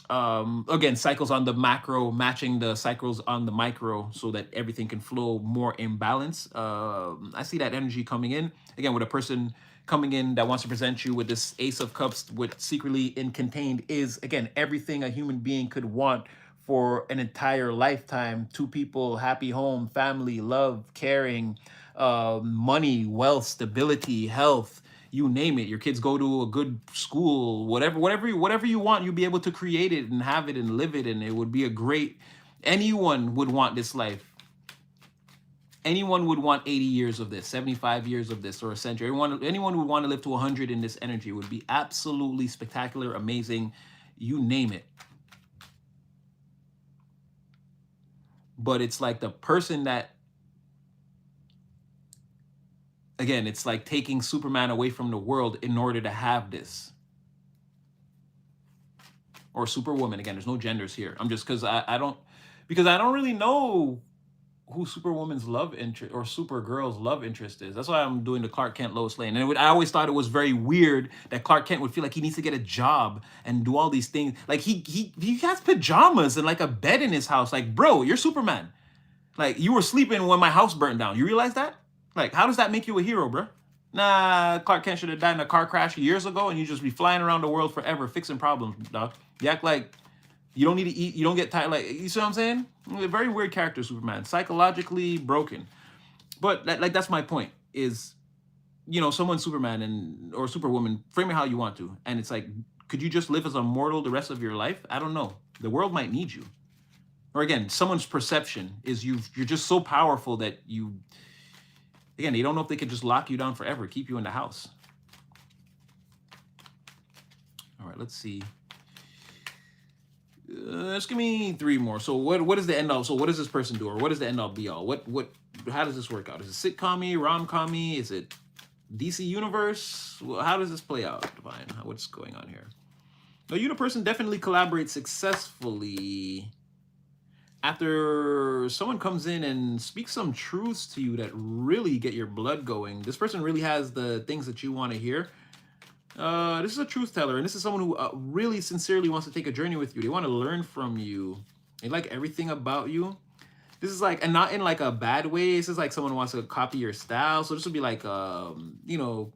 Again, cycles on the macro matching the cycles on the micro so that everything can flow more in balance. I see that energy coming in again with a person coming in that wants to present you with this Ace of Cups, with secretly in contained is, again, everything a human being could want for an entire lifetime. Two people, happy home, family, love, caring, money, wealth, stability, health, you name it. Your kids go to a good school, whatever you want, you'll be able to create it and have it and live it, and it would be a great. Anyone would want this life. Anyone would want 80 years of this, 75 years of this, or a century. Anyone would want to live to 100 in this energy. It would be absolutely spectacular, amazing, you name it. But it's like the person that, again, it's like taking Superman away from the world in order to have this. Or Superwoman. Again, there's no genders here. I'm just, because I don't really know who Superwoman's love interest or Supergirl's love interest is. That's why I'm doing the Clark Kent Lois Lane. And I always thought it was very weird that Clark Kent would feel like he needs to get a job and do all these things. Like he has pajamas and like a bed in his house. Like, bro, you're Superman. Like, you were sleeping when my house burned down. You realize that? Like, how does that make you a hero, bro? Nah, Clark Kent should have died in a car crash years ago, and you just be flying around the world forever fixing problems, dog. You act like you don't need to eat, you don't get tired. Like, you see what I'm saying? A very weird character, Superman. Psychologically broken. But that's my point, is, you know, someone Superman or Superwoman, frame it how you want to. And it's like, could you just live as a mortal the rest of your life? I don't know. The world might need you. Or again, someone's perception is you're just so powerful that you, again, they don't know if they could just lock you down forever, keep you in the house. All right, let's see. Just give me 3 more. So what is the end all? So what does this person do, or what is the end all be all? How does this work out? Is it sitcom-y, rom-com-y? Is it DC Universe? How does this play out, Divine? What's going on here? The uniperson definitely collaborates successfully after someone comes in and speaks some truths to you that really get your blood going. This person really has the things that you want to hear. This is a truth teller, and this is someone who really sincerely wants to take a journey with you. They want to learn from you. They like everything about you. This is like, and not in like a bad way. This is like someone who wants to copy your style. So this would be like, you know,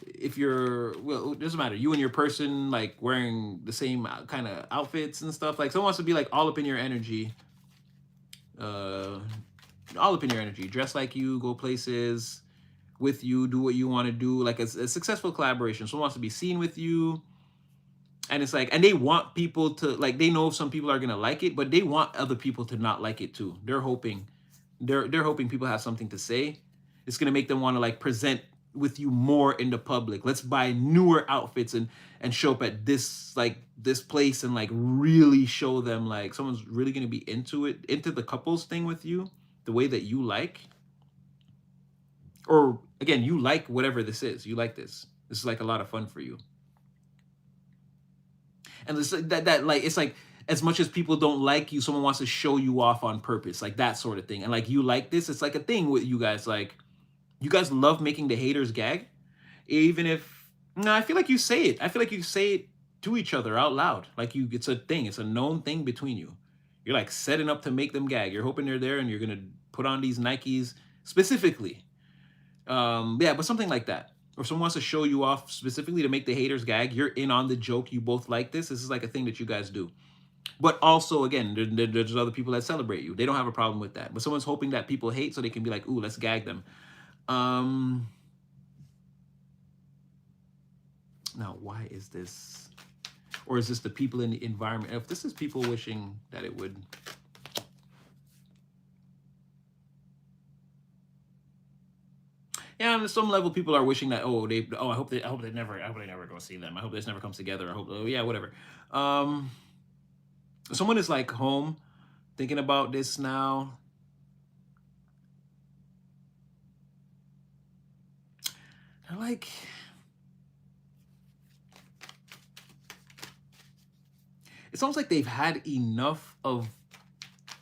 if you're, well, it doesn't matter. You and your person like wearing the same kind of outfits and stuff. Like someone wants to be like all up in your energy. All up in your energy, dress like you, go places with you, do what you want to do, like a successful collaboration. Someone wants to be seen with you, and it's like, and they want people to, like, they know some people are gonna like it, but they want other people to not like it too. They're hoping people have something to say. It's gonna make them want to like present with you more in the public. Let's buy newer outfits and show up at this place and like really show them like someone's really gonna be into the couples thing with you, the way that you like. Or again, you like whatever this is. You like this. This is like a lot of fun for you. And this, that like, it's like, as much as people don't like you, someone wants to show you off on purpose, like that sort of thing. And like, you like this. It's like a thing with you guys. Like, you guys love making the haters gag, even if, no, I feel like you say it. I feel like you say it to each other out loud. Like it's a thing. It's a known thing between you. You're like setting up to make them gag. You're hoping they're there, and you're gonna put on these Nikes specifically. Yeah, but something like that. or someone wants to show you off specifically to make the haters gag, you're in on the joke. You both like this. This is like a thing that you guys do. But also, again, there's other people that celebrate you. They don't have a problem with that. But someone's hoping that people hate so they can be like, ooh, let's gag them. Now, why is this? Or is this the people in the environment? If this is people wishing that it would... Yeah, on some level, people are wishing that, I hope they never go see them. I hope this never comes together. I hope, yeah, whatever. Someone is like home thinking about this now. They're like, it's almost like they've had enough of,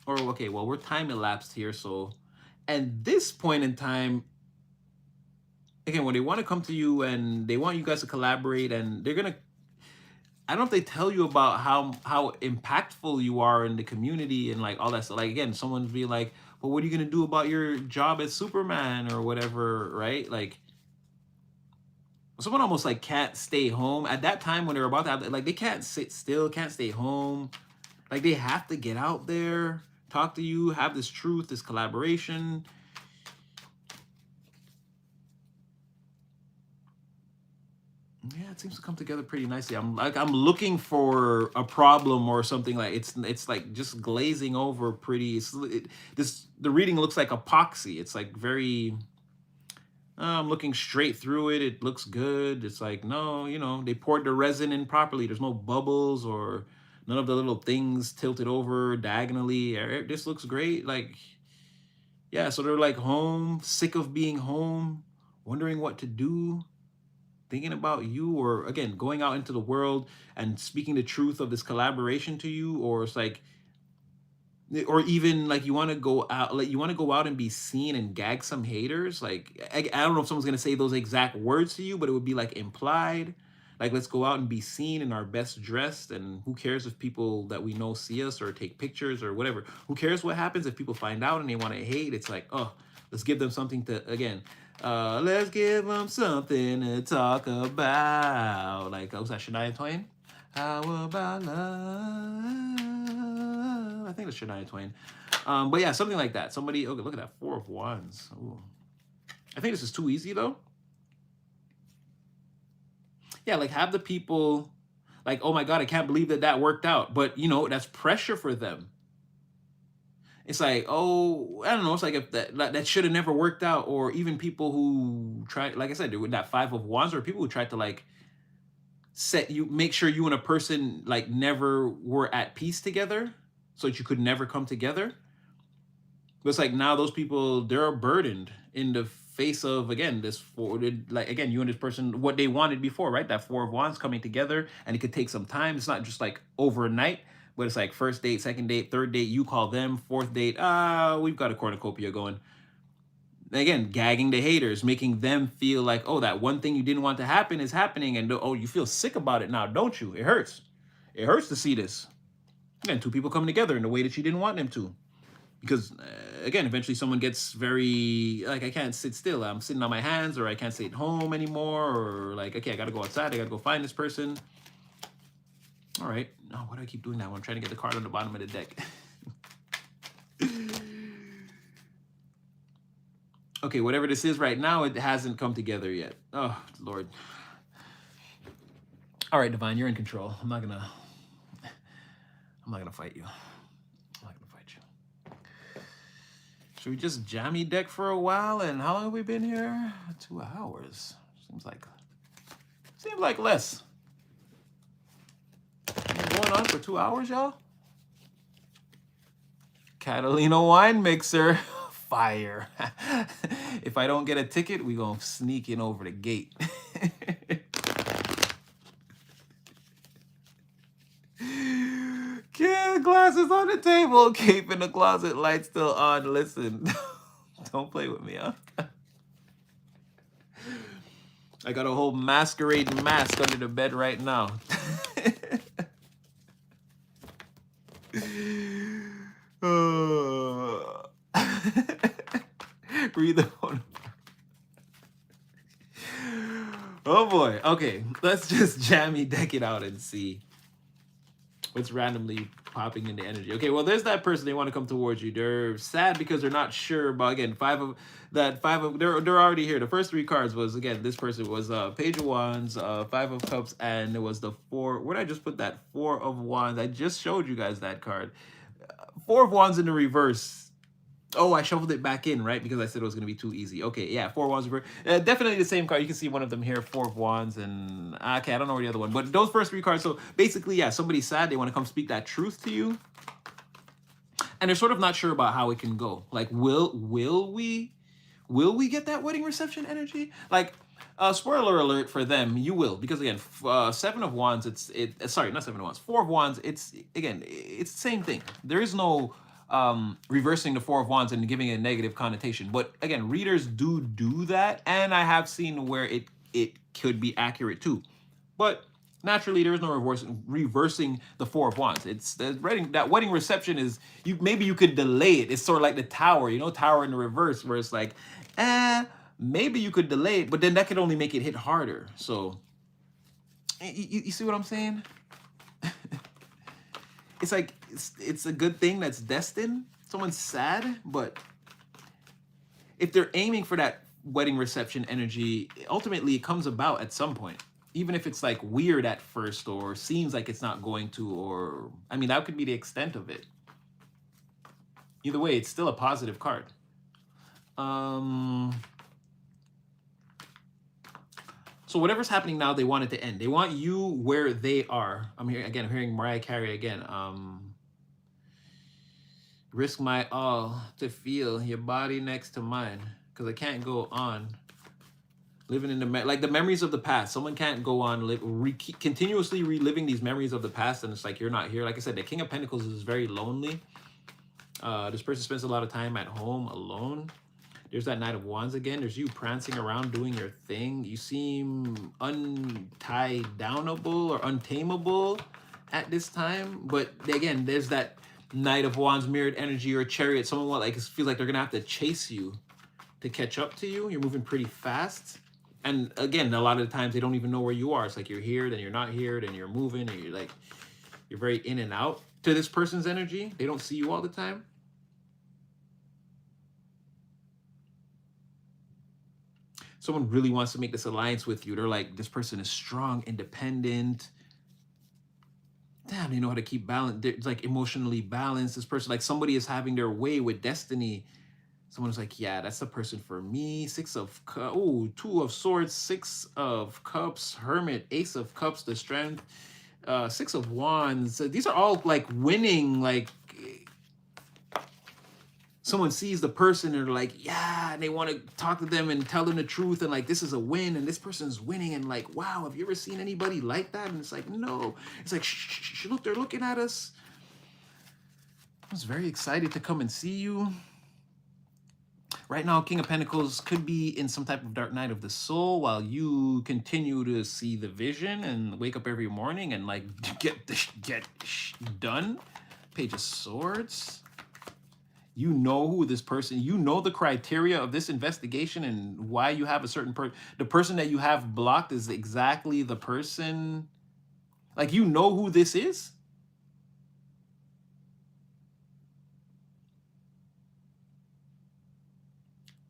or okay, well, we're time elapsed here. So at this point in time, again, when they want to come to you and they want you guys to collaborate, and they're gonna, I don't know if they tell you about how impactful you are in the community and like all that stuff. Like, again, someone be like, well, what are you gonna do about your job as Superman or whatever, right? Like, someone almost like can't stay home at that time when they're about to have, like, they can't sit still, can't stay home. Like, they have to get out there, talk to you, have this truth, this collaboration. Yeah, it seems to come together pretty nicely. I'm looking for a problem or something. Like, it's like just glazing over pretty. The reading looks like epoxy. It's like very. I'm looking straight through it. It looks good. It's like, no, they poured the resin in properly. There's no bubbles or none of the little things tilted over diagonally. This looks great. Like, yeah. So they're like home, sick of being home, wondering what to do, thinking about you, or again going out into the world and speaking the truth of this collaboration to you. Or it's like, or even like you want to go out, like you want to go out and be seen and gag some haters. Like, I don't know if someone's gonna say those exact words to you, but it would be like implied, like, let's go out and be seen in our best dressed, and who cares if people that we know see us or take pictures or whatever. Who cares what happens if people find out and they want to hate? It's like, oh, let's give them something to, again, let's give them something to talk about. Like, was that Shania Twain? How about love? I think it's Shania Twain. But yeah, something like that. Somebody, okay, look at that, 4 of Wands. Ooh. I think this is too easy though. Yeah, like, have the people like, oh my God, I can't believe that worked out. But that's pressure for them. It's like, oh, I don't know. It's like if that should have never worked out. Or even people who try, like I said, with that 5 of Wands, or people who tried to like make sure you and a person like never were at peace together, so that you could never come together. But it's like now those people, they're burdened in the face of, again, like, again, you and this person, what they wanted before, right? That 4 of Wands coming together, and it could take some time. It's not just like overnight, but it's like first date, second date, third date, you call them, fourth date, we've got a cornucopia going. Again, gagging the haters, making them feel like, oh, that one thing you didn't want to happen is happening, and oh, you feel sick about it now, don't you? It hurts. It hurts to see this. Again, 2 people coming together in the way that you didn't want them to. Because, again, eventually someone gets very, like, I can't sit still. I'm sitting on my hands, or I can't stay at home anymore, or like, okay, I got to go outside. I got to go find this person. All right. Oh, why do I keep doing that when I'm trying to get the card on the bottom of the deck? Okay, whatever this is right now, it hasn't come together yet. Oh, Lord. All right, Divine, you're in control. I'm not gonna fight you. I'm not gonna fight you. Should we just jammy deck for a while? And how long have we been here? 2 hours. Seems like less. Going on for 2 hours, y'all? Catalina wine mixer. Fire. If I don't get a ticket, we gonna sneak in over the gate. Kid, glasses on the table, cape in the closet, light still on. Listen, don't play with me, huh? I got a whole masquerade mask under the bed right now. Read the phone. Oh boy. Okay, let's just jammy deck it out and see what's randomly popping into energy. Okay, well, there's that person. They want to come towards you. They're sad because they're not sure about, again, they're already here. The first three cards was, again, this person was Page of Wands, Five of Cups, and it was the four. Where did I just put that? Four of Wands. I just showed you guys that card. Four of Wands in the reverse. Oh, I shuffled it back in, right? Because I said it was going to be too easy. Okay, yeah, Four of Wands. Definitely the same card. You can see one of them here, Four of Wands, and okay, I don't know where the other one. But those first three cards. So basically, yeah, somebody's sad. They want to come speak that truth to you, and they're sort of not sure about how it can go. Like, will we get that wedding reception energy? Like, spoiler alert for them, you will, because again, Seven of Wands. Sorry, not Seven of Wands. Four of Wands. It's the same thing. There is no reversing the Four of Wands and giving it a negative connotation. But again, readers do that, and I have seen where it could be accurate too. But naturally, there is no reversing the Four of Wands. It's that wedding reception is maybe you could delay it. It's sort of like the Tower, Tower in the reverse, where it's like, maybe you could delay it, but then that could only make it hit harder. So you see what I'm saying? It's like it's a good thing that's destined. Someone's sad, but if they're aiming for that wedding reception energy, ultimately it comes about at some point. Even if it's like weird at first or seems like it's not going to, or I mean, that could be the extent of it. Either way, it's still a positive card. So whatever's happening now, they want it to end. They want you where they are. I'm hearing Mariah Carey again. Risk my all to feel your body next to mine, because I can't go on living in the memories of the past. Someone can't go on continuously reliving these memories of the past, and it's like you're not here. Like I said, the King of Pentacles is very lonely. This person spends a lot of time at home alone. There's that Knight of Wands again. There's you prancing around doing your thing. You seem untie-downable or untamable at this time. But again, there's that Knight of Wands mirrored energy or Chariot. Someone feels like they're gonna have to chase you to catch up to you. You're moving pretty fast. And again, a lot of the times they don't even know where you are. It's like you're here, then you're not here, then you're moving, and you're very in and out to this person's energy. They don't see you all the time. Someone really wants to make this alliance with you. They're like, this person is strong, independent. Damn, they know how to keep balance. It's like emotionally balanced. This person, like somebody is having their way with destiny. Someone's like, yeah, that's the person for me. Two of Swords, Six of Cups, Hermit, Ace of Cups, the Strength, Six of Wands. These are all like winning, like someone sees the person and they're like, yeah, and they want to talk to them and tell them the truth, and like, this is a win, and this person's winning, and like, wow, have you ever seen anybody like that? And it's like, no. It's like, shh, look, they're looking at us. I was very excited to come and see you. Right now, King of Pentacles could be in some type of dark night of the soul while you continue to see the vision and wake up every morning and like get done. Page of Swords. You know who this person, you know the criteria of this investigation and why you have a certain person. The person that you have blocked is exactly the person, like, you know who this is.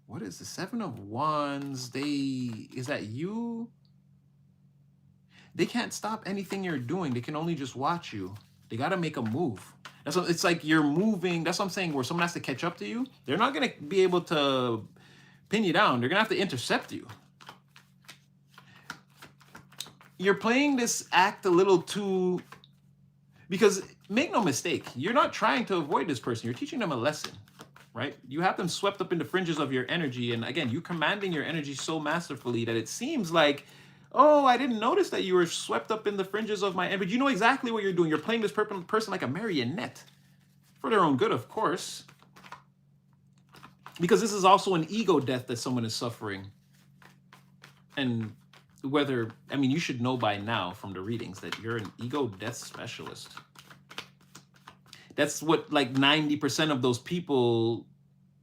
What is the Seven of Wands? Is that you? They can't stop anything you're doing. They can only just watch you. They got to make a move. It's like you're moving. That's what I'm saying, where someone has to catch up to you. They're not going to be able to pin you down. They're going to have to intercept you. You're playing this act a little too... Because make no mistake, you're not trying to avoid this person. You're teaching them a lesson, right? You have them swept up in the fringes of your energy. And again, you commanding your energy so masterfully that it seems like, oh, I didn't notice that you were swept up in the fringes of my energy. But you know exactly what you're doing. You're playing this person like a marionette. For their own good, of course. Because this is also an ego death that someone is suffering. And you should know by now from the readings that you're an ego death specialist. That's what like 90% of those people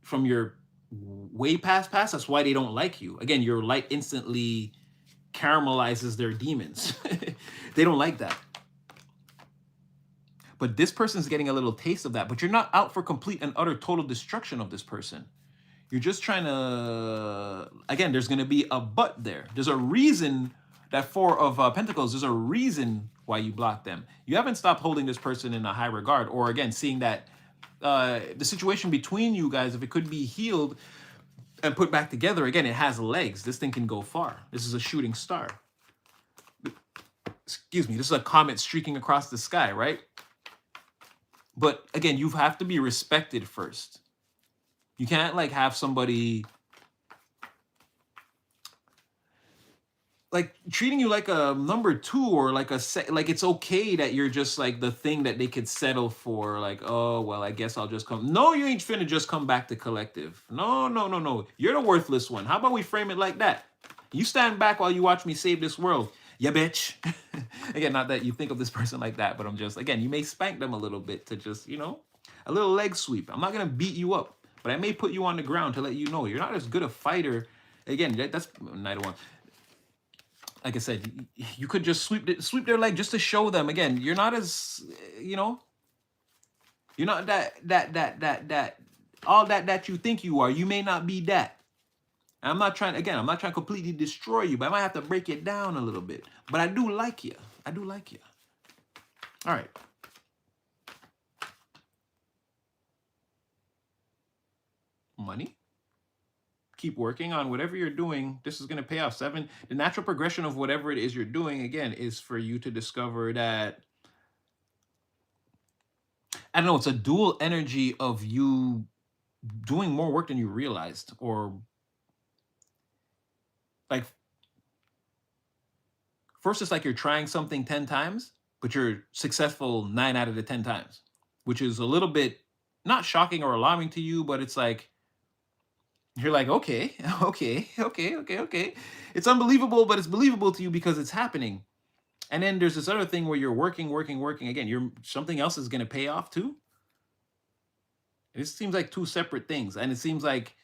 from your way past, that's why they don't like you. Again, your light instantly caramelizes their demons. They don't like that. But this person's getting a little taste of that. But you're not out for complete and utter total destruction of this person. You're just trying to, again, there's going to be a but there. There's a reason that Four of Pentacles, there's a reason why you block them. You haven't stopped holding this person in a high regard, or again, seeing that the situation between you guys, if it could be healed and put back together, again, it has legs. This thing can go far. This is a shooting star. Excuse me, this is a comet streaking across the sky, right? But again, you have to be respected first. You can't like have somebody like treating you like a number two, or like like it's okay that you're just like the thing that they could settle for. Like, oh, well, I guess I'll just come. No, you ain't finna just come back to collective. No, no, no, no. You're the worthless one. How about we frame it like that? You stand back while you watch me save this world. Yeah, bitch. Again, not that you think of this person like that, but I'm just, again, you may spank them a little bit to just, you know, a little leg sweep. I'm not going to beat you up, but I may put you on the ground to let you know you're not as good a fighter. Again, that's Knight of Wands. Like I said, you could just sweep their leg just to show them. Again, you're not as, you know, you're not all that you think you are. You may not be that. I'm not trying, again, I'm not trying to completely destroy you, but I might have to break it down a little bit. But I do like you. I do like you. All right. Money. Keep working on whatever you're doing. This is going to pay off. 7. The natural progression of whatever it is you're doing, again, is for you to discover that, I don't know, it's a dual energy of you doing more work than you realized, or like, first it's like you're trying something 10 times, but you're successful 9 out of the 10 times, which is a little bit not shocking or alarming to you, but it's like, you're like, okay, okay. It's unbelievable, but it's believable to you because it's happening. And then there's this other thing where you're working. Again, something else is going to pay off too. It seems like two separate things. And it seems like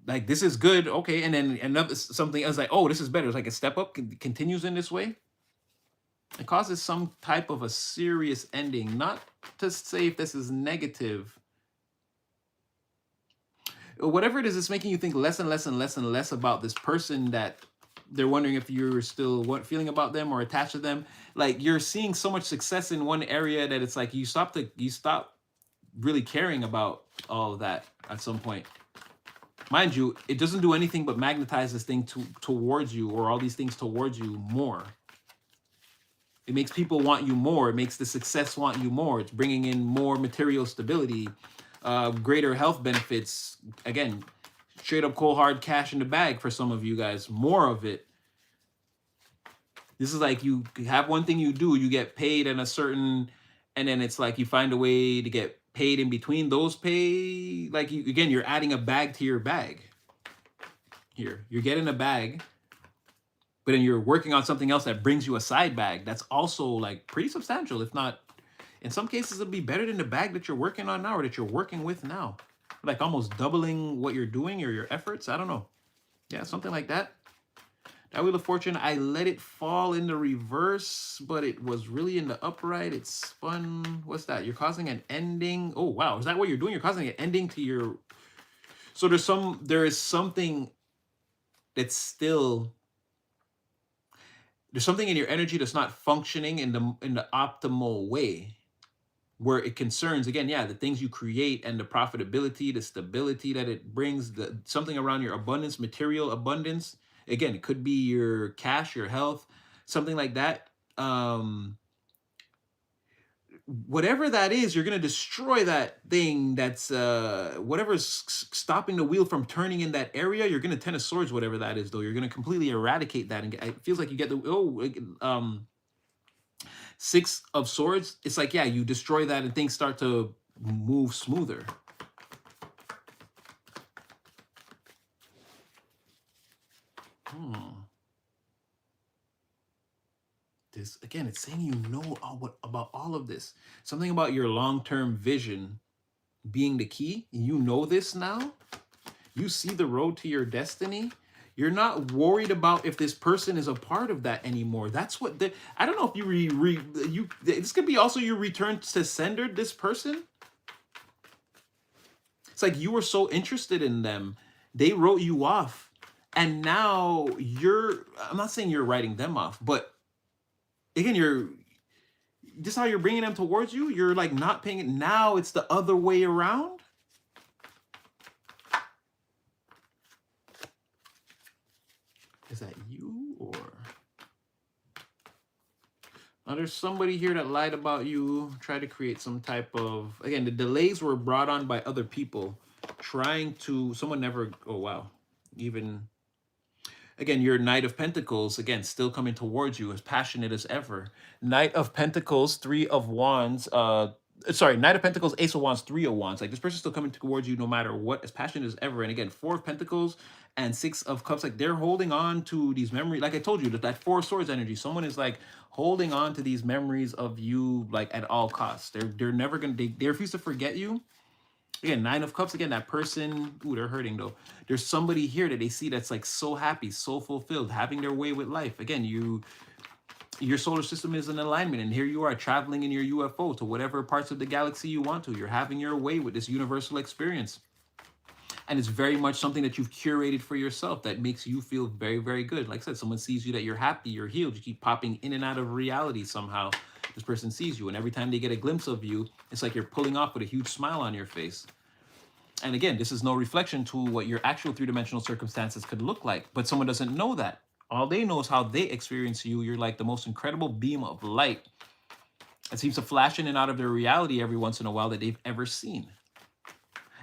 this is good, okay, and then another something else, like, oh, this is better. It's like a step up continues in this way. It causes some type of a serious ending. Not to say if this is negative. Whatever it is, it's making you think less and less and less and less about this person, that they're wondering if you're still feeling about them or attached to them. Like, you're seeing so much success in one area that it's like you stop really caring about all of that at some point. Mind you, it doesn't do anything but magnetize this thing towards you, or all these things towards you more. It makes people want you more. It makes the success want you more. It's bringing in more material stability, greater health benefits. Again, straight up cold hard cash in the bag for some of you guys. More of it. This is like, you have one thing you do, you get paid in a certain, and then it's like you find a way to get paid in between those pay. Like, again, you're adding a bag to your bag. Here, you're getting a bag, but then you're working on something else that brings you a side bag that's also like pretty substantial, if not, in some cases, it'll be better than the bag that you're working on now, or that you're working with now. Like almost doubling what you're doing or your efforts. I don't know. Yeah, something like that. That Wheel of Fortune, I let it fall in the reverse, but it was really in the upright. It spun. What's that? You're causing an ending. Oh, wow. Is that what you're doing? You're causing an ending to your... So there is something that's still... There's something in your energy that's not functioning in the optimal way, where it concerns, again, yeah, the things you create and the profitability, the stability that it brings, something around your abundance, material abundance. Again, it could be your cash, your health, something like that. Whatever that is, you're going to destroy that thing that's, whatever's stopping the wheel from turning in that area. You're going to 10 of Swords, whatever that is, though. You're going to completely eradicate that. And it feels like you get the, 6 of Swords. It's like, yeah, you destroy that and things start to move smoother. This, again, it's saying you know about all of this. Something about your long-term vision being the key. You know this now. You see the road to your destiny. You're not worried about if this person is a part of that anymore. That's what I don't know if you this could be also your return to sender, this person. It's like you were so interested in them, they wrote you off, and now I'm not saying you're writing them off, but again, you're just how you're bringing them towards you. You're like not paying it. Now it's the other way around. Is that you or? Now there's somebody here that lied about you, tried to create some type of, again, the delays were brought on by other people trying to, someone never, oh wow, even, again, your Knight of Pentacles, again, still coming towards you, as passionate as ever. Knight of Pentacles, Three of Wands, sorry, Knight of Pentacles, Ace of Wands, Three of Wands. Like this person's still coming towards you no matter what, as passionate as ever. And again, Four of Pentacles and Six of Cups, like they're holding on to these memories. Like I told you, that Four of Swords energy, someone is like holding on to these memories of you like at all costs. They're never gonna, they refuse to forget you. Again, Nine of Cups, again, that person, ooh, they're hurting though. There's somebody here that they see that's like so happy, so fulfilled, having their way with life. Again, your solar system is in alignment, and here you are traveling in your UFO to whatever parts of the galaxy you want to. You're having your way with this universal experience. And it's very much something that you've curated for yourself that makes you feel very, very good. Like I said, someone sees you that you're happy, you're healed, you keep popping in and out of reality somehow. This person sees you, and every time they get a glimpse of you, it's like you're pulling off with a huge smile on your face. And again, this is no reflection to what your actual three-dimensional circumstances could look like, but someone doesn't know that. All they know is how they experience you. You're like the most incredible beam of light. It seems to flash in and out of their reality every once in a while that they've ever seen.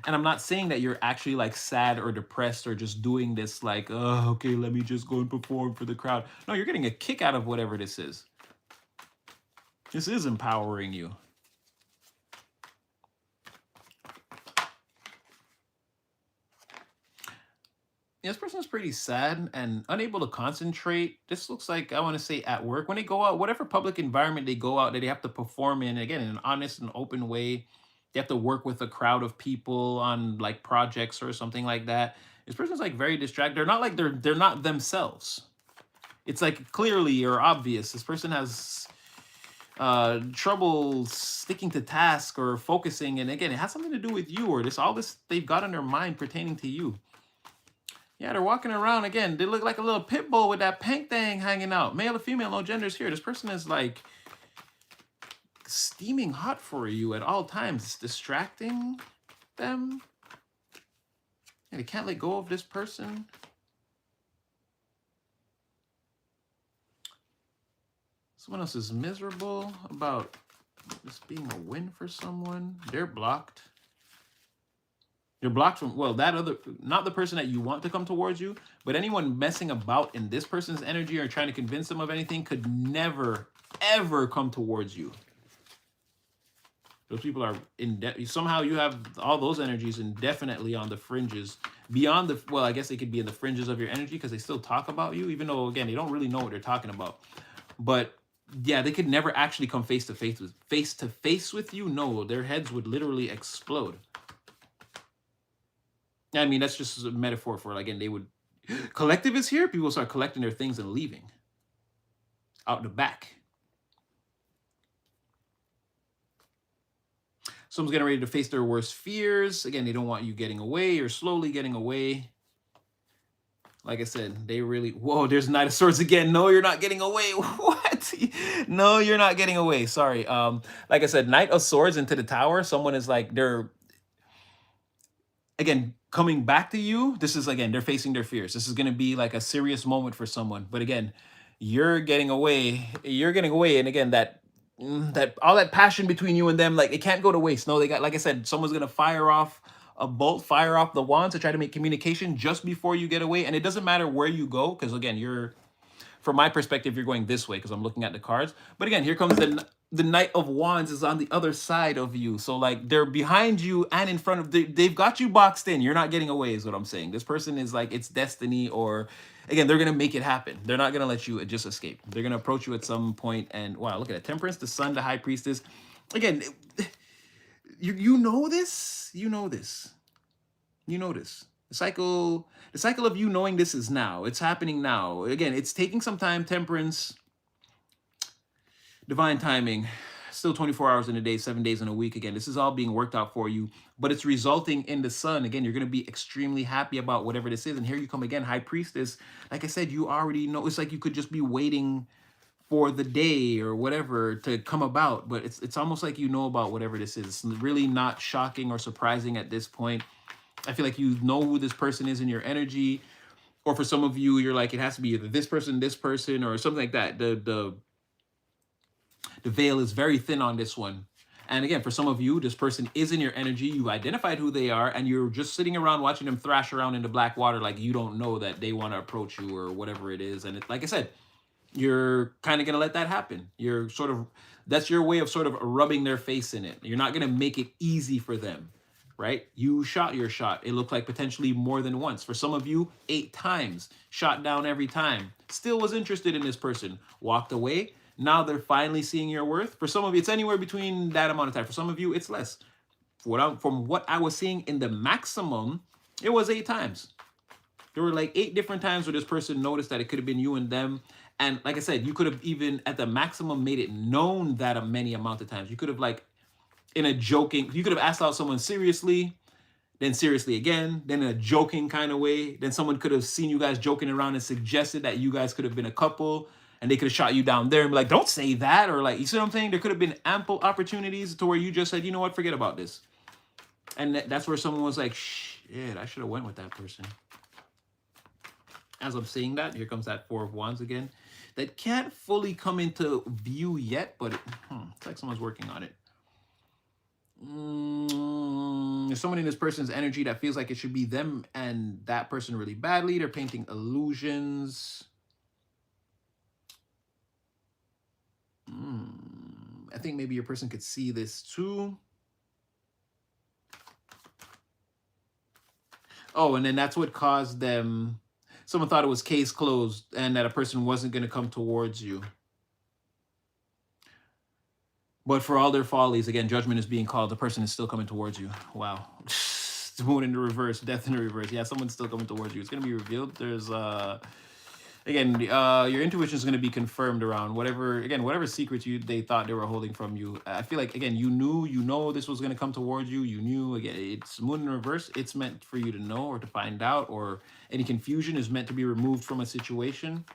And I'm not saying that you're actually like sad or depressed or just doing this like, oh, okay, let me just go and perform for the crowd. No, you're getting a kick out of whatever this is. This is empowering you. Yeah, this person is pretty sad and unable to concentrate. This looks like, I want to say at work, when they go out, whatever public environment they go out that they have to perform in, again, in an honest and open way. They have to work with a crowd of people on like projects or something like that. This person's like very distracted. They're not like they're not themselves. It's like clearly or obvious. This person has trouble sticking to task or focusing, and again, it has something to do with you or this all this they've got on their mind pertaining to you. Yeah, they're walking around again. They look like a little pit bull with that pink thing hanging out. Male or female, no genders here. This person is like steaming hot for you at all times. It's distracting them. And they can't let go of this person. Someone else is miserable about this being a win for someone. They're blocked. You're blocked from, well, that other, not the person that you want to come towards you, but anyone messing about in this person's energy or trying to convince them of anything could never, ever come towards you. Those people are somehow you have all those energies indefinitely on the fringes, beyond the, well, I guess they could be in the fringes of your energy because they still talk about you, even though, again, they don't really know what they're talking about. But yeah, they could never actually come face to face with you. No, their heads would literally explode. I mean, that's just a metaphor for, again, they would, collective is here. People start collecting their things and leaving out the back. Someone's getting ready to face their worst fears. Again, they don't want you getting away or slowly getting away. Like I said, they really, whoa, there's Knight of Swords again. No, you're not getting away. What? No, you're not getting away. Sorry. Like I said, Knight of Swords into the tower. Someone is like, they're, again, coming back to you. This is, again, they're facing their fears. This is going to be like a serious moment for someone. But again, you're getting away. You're getting away. And again, that all that passion between you and them, like, it can't go to waste. No, they got, like I said, someone's going to fire off a bolt, fire off the wand to try to make communication just before you get away. And it doesn't matter where you go, because again, you're, from my perspective, you're going this way because I'm looking at the cards. But again, here comes the Knight of Wands is on the other side of you. So like they're behind you and in front of, they've got you boxed in. You're not getting away is what I'm saying. This person is like, it's destiny, or again, they're going to make it happen. They're not going to let you just escape. They're going to approach you at some point. And wow, look at it. Temperance, the Sun, the High Priestess. Again, you know this. You know this. You know this. The cycle of you knowing this is now. It's happening now. Again, it's taking some time. Temperance, divine timing, still 24 hours in a day, 7 days in a week. Again, this is all being worked out for you, but it's resulting in the sun. Again, you're going to be extremely happy about whatever this is. And here you come again, high priestess. Like I said, you already know. It's like you could just be waiting for the day or whatever to come about, but it's almost like you know about whatever this is. It's really not shocking or surprising at this point. I feel like you know who this person is in your energy, or for some of you, you're like, it has to be either this person, or something like that. The veil is very thin on this one. And again, for some of you, this person is in your energy. You identified who they are, and you're just sitting around watching them thrash around in the black water like you don't know that they want to approach you or whatever it is. And like I said, you're kind of going to let that happen. You're sort of, that's your way of sort of rubbing their face in it. You're not going to make it easy for them, right? You shot your shot. It looked like potentially more than once. For some of you, 8 times, shot down every time. Still was interested in this person, walked away. Now they're finally seeing your worth. For some of you, it's anywhere between that amount of time. For some of you, it's less. From what I was seeing in the maximum, it was 8 times. There were like 8 different times where this person noticed that it could have been you and them. And like I said, you could have even at the maximum made it known that a many amount of times. You could have like in a joking, you could have asked out someone seriously, then seriously again, then in a joking kind of way. Then someone could have seen you guys joking around and suggested that you guys could have been a couple, and they could have shot you down there and be like, don't say that. Or like, you see what I'm saying? There could have been ample opportunities to where you just said, you know what, forget about this. And that's where someone was like, shit, I should have went with that person. As I'm saying that, here comes that 4 of Wands again. That can't fully come into view yet, but it's like someone's working on it. There's someone in this person's energy that feels like it should be them and that person really badly. They're painting illusions. I think maybe your person could see this too. Oh, and then that's what caused them. Someone thought it was case closed and that a person wasn't going to come towards you. But for all their follies, again, judgment is being called. The person is still coming towards you. Wow. Moon in the reverse, death in the reverse. Yeah, someone's still coming towards you. It's going to be revealed. There's, again, your intuition is going to be confirmed around whatever secrets they thought they were holding from you. I feel like, again, you know this was going to come towards you. You knew, again, it's moon in reverse. It's meant for you to know or to find out, or any confusion is meant to be removed from a situation.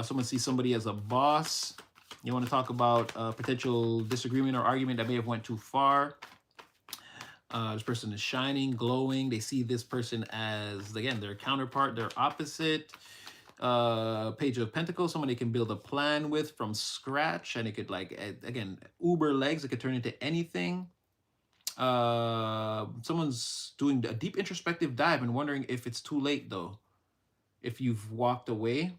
Someone sees somebody as a boss. You want to talk about potential disagreement or argument that may have went too far. This person is shining, glowing. They see this person as, again, their counterpart, their opposite. Page of Pentacles, someone they can build a plan with from scratch, and it could, like, again, uber legs. It could turn into anything. Someone's doing a deep introspective dive and wondering if it's too late, though, if you've walked away.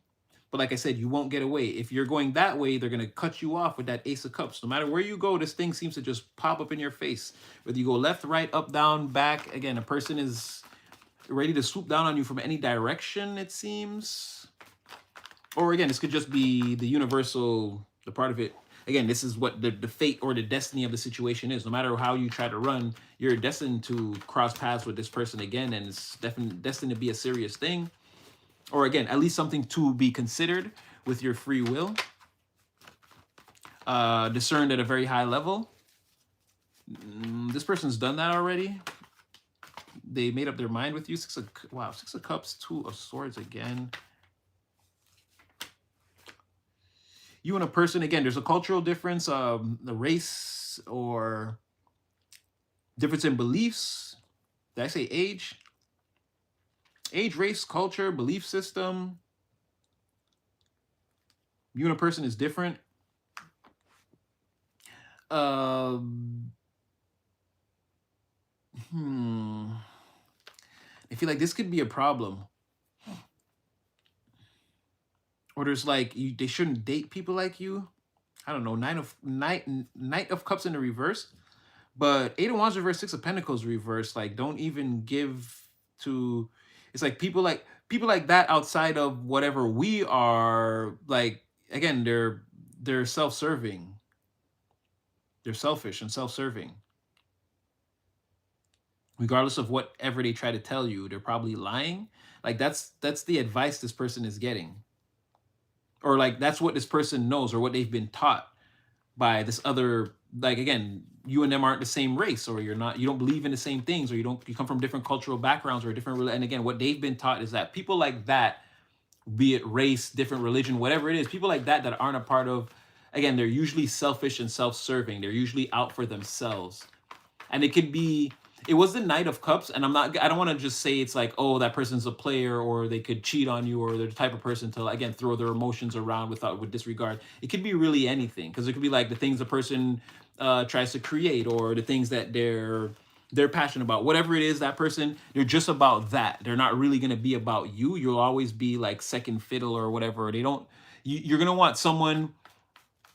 But like I said, you won't get away. If you're going that way, they're going to cut you off with that Ace of Cups. No matter where you go, this thing seems to just pop up in your face. Whether you go left, right, up, down, back. Again, a person is ready to swoop down on you from any direction, it seems. Or again, this could just be the universal, the part of it. Again, this is what the fate or the destiny of the situation is. No matter how you try to run, you're destined to cross paths with this person again, and it's definitely destined to be a serious thing. Or again, at least something to be considered with your free will. Discerned at a very high level. This person's done that already. They made up their mind with you. 6 of Cups, 2 of Swords again. You and a person, again, there's a cultural difference, the race or difference in beliefs. Did I say age? Age, race, culture, belief system. You and a person is different. I feel like this could be a problem. Or there's like, they shouldn't date people like you. I don't know, Knight of Cups in the reverse. But 8 of Wands reverse, 6 of Pentacles reverse. Like, don't even give to... It's like people like that outside of whatever we are, like, again, they're self-serving. They're selfish and self-serving. regardless of whatever they try to tell you, they're probably lying. Like that's the advice this person is getting, or like that's what this person knows or what they've been taught by this other. Like again, you and them aren't the same race, or you don't believe in the same things, or you come from different cultural backgrounds or different. And again, what they've been taught is that people like that, be it race, different religion, whatever it is, people like that aren't a part of. Again, they're usually selfish and self-serving. They're usually out for themselves, and it could be. It was the Knight of Cups, and I don't want to just say it's like, oh, that person's a player, or they could cheat on you, or they're the type of person to again throw their emotions around with disregard. It could be really anything, because it could be like the things a person tries to create, or the things that they're passionate about. Whatever it is, that person, they're just about that. They're not really gonna be about you. You'll always be like second fiddle or whatever. They don't. You're gonna want someone.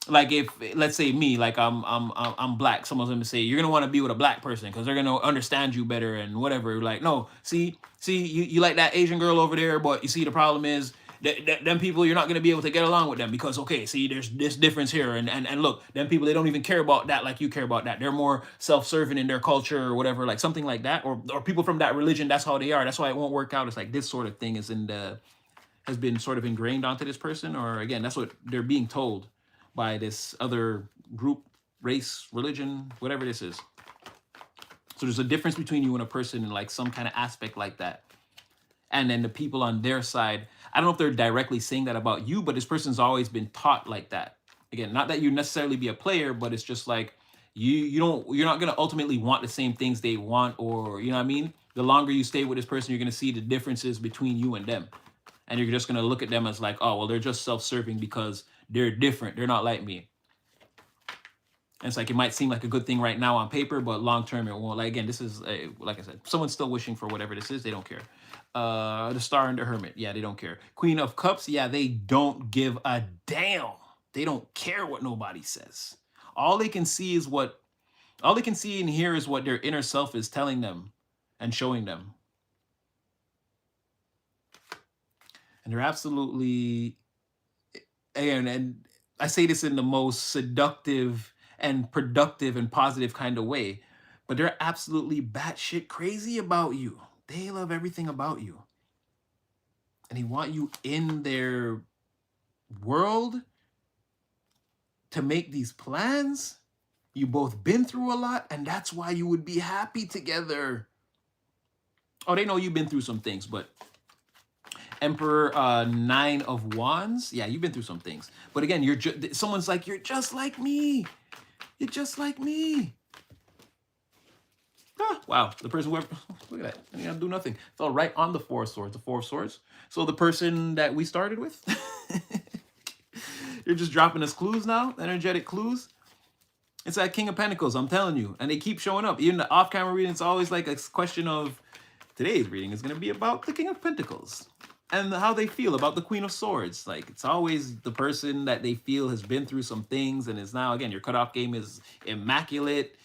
Like if let's say me, like I'm black, someone's gonna say you're gonna want to be with a black person because they're gonna understand you better and whatever. Like no, see you like that Asian girl over there, but you see the problem is that them people, you're not gonna be able to get along with them because okay, see there's this difference here, and look, them people, they don't even care about that like you care about that. They're more self-serving in their culture or whatever, like something like that, or people from that religion, that's how they are. That's why it won't work out. It's like this sort of thing is has been sort of ingrained onto this person, or again, that's what they're being told by this other group, race, religion, whatever this is. So there's a difference between you and a person in like some kind of aspect like that. And then the people on their side, I don't know if they're directly saying that about you, but this person's always been taught like that. Again, not that you necessarily be a player, but it's just like you're not gonna ultimately want the same things they want, or you know what I mean? The longer you stay with this person, you're gonna see the differences between you and them. And you're just gonna look at them as like, oh, well, they're just self-serving because they're different. They're not like me. And it's like, it might seem like a good thing right now on paper, but long term, it won't. Like, again, this is, like I said, someone's still wishing for whatever this is. They don't care. The Star and the Hermit. Yeah, they don't care. Queen of Cups. Yeah, they don't give a damn. They don't care what nobody says. All they can see and hear is what their inner self is telling them and showing them. And they're absolutely, and I say this in the most seductive and productive and positive kind of way, but they're absolutely batshit crazy about you. They love everything about you. And they want you in their world to make these plans. You both been through a lot, and that's why you would be happy together. Oh, they know you've been through some things, but Emperor, Nine of Wands. Yeah, you've been through some things. But again, someone's like, you're just like me. You're just like me. Ah, wow, the person who, look at that. I didn't do nothing. Fell right on the Four of Swords. The Four of Swords. So the person that we started with, you're just dropping us clues now, energetic clues. It's that King of Pentacles, I'm telling you. And they keep showing up. Even the off-camera reading, it's always like a question of, today's reading is going to be about the King of Pentacles and how they feel about the Queen of Swords. Like, it's always the person that they feel has been through some things and is now, again, your cutoff game is immaculate.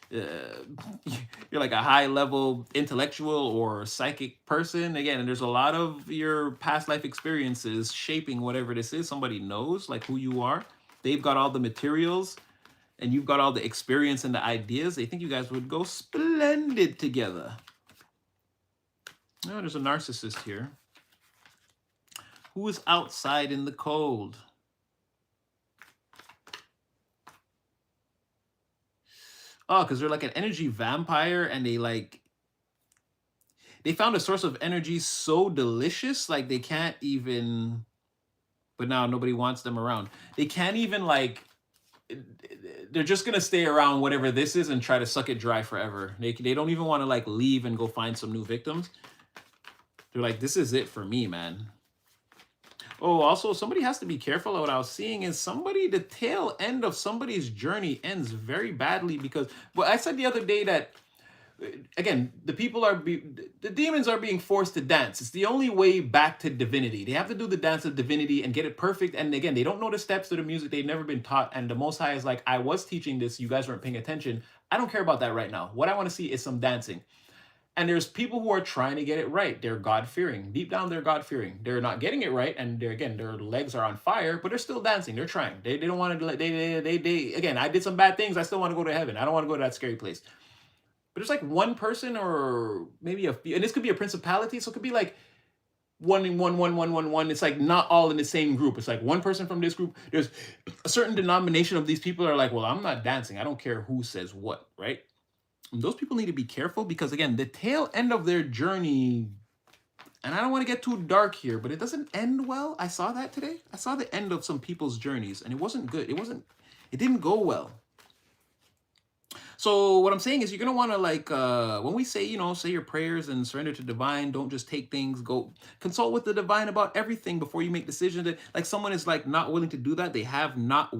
You're like a high-level intellectual or psychic person. Again, and there's a lot of your past life experiences shaping whatever this is. Somebody knows, like, who you are. They've got all the materials, and you've got all the experience and the ideas. They think you guys would go splendid together. Oh, there's a narcissist here. Who is outside in the cold? Oh, because they're like an energy vampire, and they found a source of energy so delicious, like they can't even, but now nobody wants them around. They can't even they're just gonna stay around whatever this is and try to suck it dry forever. They don't even want to like leave and go find some new victims. They're like, this is it for me, man. Oh, also, somebody has to be careful. What I was seeing is the tail end of somebody's journey ends very badly because, well, I said the other day that, again, the demons are being forced to dance. It's the only way back to divinity. They have to do the dance of divinity and get it perfect. And again, they don't know the steps to the music. They've never been taught. And the Most High is like, I was teaching this. You guys weren't paying attention. I don't care about that right now. What I want to see is some dancing. And there's people who are trying to get it right. They're God-fearing. Deep down, they're God-fearing. They're not getting it right, and their legs are on fire, but they're still dancing. They're trying. They don't want to. Again, I did some bad things. I still want to go to heaven. I don't want to go to that scary place. but there's like one person or maybe a few, and this could be a principality, so it could be like one and one, one, one, one, one. It's like not all in the same group. It's like one person from this group. There's a certain denomination of these people are like, well, I'm not dancing. I don't care who says what, right? And those people need to be careful because again, the tail end of their journey, and I don't want to get too dark here, but it doesn't end well. I saw that today. I saw the end of some people's journeys, and it wasn't good. It didn't go well. So what I'm saying is you're gonna want to like when we say, say your prayers and surrender to divine, don't just take things, go consult with the divine about everything before you make decisions. That like someone is like not willing to do that. They have not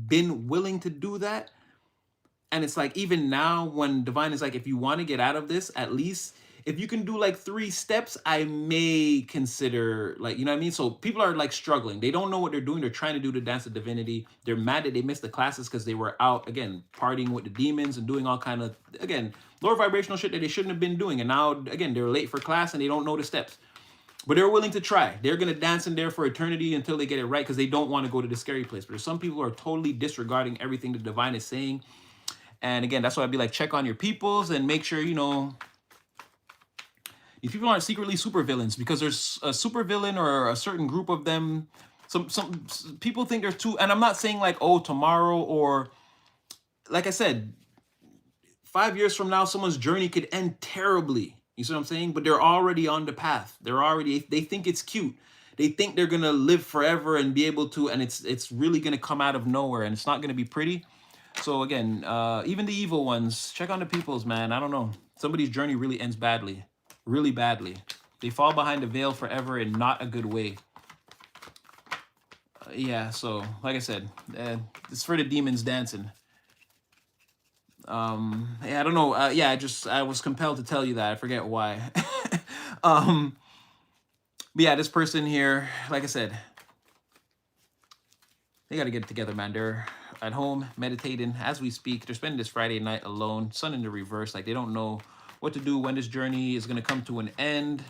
been willing to do that. And it's like even now when divine is like, if you want to get out of this, at least if you can do like 3 steps, I may consider, like, you know what I mean? So people are like struggling. They don't know what they're doing. They're trying to do the dance of divinity. They're mad that they missed the classes because they were out again partying with the demons and doing all kind of, again, lower vibrational shit that they shouldn't have been doing. And now again, they're late for class and they don't know the steps. But they're willing to try. They're going to dance in there for eternity until they get it right because they don't want to go to the scary place. But there's some people who are totally disregarding everything the divine is saying. And again, that's why I'd be like, check on your peoples and make sure, these people aren't secretly supervillains, because there's a supervillain or a certain group of them. Some people think there's two, and I'm not saying like, oh, tomorrow, or like I said, 5 years from now, someone's journey could end terribly. You see what I'm saying? But they're already on the path. They think it's cute. They think they're gonna live forever and be able to, and it's really gonna come out of nowhere, and it's not gonna be pretty. So again, even the evil ones, check on the peoples, man. I don't know. Somebody's journey really ends badly. Really badly. They fall behind the veil forever in not a good way. Yeah, so like I said, it's for the demons dancing. Yeah, I don't know. Yeah, I was compelled to tell you that. I forget why. But yeah, this person here, like I said, they got to get it together, man. They're at home meditating as we speak. They're spending this Friday night alone, sun in the reverse. Like they don't know what to do, when this journey is going to come to an end.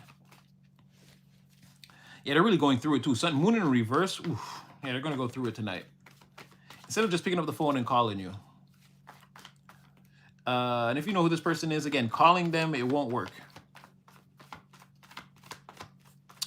Yeah, they're really going through it too. Sun, moon in reverse. Oof. Yeah, they're going to go through it tonight. Instead of just picking up the phone and calling you. And if you know who this person is, again, calling them, it won't work.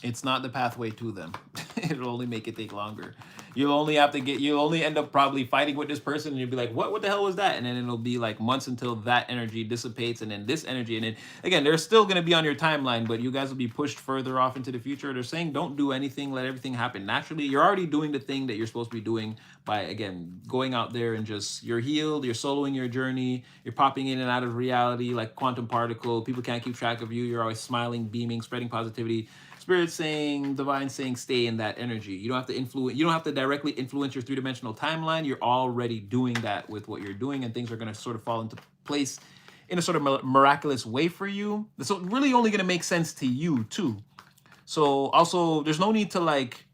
It's not the pathway to them. It'll only make it take longer. You'll only end up probably fighting with this person, and you'll be like, what the hell was that? And then it'll be like months until that energy dissipates, and then this energy, and then again, they're still going to be on your timeline, but you guys will be pushed further off into the future. They're saying don't do anything, let everything happen naturally. You're already doing the thing that you're supposed to be doing by, again, going out there and just, you're healed, you're soloing your journey, you're popping in and out of reality like quantum particle. People can't keep track of you. You're always smiling, beaming, spreading positivity. Spirit saying, divine saying, stay in that energy. You don't have to influence. You don't have to directly influence your 3-dimensional timeline. You're already doing that with what you're doing, and things are going to sort of fall into place in a sort of miraculous way for you. So really only going to make sense to you too. So also, there's no need to like.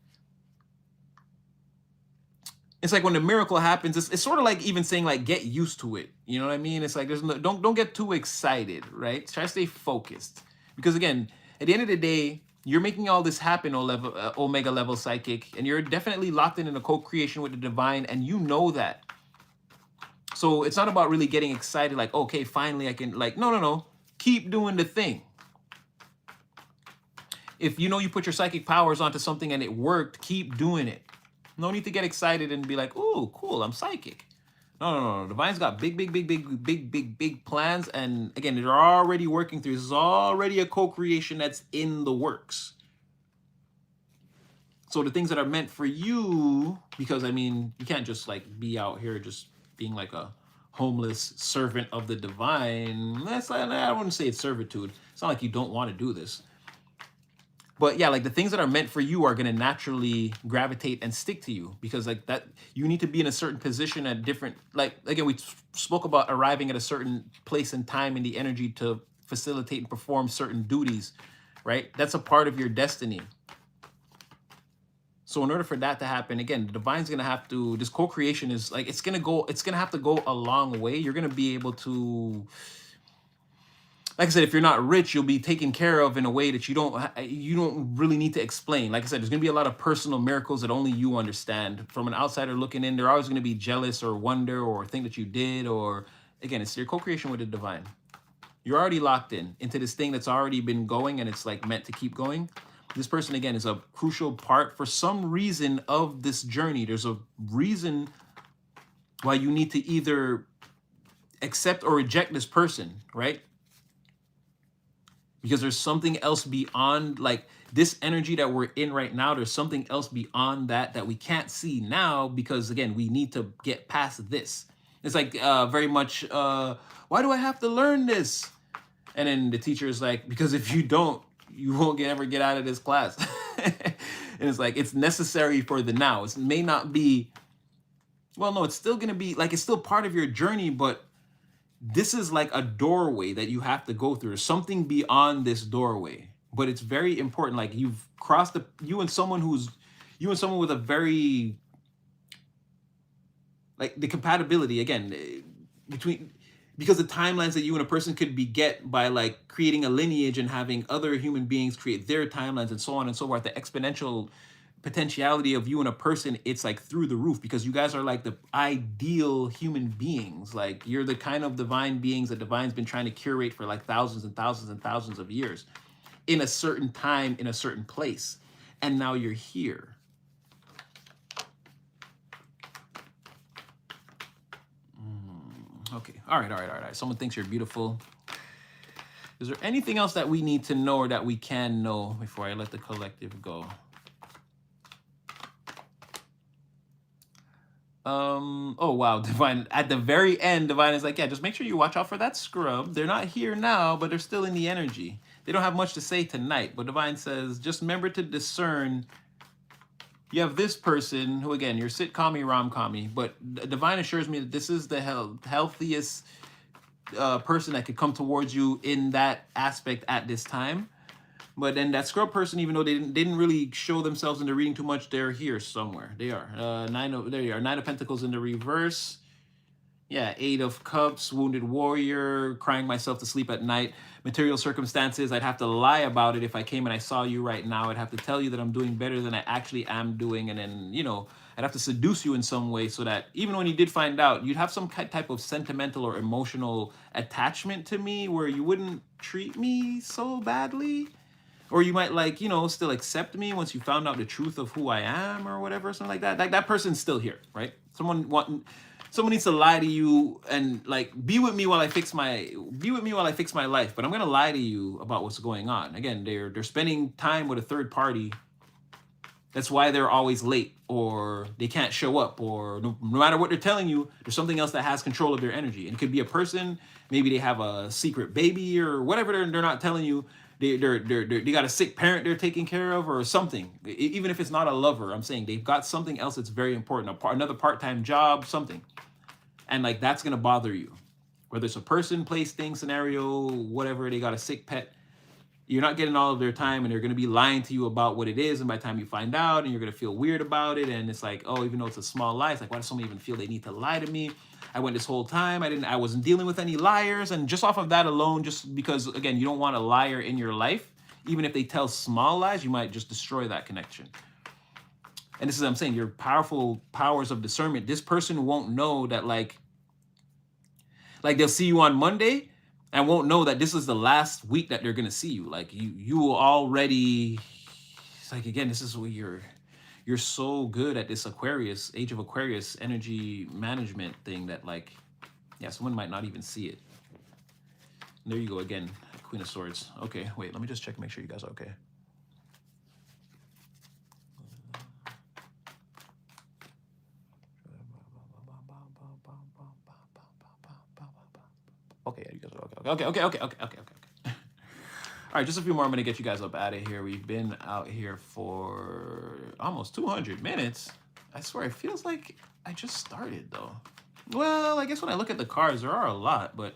It's like when the miracle happens, it's sort of like even saying like get used to it. You know what I mean? It's like there's no, don't get too excited, right? Try to stay focused, because again, at the end of the day, you're making all this happen, Omega level psychic, and you're definitely locked in a co-creation with the divine, and you know that. So it's not about really getting excited, like, okay, finally I can, like, no. Keep doing the thing. If you know you put your psychic powers onto something and it worked, keep doing it. No need to get excited and be like, oh, cool, I'm psychic. No. Divine's got big plans. And again, they're already working through. This is already a co-creation that's in the works. So the things that are meant for you, because I mean, you can't just like be out here just being like a homeless servant of the divine. That's like, I wouldn't say it's servitude. It's not like you don't want to do this. But yeah, like the things that are meant for you are going to naturally gravitate and stick to you, because like that, you need to be in a certain position at different, like, again, we spoke about arriving at a certain place and time in the energy to facilitate and perform certain duties, right? That's a part of your destiny. So in order for that to happen, again, the divine's going to have to, this co-creation is like, it's going to have to go a long way. You're going to be able to, like I said, if you're not rich, you'll be taken care of in a way that you don't really need to explain. Like I said, there's going to be a lot of personal miracles that only you understand. From an outsider looking in, they're always going to be jealous or wonder or think that you did, or again, it's your co-creation with the divine. You're already locked in into this thing that's already been going and it's like meant to keep going. This person, again, is a crucial part for some reason of this journey. There's a reason why you need to either accept or reject this person, right? Because there's something else beyond like this energy that we're in right now. There's something else beyond that that we can't see now because, again, we need to get past this. It's like very much, why do I have to learn this? And then the teacher is like, because if you don't, you won't ever get out of this class. And it's like, it's necessary for the now. It may not be, well, no, it's still going to be like, it's still part of your journey, but this is like a doorway that you have to go through. There's something beyond this doorway, but it's very important. Like you've crossed you and someone with a very, like the compatibility again between, because the timelines that you and a person could beget by like creating a lineage and having other human beings create their timelines and so on and so forth, the exponential potentiality of you and a person, it's like through the roof because you guys are like the ideal human beings. Like you're the kind of divine beings that divine's been trying to curate for like thousands and thousands and thousands of years in a certain time, in a certain place. And now you're here. Okay. All right. Someone thinks you're beautiful. Is there anything else that we need to know or that we can know before I let the collective go? Oh wow, Divine, at the very end, Divine is like, yeah, just make sure you watch out for that scrub. They're not here now, but they're still in the energy. They don't have much to say tonight, but Divine says, just remember to discern. You have this person who, again, you're sitcom-y, rom-com-y, but Divine assures me that this is the healthiest person that could come towards you in that aspect at this time. But then that scrub person, even though they didn't really show themselves in the reading too much, they're here somewhere. They are. There you are. Nine of Pentacles in the reverse. Yeah, Eight of Cups, Wounded Warrior, crying myself to sleep at night. Material circumstances, I'd have to lie about it if I came and I saw you right now. I'd have to tell you that I'm doing better than I actually am doing. And then, you know, I'd have to seduce you in some way so that even when you did find out, you'd have some type of sentimental or emotional attachment to me where you wouldn't treat me so badly. Or you might like, you know, still accept me once you found out the truth of who I am or whatever, something like that. Like that person's still here, right? Someone needs to lie to you and like be with me while I fix my life. But I'm gonna lie to you about what's going on. Again, they're spending time with a third party. That's why they're always late or they can't show up, or no matter what they're telling you, there's something else that has control of their energy. And it could be a person, maybe they have a secret baby or whatever they're not telling you. They got a sick parent they're taking care of or something. Even if it's not a lover, I'm saying they've got something else that's very important, another part-time job, something. And like that's gonna bother you. Whether it's a person, place, thing, scenario, whatever, they got a sick pet. You're not getting all of their time and they're gonna be lying to you about what it is. And by the time you find out, and you're gonna feel weird about it. And it's like, oh, even though it's a small lie, it's like, why does someone even feel they need to lie to me? I went this whole time. I wasn't dealing with any liars. And just off of that alone, just because, again, you don't want a liar in your life, even if they tell small lies, you might just destroy that connection. And this is what I'm saying, your powerful powers of discernment. This person won't know that like they'll see you on Monday and won't know that this is the last week that they're going to see you. Like you will already, it's like, again, this is where you're so good at this Aquarius, Age of Aquarius energy management thing that like, yeah, someone might not even see it. And there you go again, Queen of Swords. Okay, wait, let me just check, make sure you guys are okay. Okay, you guys are okay. All right, just a few more. I'm gonna get you guys up out of here. We've been out here for almost 200 minutes. I swear, it feels like I just started though. Well, I guess when I look at the cards, there are a lot, but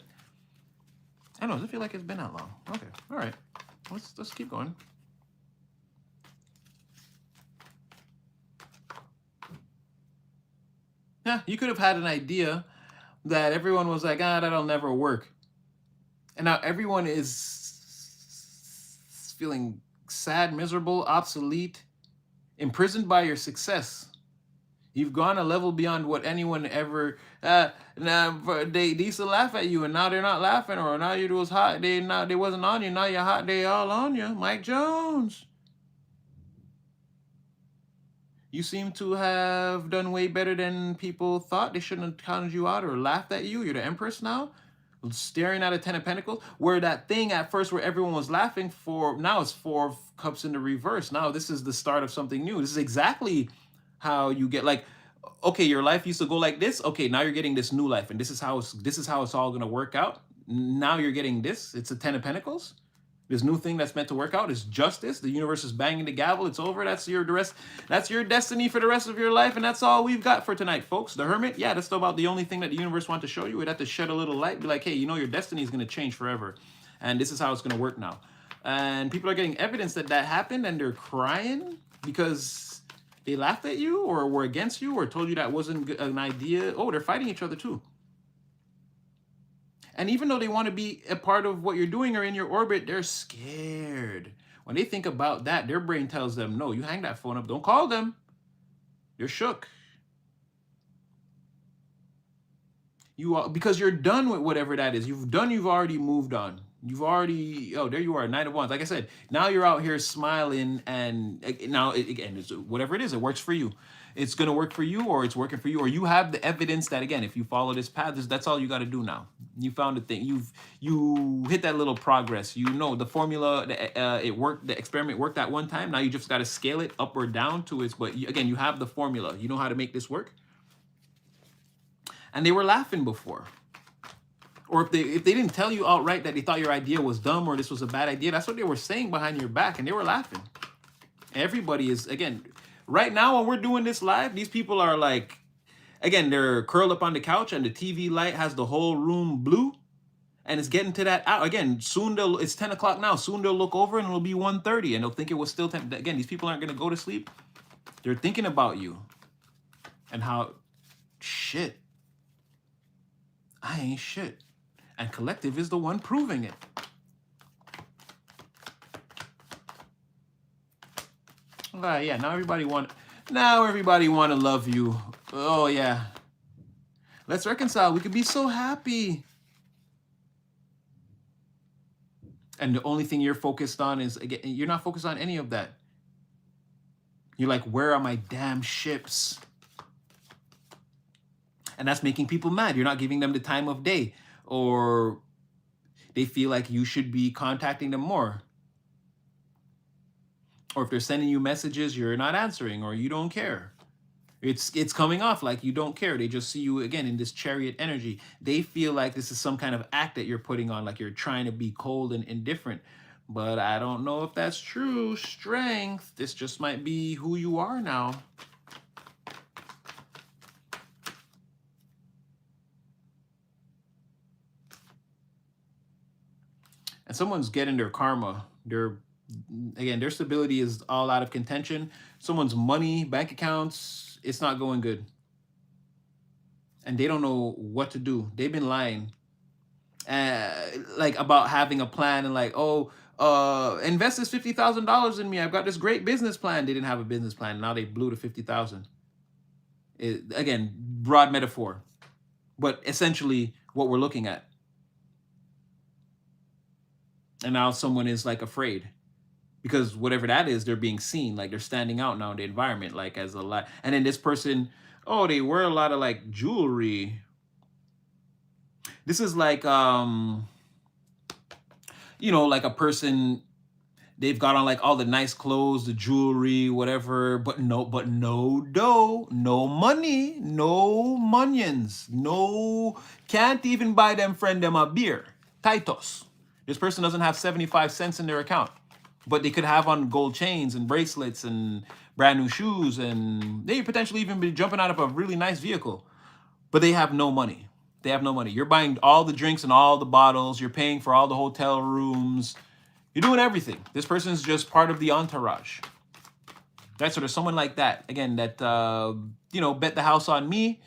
I don't know. Does it feel like it's been that long? Okay, all right. Let's keep going. Yeah, you could have had an idea that everyone was like, that'll never work. And now everyone is feeling sad, miserable, obsolete, imprisoned by your success. You've gone a level beyond what anyone ever. Now they used to laugh at you, and now they're not laughing, or now you was hot. They wasn't on you. Now you're hot. They all on you. Mike Jones. You seem to have done way better than people thought. They shouldn't have counted you out or laughed at you. You're the Empress now, staring at a Ten of Pentacles. Where that thing at first where everyone was laughing for, now it's Four of Cups in the reverse. Now this is the start of something new. This is exactly how you get, like, okay, your life used to go like this. Okay, now you're getting this new life, and this is how it's all gonna work out. Now you're getting this. It's a Ten of Pentacles. This new thing that's meant to work out is justice. The universe is banging the gavel. It's over. That's your destiny for the rest of your life, and that's all we've got for tonight, folks. The Hermit, yeah, that's about the only thing that the universe wants to show you. It had to shed a little light, be like, hey, you know, your destiny is going to change forever, and this is how it's going to work now. And people are getting evidence that happened, and they're crying because they laughed at you or were against you or told you that wasn't an idea. Oh, they're fighting each other too. And even though they want to be a part of what you're doing or in your orbit, they're scared. When they think about that, their brain tells them, no, you hang that phone up. Don't call them. You're shook. Because you're done with whatever that is. You've already moved on. You've already, oh, there you are, Knight of Wands. Like I said, now you're out here smiling, and now, again, whatever it is, it works for you. It's going to work for you, or it's working for you, or you have the evidence that, again, if you follow this path, that's all you got to do now. You found a thing. You hit that little progress. You know the formula, it worked, the experiment worked at one time. Now you just got to scale it up or down to its, but again, you have the formula. You know how to make this work. And they were laughing before. Or if they didn't tell you outright that they thought your idea was dumb or this was a bad idea, that's what they were saying behind your back, and they were laughing. Everybody is, again, right now when we're doing this live, these people are like, again, they're curled up on the couch and the TV light has the whole room blue, and it's getting to that hour. Again, soon it's 10 o'clock now. Soon they'll look over and it'll be 1:30 and they'll think it was still 10. Again, these people aren't going to go to sleep. They're thinking about you and how, shit, I ain't shit. And collective is the one proving it. Yeah, now everybody want to love you. Oh yeah. Let's reconcile. We could be so happy. And the only thing you're focused on is, again, you're not focused on any of that. You're like, where are my damn ships? And that's making people mad. You're not giving them the time of day, or they feel like you should be contacting them more. Or if they're sending you messages, you're not answering, or you don't care. It's coming off like you don't care. They just see you, again, in this Chariot energy. They feel like this is some kind of act that you're putting on, like you're trying to be cold and indifferent. But I don't know if that's true strength. This just might be who you are now. And someone's getting their karma. Their stability is all out of contention. Someone's money, bank accounts, it's not going good. And they don't know what to do. They've been lying. Like about having a plan and like, oh, invest this $50,000 in me. I've got this great business plan. They didn't have a business plan. Now they blew the 50,000. Again, broad metaphor. But essentially what we're looking at. And now someone is like afraid. Because whatever that is, they're being seen, like they're standing out now in the environment, like as a lot. And then this person, oh, they wear a lot of like jewelry. This is like, you know, like a person, they've got on like all the nice clothes, the jewelry, whatever, but no dough, no money, no munions, no, can't even buy them friend them a beer. Titos. This person doesn't have 75 cents in their account. But they could have on gold chains and bracelets and brand new shoes, and they potentially even be jumping out of a really nice vehicle. But they have no money. They have no money. You're buying all the drinks and all the bottles. You're paying for all the hotel rooms. You're doing everything. This person is just part of the entourage. Right? So there's someone like that, again, that, you know, bet the house on me,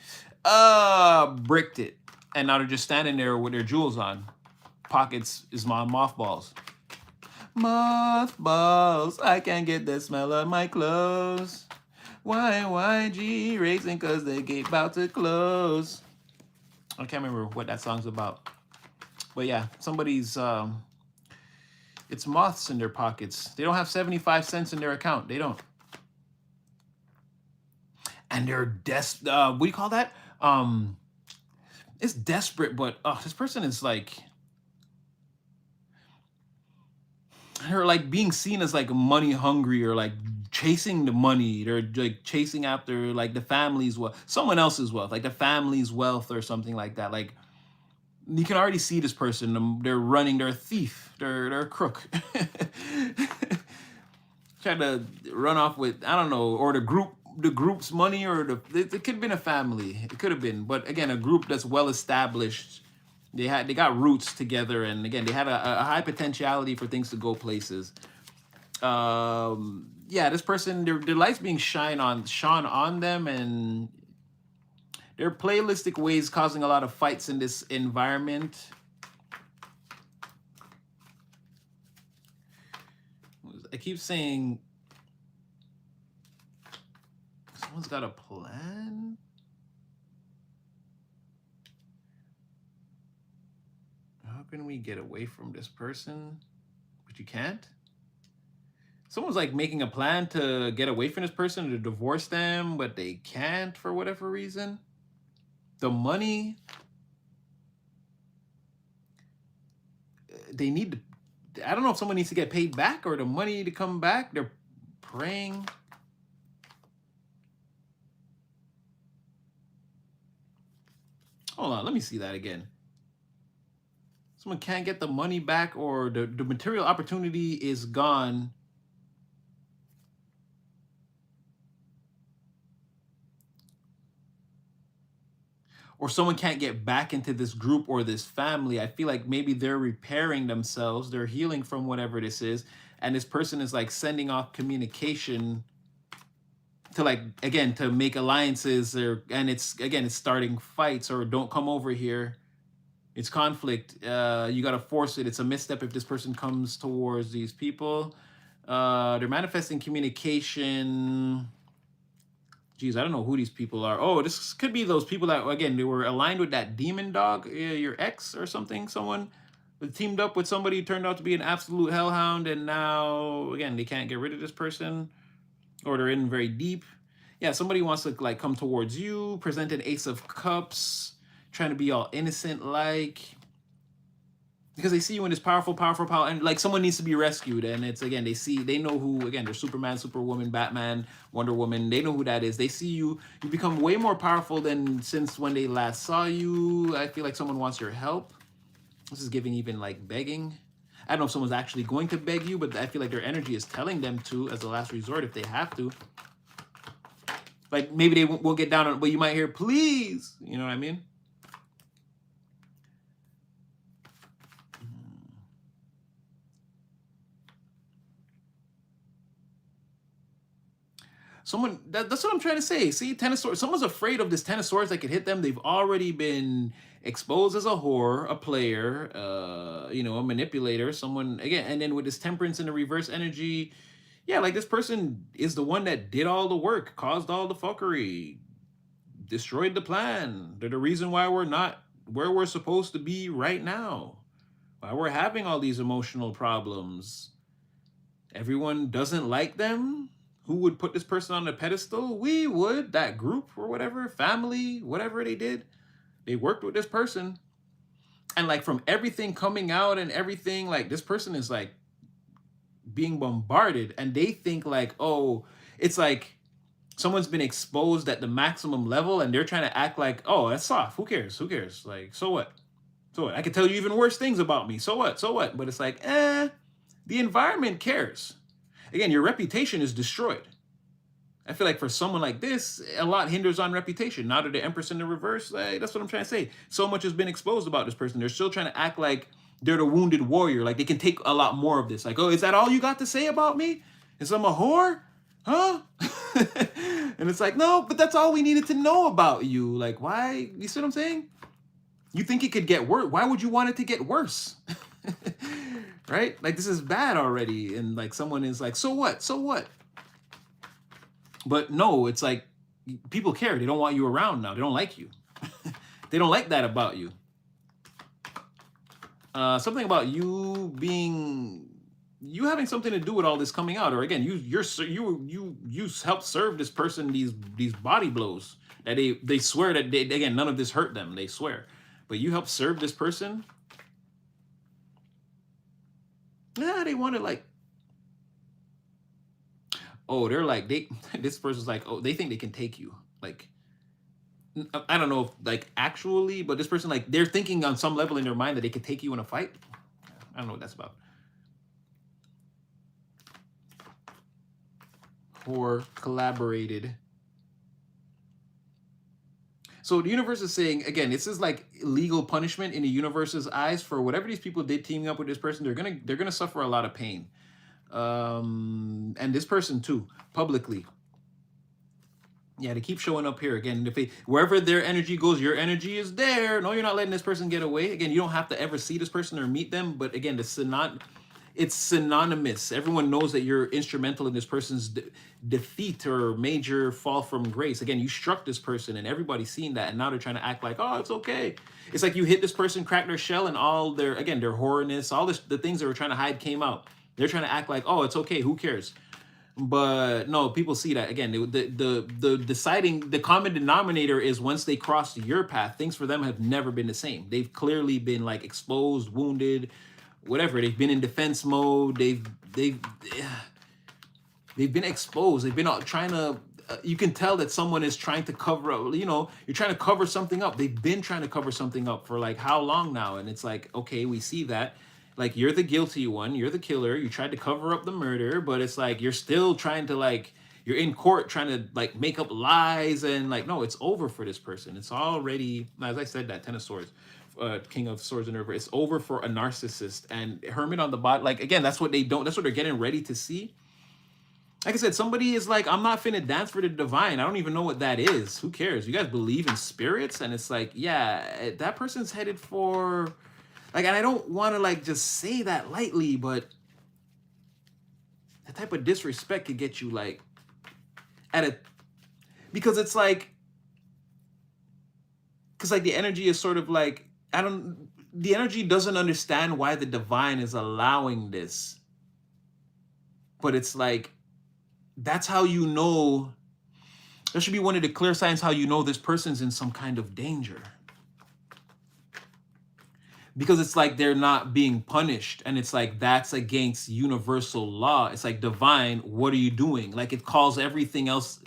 bricked it. And now they're just standing there with their jewels on. Pockets is my mothballs. Mothballs, I can't get the smell of my clothes YYG racing because the gate about to close. I can't remember what that song's about. But yeah, somebody's, it's moths in their pockets. They don't have 75 cents in their account. They don't. And they're what do you call that? It's desperate, but this person is like, they're like being seen as like money hungry or like chasing the money. They're like chasing after like the family's wealth, someone else's wealth, like the family's wealth or something like that. Like you can already see this person. They're running. They're a thief. They're a crook. Trying to run off with, I don't know, or the group's money, or it could have been a family. It could have been, but again, a group that's well established. They got roots together, and again, they had a high potentiality for things to go places. Yeah, this person, their light's being shone on them, and their playlistic ways causing a lot of fights in this environment. I keep saying someone's got a plan. How can we get away from this person? But you can't. Someone's like making a plan to get away from this person, to divorce them, but they can't for whatever reason. The money, they need to, I don't know if someone needs to get paid back or the money to come back. They're praying. Hold on, let me see that again. Someone can't get the money back, or the material opportunity is gone. Or someone can't get back into this group or this family. I feel like maybe they're repairing themselves. They're healing from whatever this is. And this person is like sending off communication to like, again, to make alliances, and it's starting fights, or don't come over here. It's conflict. You got to force it. It's a misstep if this person comes towards these people. They're manifesting communication. Geez, I don't know who these people are. Oh, this could be those people that, again, they were aligned with that demon dog, your ex or something. Someone that teamed up with somebody who turned out to be an absolute hellhound, and now, again, they can't get rid of this person, or they're in very deep. Yeah, somebody wants to like come towards you, present an Ace of Cups, trying to be all innocent-like, because they see you in this powerful, and like someone needs to be rescued. And it's, again, they know who, again, they're Superman, Superwoman, Batman, Wonder Woman. They know who that is. They see you. You become way more powerful than since when they last saw you. I feel like someone wants your help. This is giving even like begging. I don't know if someone's actually going to beg you, but I feel like their energy is telling them to, as a last resort, if they have to. Like maybe they won't get down on it, but you might hear, please. You know what I mean? Someone, that's what I'm trying to say. See, Ten of Swords, someone's afraid of this Ten of Swords that could hit them. They've already been exposed as a whore, a player, a manipulator, someone, again, and then with this Temperance in the reverse energy, yeah, like this person is the one that did all the work, caused all the fuckery, destroyed the plan. They're the reason why we're not where we're supposed to be right now, why we're having all these emotional problems. Everyone doesn't like them. Who would put this person on a pedestal? We would, that group or whatever, family, whatever they did. They worked with this person. And like from everything coming out and everything, like this person is like being bombarded, and they think like, oh, it's like someone's been exposed at the maximum level, and they're trying to act like, oh, that's soft. Who cares? Who cares? Like, so what? So what? I can tell you even worse things about me. So what? So what? But it's like, the environment cares. Again, your reputation is destroyed. I feel like for someone like this, a lot hinders on reputation. Now that the Empress in the reverse, like, that's what I'm trying to say. So much has been exposed about this person. They're still trying to act like they're the wounded warrior. Like they can take a lot more of this. Like, oh, is that all you got to say about me? Is I'm a whore? Huh? And it's like, no, but that's all we needed to know about you. Like, why? You see what I'm saying? You think it could get worse. Why would you want it to get worse? Right? Like, this is bad already. And like someone is like, so what? So what? But no, it's like people care. They don't want you around now. They don't like you. They don't like that about you. Something about you having something to do with all this coming out, or again, you help serve this person these body blows that they swear that again none of this hurt them. They swear, but you help serve this person. Yeah, they want to like. Oh, they're like this person's like, oh, they think they can take you. Like, I don't know if like actually, but this person like they're thinking on some level in their mind that they could take you in a fight. I don't know what that's about. Or collaborated. So the universe is saying again, this is like legal punishment in the universe's eyes for whatever these people did teaming up with this person. They're gonna suffer a lot of pain, and this person too publicly. Yeah, they keep showing up here again. If wherever their energy goes, your energy is there. No, you're not letting this person get away. Again, you don't have to ever see this person or meet them. But again, it's synonymous. Everyone knows that you're instrumental in this person's defeat or major fall from grace. Again, you struck this person, and everybody's seen that, and now they're trying to act like, oh, it's okay. It's like you hit this person, crack their shell, and all their horrorness, all this, the things they were trying to hide came out. They're trying to act like, oh, it's okay. Who cares? But no, people see that again. The deciding the common denominator is once they cross your path, things for them have never been the same. They've clearly been like exposed, wounded, whatever. They've been in defense mode. They've been exposed. They've been trying to. You can tell that someone is trying to cover up. You know, you're trying to cover something up. They've been trying to cover something up for like how long now? And it's like, okay, we see that. Like you're the guilty one, you're the killer, you tried to cover up the murder, but it's like you're still trying to like you're in court trying to like make up lies and like no, it's over for this person. It's already, as I said, that 10 of swords, king of swords and river, it's over for a narcissist. And hermit on the bottom, like again, that's what they're getting ready to see. Like I said, somebody is like, I'm not finna dance for the divine. I don't even know what that is. Who cares? You guys believe in spirits? And it's like, yeah, that person's headed for like, and I don't want to like just say that lightly, but that type of disrespect could get you like because it's like, because like the energy is sort of like, the energy doesn't understand why the divine is allowing this. But it's like, that's how you know, that should be one of the clear signs how you know this person's in some kind of danger. Because it's like they're not being punished, and it's like that's against universal law. It's like, divine, what are you doing? Like it calls everything else.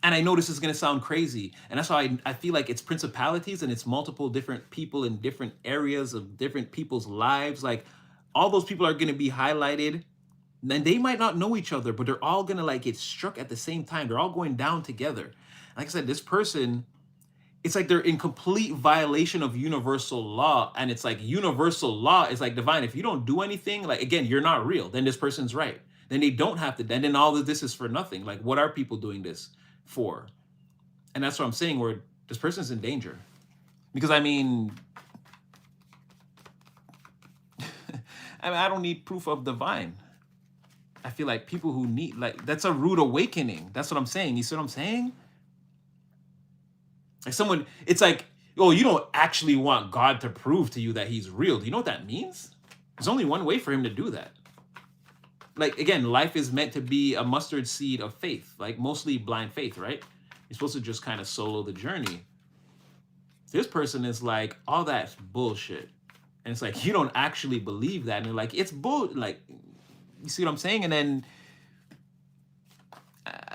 And I know this is going to sound crazy, and that's why I feel like it's principalities and it's multiple different people in different areas of different people's lives. Like all those people are going to be highlighted, and they might not know each other, but they're all going to like get struck at the same time. They're all going down together. Like I said, this person, it's like they're in complete violation of universal law. And it's like universal law is like, divine, if you don't do anything, like again, you're not real, then this person's right. Then they don't have to, and then all of this is for nothing. Like what are people doing this for? And that's what I'm saying, where this person's in danger. Because I mean, I don't need proof of divine. I feel like people who need, like, that's a rude awakening. That's what I'm saying. You see what I'm saying? Like someone, it's like, oh, you don't actually want God to prove to you that he's real. Do you know what that means? There's only one way for him to do that. Like, again, life is meant to be a mustard seed of faith, like mostly blind faith, right? You're supposed to just kind of solo the journey. This person is like, all that's bullshit. And it's like, you don't actually believe that. And they're like, it's bull, like, you see what I'm saying? And then,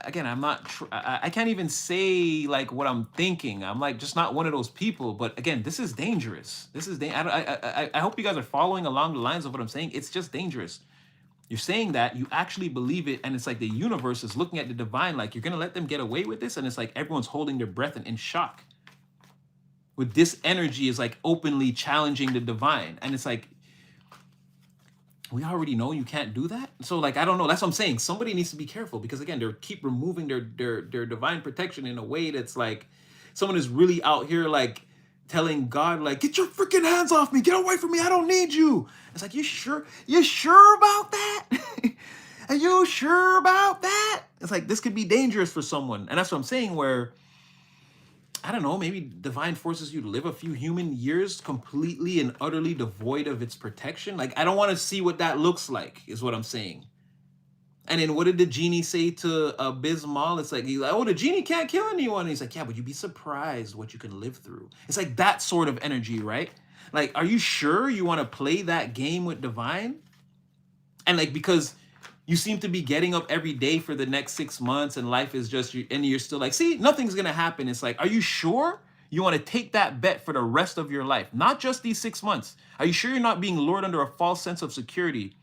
again, I'm not, I can't even say like what I'm thinking. I'm like just not one of those people. But again, this is dangerous. This is, I hope you guys are following along the lines of what I'm saying. It's just dangerous. You're saying that, you actually believe it, and it's like the universe is looking at the divine like, you're going to let them get away with this? And it's like everyone's holding their breath and in shock. With this energy is like openly challenging the divine. And it's like, we already know you can't do that. So like, I don't know. That's what I'm saying. Somebody needs to be careful, because again, they keep removing their divine protection in a way that's like, someone is really out here like telling God, like, get your freaking hands off me. Get away from me. I don't need you. It's like, you sure about that? Are you sure about that? It's like, this could be dangerous for someone. And that's what I'm saying, where, I don't know, maybe divine forces you to live a few human years completely and utterly devoid of its protection. Like, I don't want to see what that looks like, is what I'm saying. And then what did the genie say to Bismal? It's like, he's like, oh, the genie can't kill anyone. And he's like, yeah, but you'd be surprised what you can live through. It's like that sort of energy, right? Like, are you sure you want to play that game with divine? And like, because you seem to be getting up every day for the next 6 months and life is just, and you're still like, see, nothing's going to happen. It's like, are you sure you want to take that bet for the rest of your life? Not just these 6 months. Are you sure you're not being lured under a false sense of security,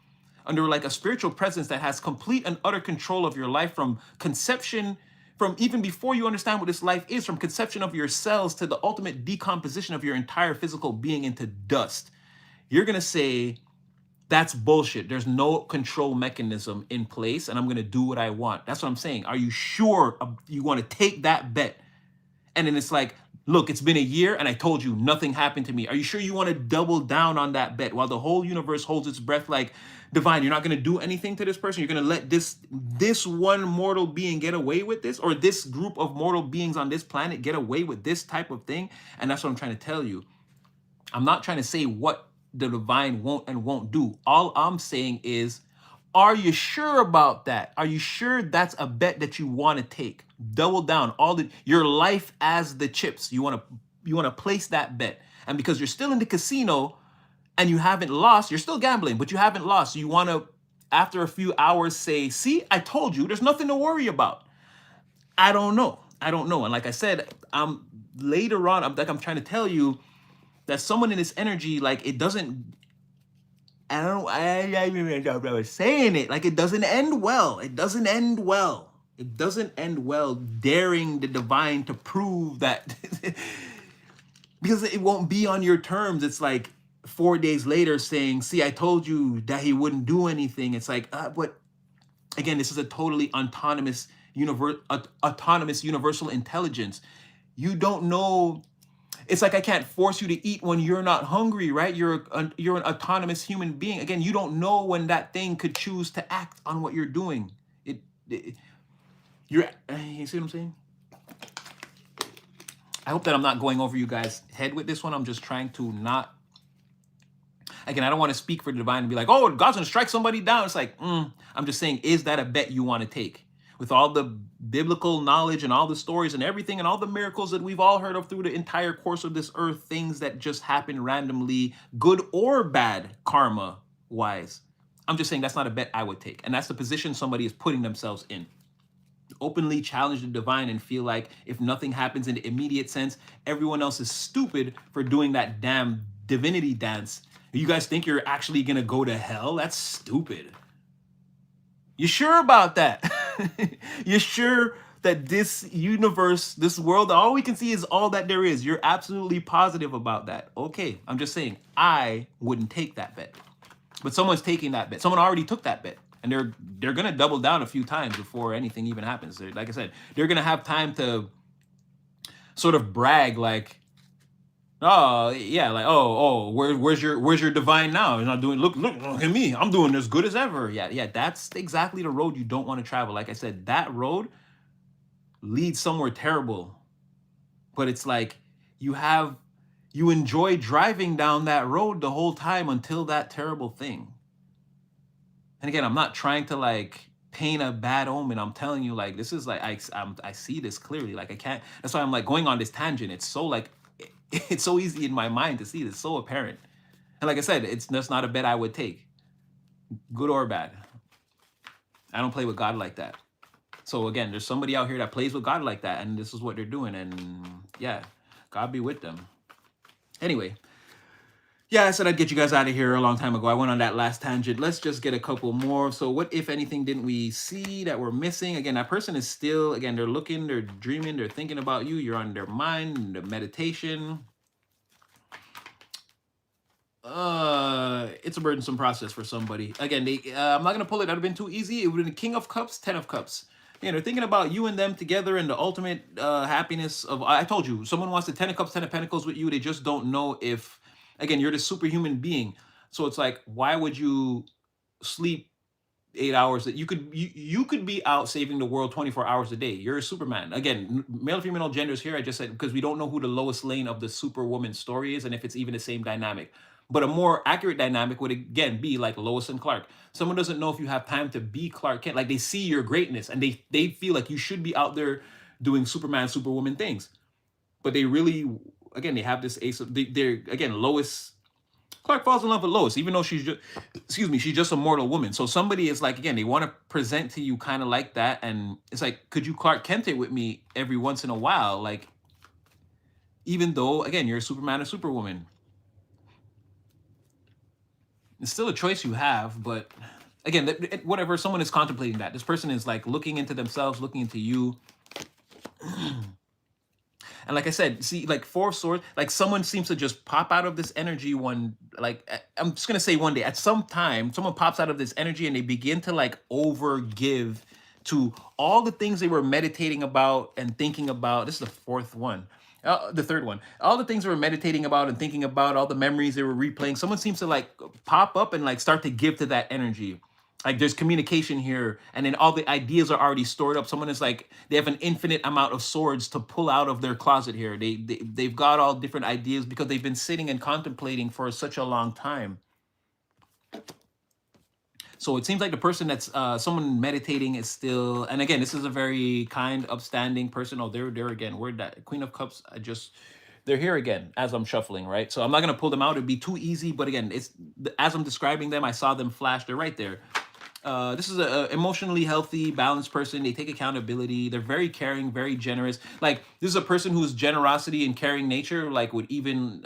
under like a spiritual presence that has complete and utter control of your life from conception, from even before you understand what this life is, from conception of your cells to the ultimate decomposition of your entire physical being into dust? You're going to say, that's bullshit. There's no control mechanism in place, and I'm going to do what I want. That's what I'm saying. Are you sure you want to take that bet? And then it's like, look, it's been a year, and I told you nothing happened to me. Are you sure you want to double down on that bet while the whole universe holds its breath? Like, divine, you're not going to do anything to this person. You're going to let this one mortal being get away with this, or this group of mortal beings on this planet get away with this type of thing? And that's what I'm trying to tell you. I'm not trying to say what the divine won't and won't do. All I'm saying is, are you sure about that? Are you sure that's a bet that you want to take? Double down. Your life as the chips. You want to place that bet. And because you're still in the casino and you haven't lost, you're still gambling, but you haven't lost. You want to, after a few hours, say, see, I told you, there's nothing to worry about. I don't know. And like I said, later on, I'm trying to tell you that someone in this energy, like, it doesn't, I was saying it, like, it doesn't end well. It doesn't end well. Daring the divine to prove that, because it won't be on your terms. It's like 4 days later saying, see, I told you that he wouldn't do anything. It's like, but again, this is a totally autonomous universal intelligence. You don't know. It's like, I can't force you to eat when you're not hungry, right? You're an autonomous human being. Again, you don't know when that thing could choose to act on what you're doing. You see what I'm saying? I hope that I'm not going over you guys' head with this one. I'm just trying to not. Again, I don't want to speak for the divine and be like, oh, God's gonna strike somebody down. It's like, I'm just saying, is that a bet you want to take? With all the biblical knowledge and all the stories and everything and all the miracles that we've all heard of through the entire course of this earth, things that just happen randomly, good or bad, karma-wise. I'm just saying that's not a bet I would take. And that's the position somebody is putting themselves in. Openly challenge the divine and feel like if nothing happens in the immediate sense, everyone else is stupid for doing that damn divinity dance. You guys think you're actually going to go to hell? That's stupid. You sure about that? You sure that this universe, this world, all we can see is all that there is? You're absolutely positive about that? Okay, I'm just saying, I wouldn't take that bet. But someone's taking that bet. Someone already took that bet. And they're going to double down a few times before anything even happens. Like I said, they're going to have time to sort of brag like, oh yeah, like where's your divine now? You're not doing, look at me, I'm doing as good as ever. Yeah, that's exactly the road you don't want to travel. Like I said, that road leads somewhere terrible. But it's like you enjoy driving down that road the whole time until that terrible thing. And again, I'm not trying to like paint a bad omen. I'm telling you, like, this is like, I see this clearly. Like, I can't, that's why I'm like going on this tangent. It's so like, it's so easy in my mind to see this, so apparent. And like I said, that's not a bet I would take, good or bad. I don't play with God like that. So again, there's somebody out here that plays with God like that, and this is what they're doing. And yeah, God be with them. Anyway, yeah, I said I'd get you guys out of here a long time ago. I went on that last tangent. Let's just get a couple more. So what, if anything, didn't we see that we're missing? Again, that person is still, again, they're looking, they're dreaming, they're thinking about you. You're on their mind, the meditation. It's a burdensome process for somebody. Again, I'm not going to pull it. That would have been too easy. It would have been King of Cups, 10 of Cups. You know, they're thinking about you and them together and the ultimate happiness of, I told you, someone wants the 10 of Cups, 10 of Pentacles with you. They just don't know if, again, you're the superhuman being. So it's like, why would you sleep 8 hours that you could be out saving the world 24 hours a day. You're a Superman. Again, male female genders here. I just said because we don't know who the Lois Lane of the Superwoman story is and if it's even the same dynamic. But a more accurate dynamic would again be like Lois and Clark. Someone doesn't know if you have time to be Clark Kent. Like they see your greatness and they feel like you should be out there doing Superman, Superwoman things. But they really, again, they have this ace of they're again Lois. Clark falls in love with Lois, even though she's just, excuse me, she's just a mortal woman. So somebody is like, again, they want to present to you kind of like that, and it's like, could you Clark Kent it with me every once in a while? Like, even though, again, you're a Superman or Superwoman, it's still a choice you have. But again, whatever, someone is contemplating that. This person is like looking into themselves, looking into you. And like I said, see, like Four of Swords, like someone seems to just pop out of this energy one, like I'm just gonna say one day, at some time, someone pops out of this energy and they begin to like over give to all the things they were meditating about and thinking about. This is the fourth one. The third one, all the things they were meditating about and thinking about, all the memories they were replaying. Someone seems to like pop up and like start to give to that energy. Like there's communication here, and then all the ideas are already stored up. Someone is like, they have an infinite amount of swords to pull out of their closet here. They've got all different ideas because they've been sitting and contemplating for such a long time. So it seems like the person that's someone meditating is still, and again, this is a very kind, upstanding person. Oh, they're again. Where'd that Queen of Cups? They're here again as I'm shuffling, right? So I'm not gonna pull them out. It'd be too easy. But again, it's as I'm describing them, I saw them flash. They're right there. This is a emotionally healthy, balanced person. They take accountability. They're very caring, very generous. Like this is a person whose generosity and caring nature, like would even,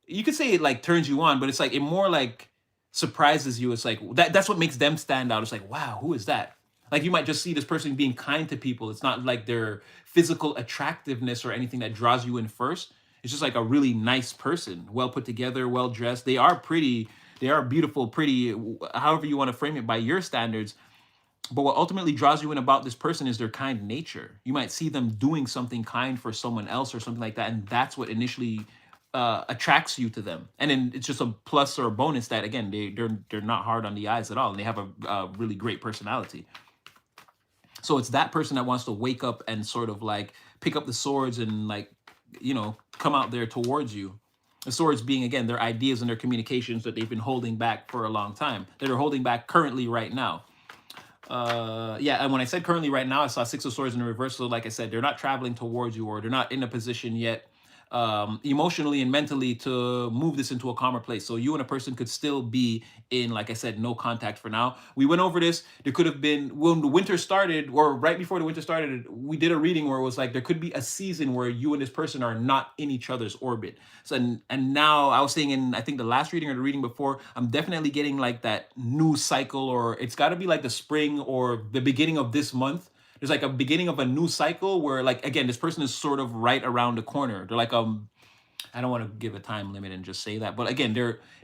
you could say it like turns you on, but it's like it more like surprises you. It's like that's what makes them stand out. It's like, wow, who is that? Like you might just see this person being kind to people. It's not like their physical attractiveness or anything that draws you in first. It's just like a really nice person, well put together, well dressed. They are pretty. They are beautiful, pretty, however you want to frame it by your standards. But what ultimately draws you in about this person is their kind nature. You might see them doing something kind for someone else or something like that, and that's what initially attracts you to them. And then it's just a plus or a bonus that again they're not hard on the eyes at all, and they have a really great personality. So it's that person that wants to wake up and sort of like pick up the swords and like come out there towards you. The swords being, again, their ideas and their communications that they've been holding back for a long time, that are holding back currently right now. Yeah, and when I said currently right now, I saw Six of Swords in the reverse. So like I said, they're not traveling towards you, or they're not in a position yet emotionally and mentally to move this into a calmer place. So you and a person could still be in, like I said, no contact for now. We went over this. There could have been, when the winter started, or right before the winter started, we did a reading where it was like there could be a season where you and this person are not in each other's orbit. So and now I was saying in, I think the last reading or the reading before, I'm definitely getting like that new cycle, or it's got to be like the spring or the beginning of this month. There's like a beginning of a new cycle where, like, again, this person is sort of right around the corner. They're like, I don't want to give a time limit and just say that, but again,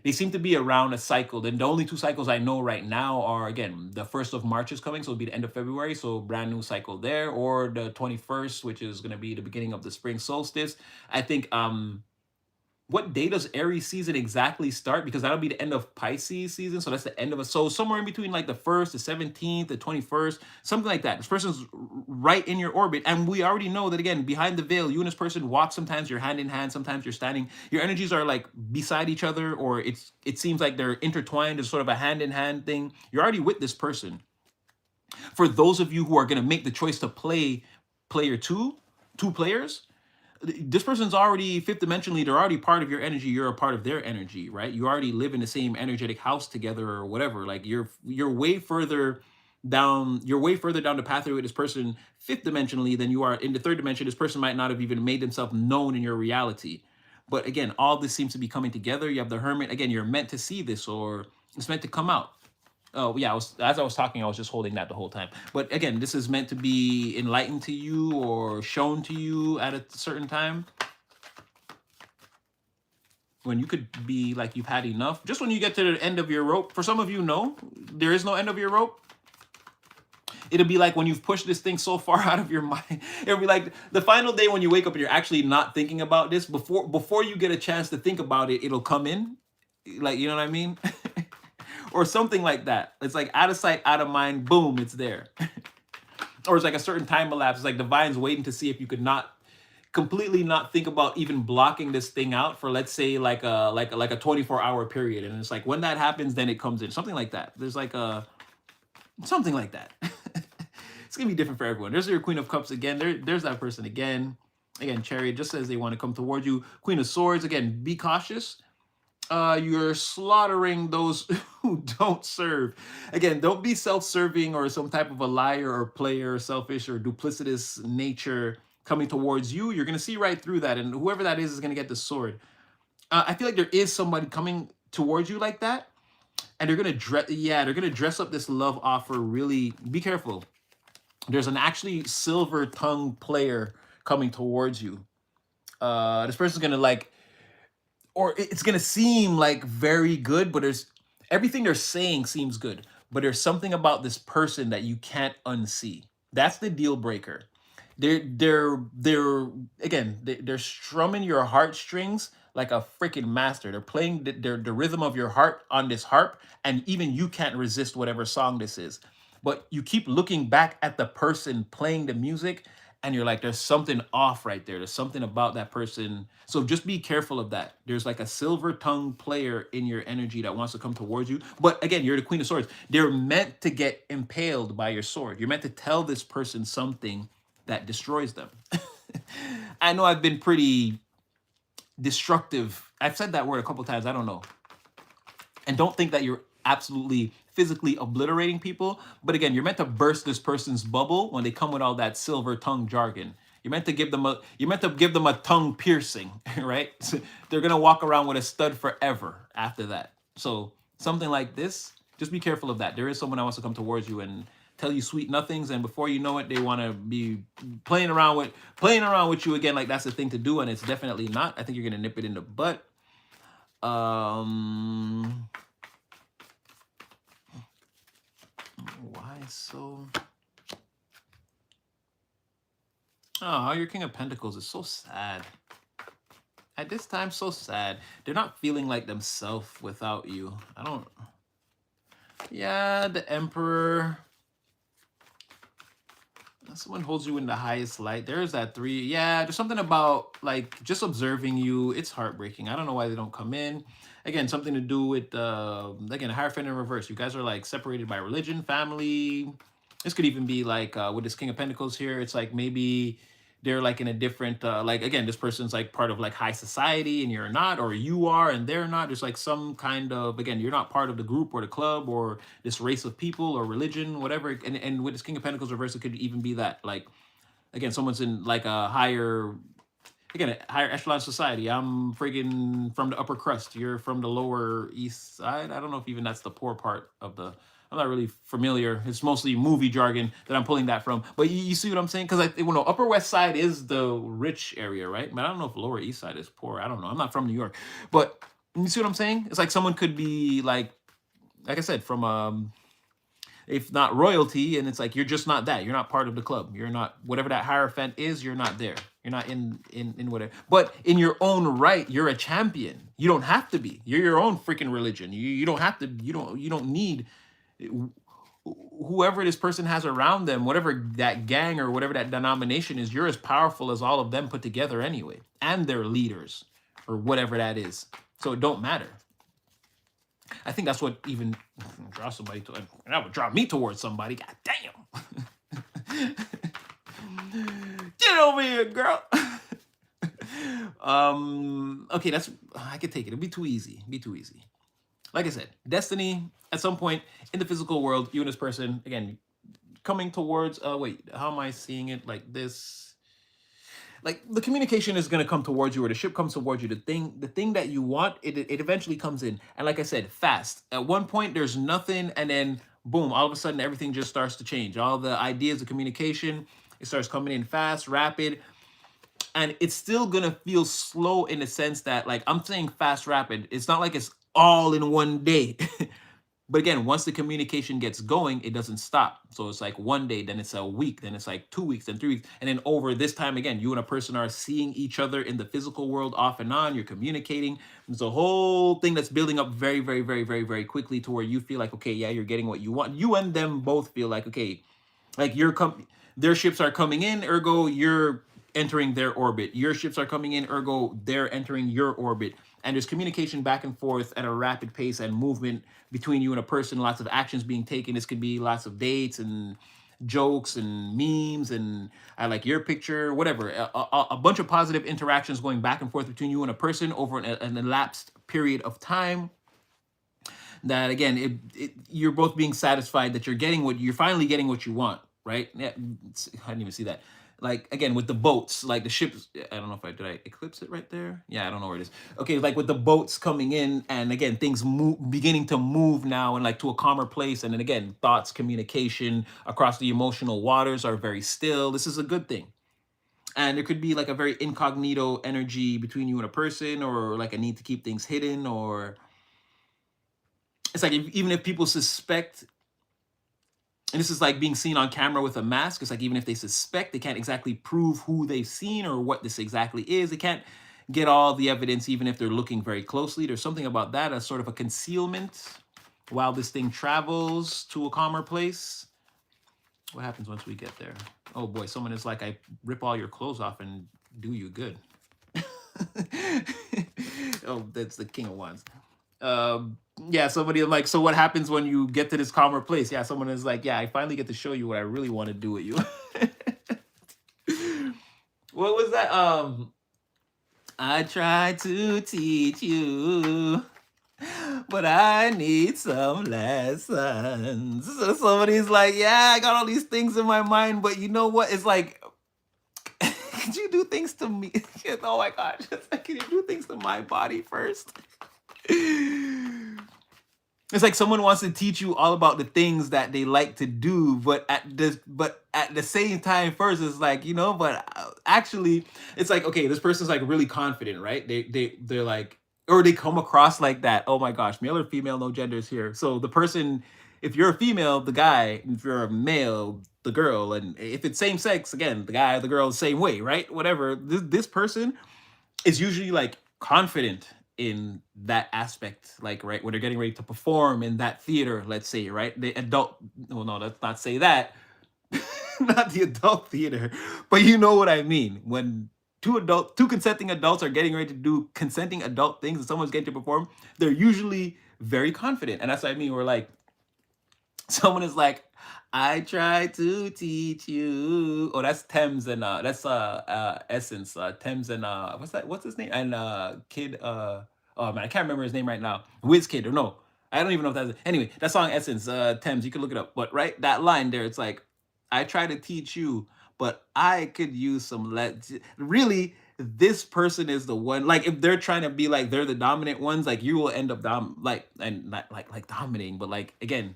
they seem to be around a cycle. Then the only two cycles I know right now are, again, the 1st of March is coming, so it'll be the end of February, so brand new cycle there, or the 21st, which is going to be the beginning of the spring solstice. I think what day does Aries season exactly start? Because that'll be the end of Pisces season. So that's the end of it. So somewhere in between like the 1st, the 17th, the 21st, something like that. This person's right in your orbit. And we already know that, again, behind the veil, you and this person walk. Sometimes you're hand in hand. Sometimes you're standing. Your energies are like beside each other, or it seems like they're intertwined. There's sort of a hand in hand thing. You're already with this person. For those of you who are going to make the choice to play player two players, this person's already fifth dimensionally, they're already part of your energy, you're a part of their energy, right? You already live in the same energetic house together or whatever. Like you're way further down the pathway with this person fifth dimensionally than you are in the third dimension. This person might not have even made themselves known in your reality. But again, all this seems to be coming together. You have the Hermit. Again, you're meant to see this, or it's meant to come out. Oh yeah, as I was talking, I was just holding that the whole time. But again, this is meant to be enlightened to you or shown to you at a certain time, when you could be like you've had enough. Just when you get to the end of your rope. For some of you, no, there is no end of your rope. It'll be like when you've pushed this thing so far out of your mind. It'll be like the final day when you wake up and you're actually not thinking about this. Before you get a chance to think about it, it'll come in. Like, you know what I mean? or something like that. It's like out of sight, out of mind, boom, it's there. Or it's like a certain time elapse. It's like divine's waiting to see if you could not completely not think about even blocking this thing out for, let's say, like a 24-hour period. And it's like when that happens, then it comes in. Something like that. There's like a something like that. It's gonna be different for everyone. There's your Queen of Cups again. There's that person again. Again, Chariot just says they want to come towards you. Queen of Swords, again, be cautious. You're slaughtering those who don't serve. Again, don't be self-serving or some type of a liar or player or selfish or duplicitous nature coming towards you. You're gonna see right through that, and whoever that is gonna get the sword. I feel like there is somebody coming towards you like that, and they're gonna dress. Yeah, they're gonna dress up this love offer. Really, be careful. There's an actually silver tongue player coming towards you. This person's gonna like, or it's gonna seem like very good, but there's everything they're saying seems good, but there's something about this person that you can't unsee. That's the deal breaker. They're again they're strumming your heartstrings like a freaking master. They're playing the rhythm of your heart on this harp, and even you can't resist whatever song this is. But you keep looking back at the person playing the music, and you're like, there's something off right there. There's something about that person. So just be careful of that. There's like a silver tongue player in your energy that wants to come towards you. But again, you're the Queen of Swords. They're meant to get impaled by your sword. You're meant to tell this person something that destroys them. I know I've been pretty destructive. I've said that word a couple times. I don't know. And don't think that you're absolutely physically obliterating people. But again, you're meant to burst this person's bubble when they come with all that silver tongue jargon. You're meant to give them a tongue piercing, right? So they're gonna walk around with a stud forever after that. So something like this, just be careful of that. There is someone that wants to come towards you and tell you sweet nothings, and before you know it, they want to be playing around with you again, like that's the thing to do, and it's definitely not. I think you're gonna nip it in the butt. Why so? Oh, your King of Pentacles is so sad. At this time, so sad. They're not feeling like themselves without you. I don't... Yeah, the Emperor. Someone holds you in the highest light. There's that 3. Yeah, there's something about like just observing you. It's heartbreaking. I don't know why they don't come in. Again, something to do with again, Hierophant in reverse. You guys are like separated by religion, family. This could even be like with this King of Pentacles here. It's like maybe they're like in a different like, again, this person's like part of like high society and you're not, or you are and they're not. There's like some kind of, again, you're not part of the group or the club or this race of people or religion, whatever. And with this King of Pentacles reverse, it could even be that like, again, someone's in like a higher, again, a higher echelon society. I'm friggin' from the upper crust. You're from the lower east side. I don't know if even that's the poor part of the, I'm not really familiar. It's mostly movie jargon that I'm pulling that from. But you see what I'm saying? Because Upper West Side is the rich area, right? But I don't know if Lower East Side is poor. I don't know. I'm not from New York. But you see what I'm saying? It's like someone could be like I said, from if not royalty, and it's like you're just not that. You're not part of the club. You're not whatever that Hierophant is. You're not there. You're not in whatever. But in your own right, you're a champion. You don't have to be. You're your own freaking religion. You don't have to. You don't need whoever this person has around them, whatever that gang or whatever that denomination is. You're as powerful as all of them put together anyway, and their leaders or whatever that is. So it don't matter. I think that's what even draw somebody to. That would draw me towards somebody. God damn. Get over here, girl. Okay, that's I could take it. It'd be too easy. Be too easy. Like I said, destiny at some point in the physical world, you and this person, again, coming towards wait, how am I seeing it? Like this. Like the communication is going to come towards you, or the ship comes towards you. The thing that you want, it eventually comes in. And like I said, fast. At one point, there's nothing, and then boom, all of a sudden, everything just starts to change. All the ideas of communication, it starts coming in fast, rapid, and it's still gonna feel slow in the sense that, like I'm saying, fast, rapid. It's not like it's all in one day. But again, once the communication gets going, it doesn't stop. So it's like one day, then it's a week, then it's like 2 weeks, then 3 weeks. And then over this time again, you and a person are seeing each other in the physical world off and on, you're communicating. There's a whole thing that's building up very, very, very, very, very quickly to where you feel like, okay, yeah, you're getting what you want. You and them both feel like, okay, like their ships are coming in, ergo you're entering their orbit. Your ships are coming in, ergo they're entering your orbit. And there's communication back and forth at a rapid pace and movement between you and a person. Lots of actions being taken. This could be lots of dates and jokes and memes and I like your picture, whatever. A bunch of positive interactions going back and forth between you and a person over an elapsed period of time. That again, you're both being satisfied that you're finally getting what you want, right? Yeah, I didn't even see that. Like again with the boats, like the ships. I don't know if did I eclipse it right there. Yeah, I don't know where it is. Okay, like with the boats coming in, and again things beginning to move now, and like to a calmer place. And then again, thoughts, communication across the emotional waters are very still. This is a good thing. And there could be like a very incognito energy between you and a person, or like a need to keep things hidden, or it's like even if people suspect, and this is like being seen on camera with a mask, it's like even if they suspect, they can't exactly prove who they've seen or what this exactly is. They can't get all the evidence even if they're looking very closely. There's something about that as sort of a concealment while this thing travels to a calmer place. What happens once we get there? Oh boy, someone is like, I rip all your clothes off and do you good. Oh, that's the King of Wands. Yeah, somebody like, so what happens when you get to this calmer place? Yeah, someone is like, yeah, I finally get to show you what I really want to do with you. What was that? I tried to teach you, but I need some lessons. So somebody's like, yeah, I got all these things in my mind, but you know what? It's like, could you do things to me? Oh my gosh, it's like, can you do things to my body first? It's like someone wants to teach you all about the things that they like to do, but at the same time, first it's like, but actually, it's like, okay, this person's like really confident, right? They're like, or they come across like that. Oh my gosh, male or female, no genders here. So the person, if you're a female, the guy; if you're a male, the girl; and if it's same sex, again, the guy, the girl, the same way, right? Whatever. This person is usually like confident in that aspect, like right when they're getting ready to perform in that theater, let's say, right? The adult, well, no, let's not say that, not the adult theater, but you know what I mean. When two consenting adults are getting ready to do consenting adult things and someone's getting to perform, they're usually very confident. And that's what I mean. We're like, someone is like, I tried to teach you. Oh, that's Thames and that's Essence. Thames and what's his name? And Kid oh man, I can't remember his name right now. Wiz Kid, or no. I don't even know if that's anyway, that song Essence, Thames, you can look it up. But right, that line there, it's like, I try to teach you, but I could use some really, this person is the one. Like if they're trying to be like they're the dominant ones, like you will end up and not like dominating, but like again,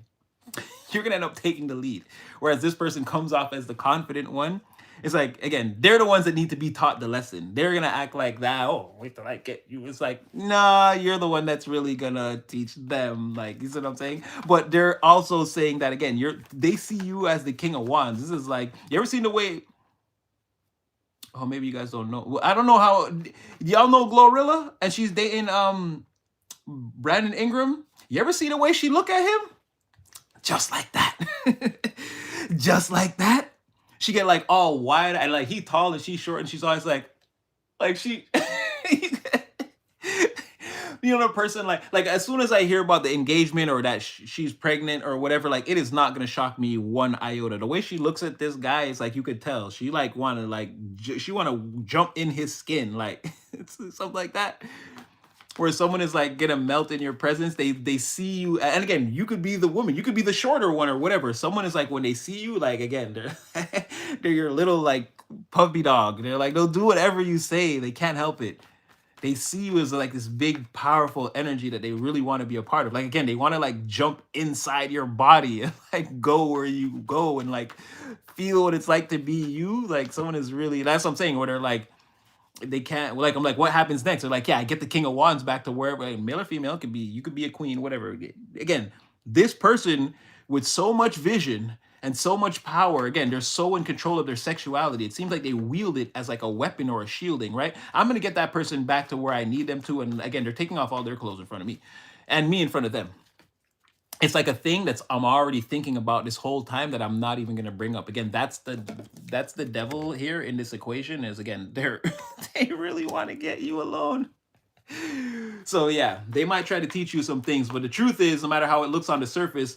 you're gonna end up taking the lead. Whereas this person comes off as the confident one. It's like, again, they're the ones that need to be taught the lesson. They're gonna act like that. Oh, wait till I get you. It's like, nah, you're the one that's really gonna teach them. Like, you see what I'm saying? But they're also saying that again, they see you as the King of Wands. This is like, you ever seen the way? Oh, maybe you guys don't know. Well, I don't know how. Y'all know Glorilla, and she's dating Brandon Ingram. You ever see the way she look at him? Just like that. Just like that. She get like all wide and like he tall and she's short and she's always like she the person like as soon as I hear about the engagement or that she's pregnant or whatever, like it is not gonna shock me one iota. The way she looks at this guy is like, you could tell she like want to she want to jump in his skin, like it's something like that. Where someone is like gonna melt in your presence, they see you, and again, you could be the woman, you could be the shorter one or whatever. Someone is like, when they see you, like again, they're your little like puppy dog. They're like, they'll do whatever you say. They can't help it. They see you as like this big, powerful energy that they really want to be a part of. Like again, they want to like jump inside your body and like go where you go and like feel what it's like to be you. Like someone is really, that's what I'm saying, where they're like, they can't, like, I'm like, what happens next? They're like, yeah, I get the King of Wands back to wherever, male or female, could be, you could be a queen, whatever. Again, This person with so much vision and so much power, again, they're so in control of their sexuality. It seems like they wield it as like a weapon or a shielding, right? I'm gonna get that person back to where I need them to. And again, they're taking off all their clothes in front of me and me in front of them. It's like a thing that's I'm already thinking about this whole time that I'm not even gonna bring up. Again, that's the devil here in this equation, is again, they're they really want to get you alone. So yeah, they might try to teach you some things, but the truth is, no matter how it looks on the surface,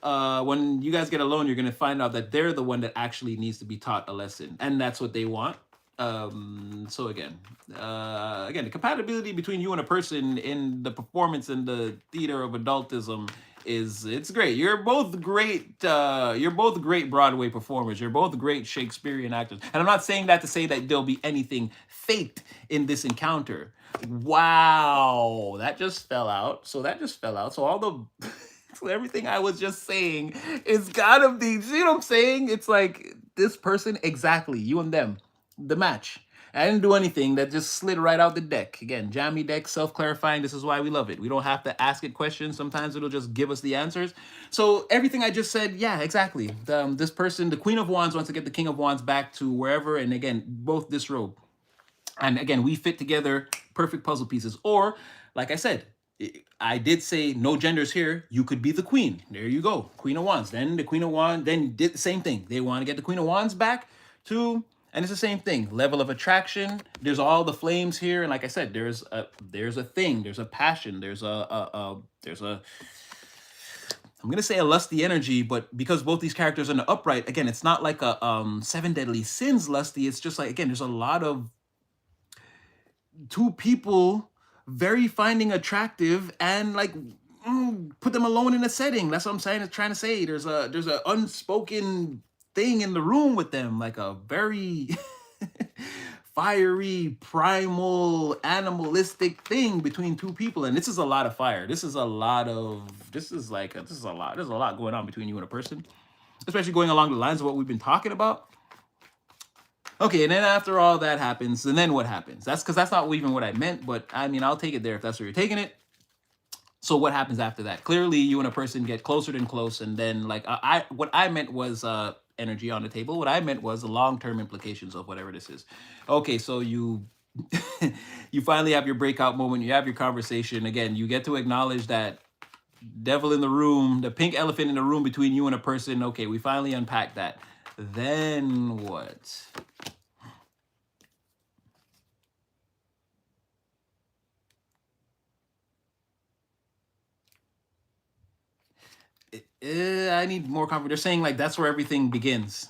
when you guys get alone, you're gonna find out that they're the one that actually needs to be taught a lesson, and that's what they want. So again, the compatibility between you and a person in the performance and the theater of adultism is it's great. You're both great. You're both great Broadway performers. You're both great Shakespearean actors. And I'm not saying that to say that there'll be anything faked in this encounter. Wow, that just fell out. So that just fell out. So all the so everything I was just saying is gotta be. See what I'm saying? It's like this person exactly. You and them, the match. I didn't do anything. That just slid right out the deck. Again, jammy deck, self-clarifying. This is why we love it. We don't have to ask it questions. Sometimes it'll just give us the answers. So everything I just said, yeah, exactly. This person, the Queen of Wands, wants to get the King of Wands back to wherever. And again, both disrobe. And again, we fit together, perfect puzzle pieces. Or, like I said, I did say no genders here. You could be the queen. There you go. Queen of Wands. Then the Queen of Wands then did the same thing. They want to get the Queen of Wands back to, and it's the same thing. Level of attraction. There's all the flames here. And like I said, there's a thing. There's a passion. There's a I'm gonna say a lusty energy, but because both these characters are in the upright, again, it's not like a seven deadly sins lusty. It's just like, again, there's a lot of two people very finding attractive and like put them alone in a setting. That's what I'm saying. Trying to say there's a unspoken thing in the room with them, like a very fiery, primal, animalistic thing between two people. And this is a lot of fire. This is a lot of there's a lot going on between you and a person, especially going along the lines of what we've been talking about. Okay, and then after all that happens, and then what happens? That's because that's not even what I meant, but I mean, I'll take it there if that's where you're taking it. So what happens after that? Clearly, you and a person get closer than close, and then like what I meant was energy on the table. What I meant was the long-term implications of whatever this is. Okay, so you you finally have your breakout moment. You have your conversation. Again, you get to acknowledge that devil in the room, the pink elephant in the room between you and a person. Okay, we finally unpacked that. Then what? I need more confidence. They're saying like that's where everything begins.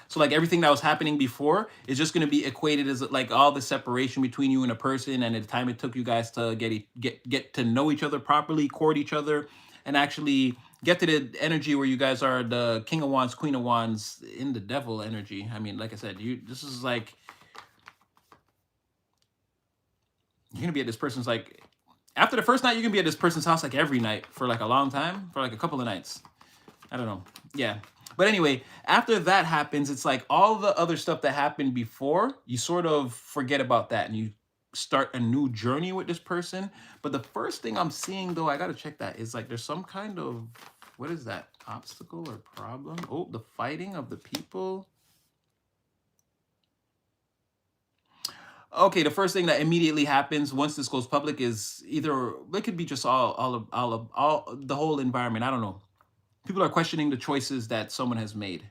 So like everything that was happening before is just going to be equated as like all the separation between you and a person, and the time it took you guys to get to know each other properly, court each other, and actually get to the energy where you guys are the King of Wands, Queen of Wands in the devil energy. I mean, like I said, this is like you're gonna be at this person's like after the first night, you're gonna be at this person's house like every night for like a long time, for like a couple of nights. I don't know. Yeah. But anyway, after that happens, it's like all the other stuff that happened before, you sort of forget about that and you start a new journey with this person. But the first thing I'm seeing, though, I got to check that, is like there's some kind of, what is that? Obstacle or problem? Oh, the fighting of the people. Okay, the first thing that immediately happens once this goes public is either it could be just all the whole environment. I don't know. People are questioning the choices that someone has made.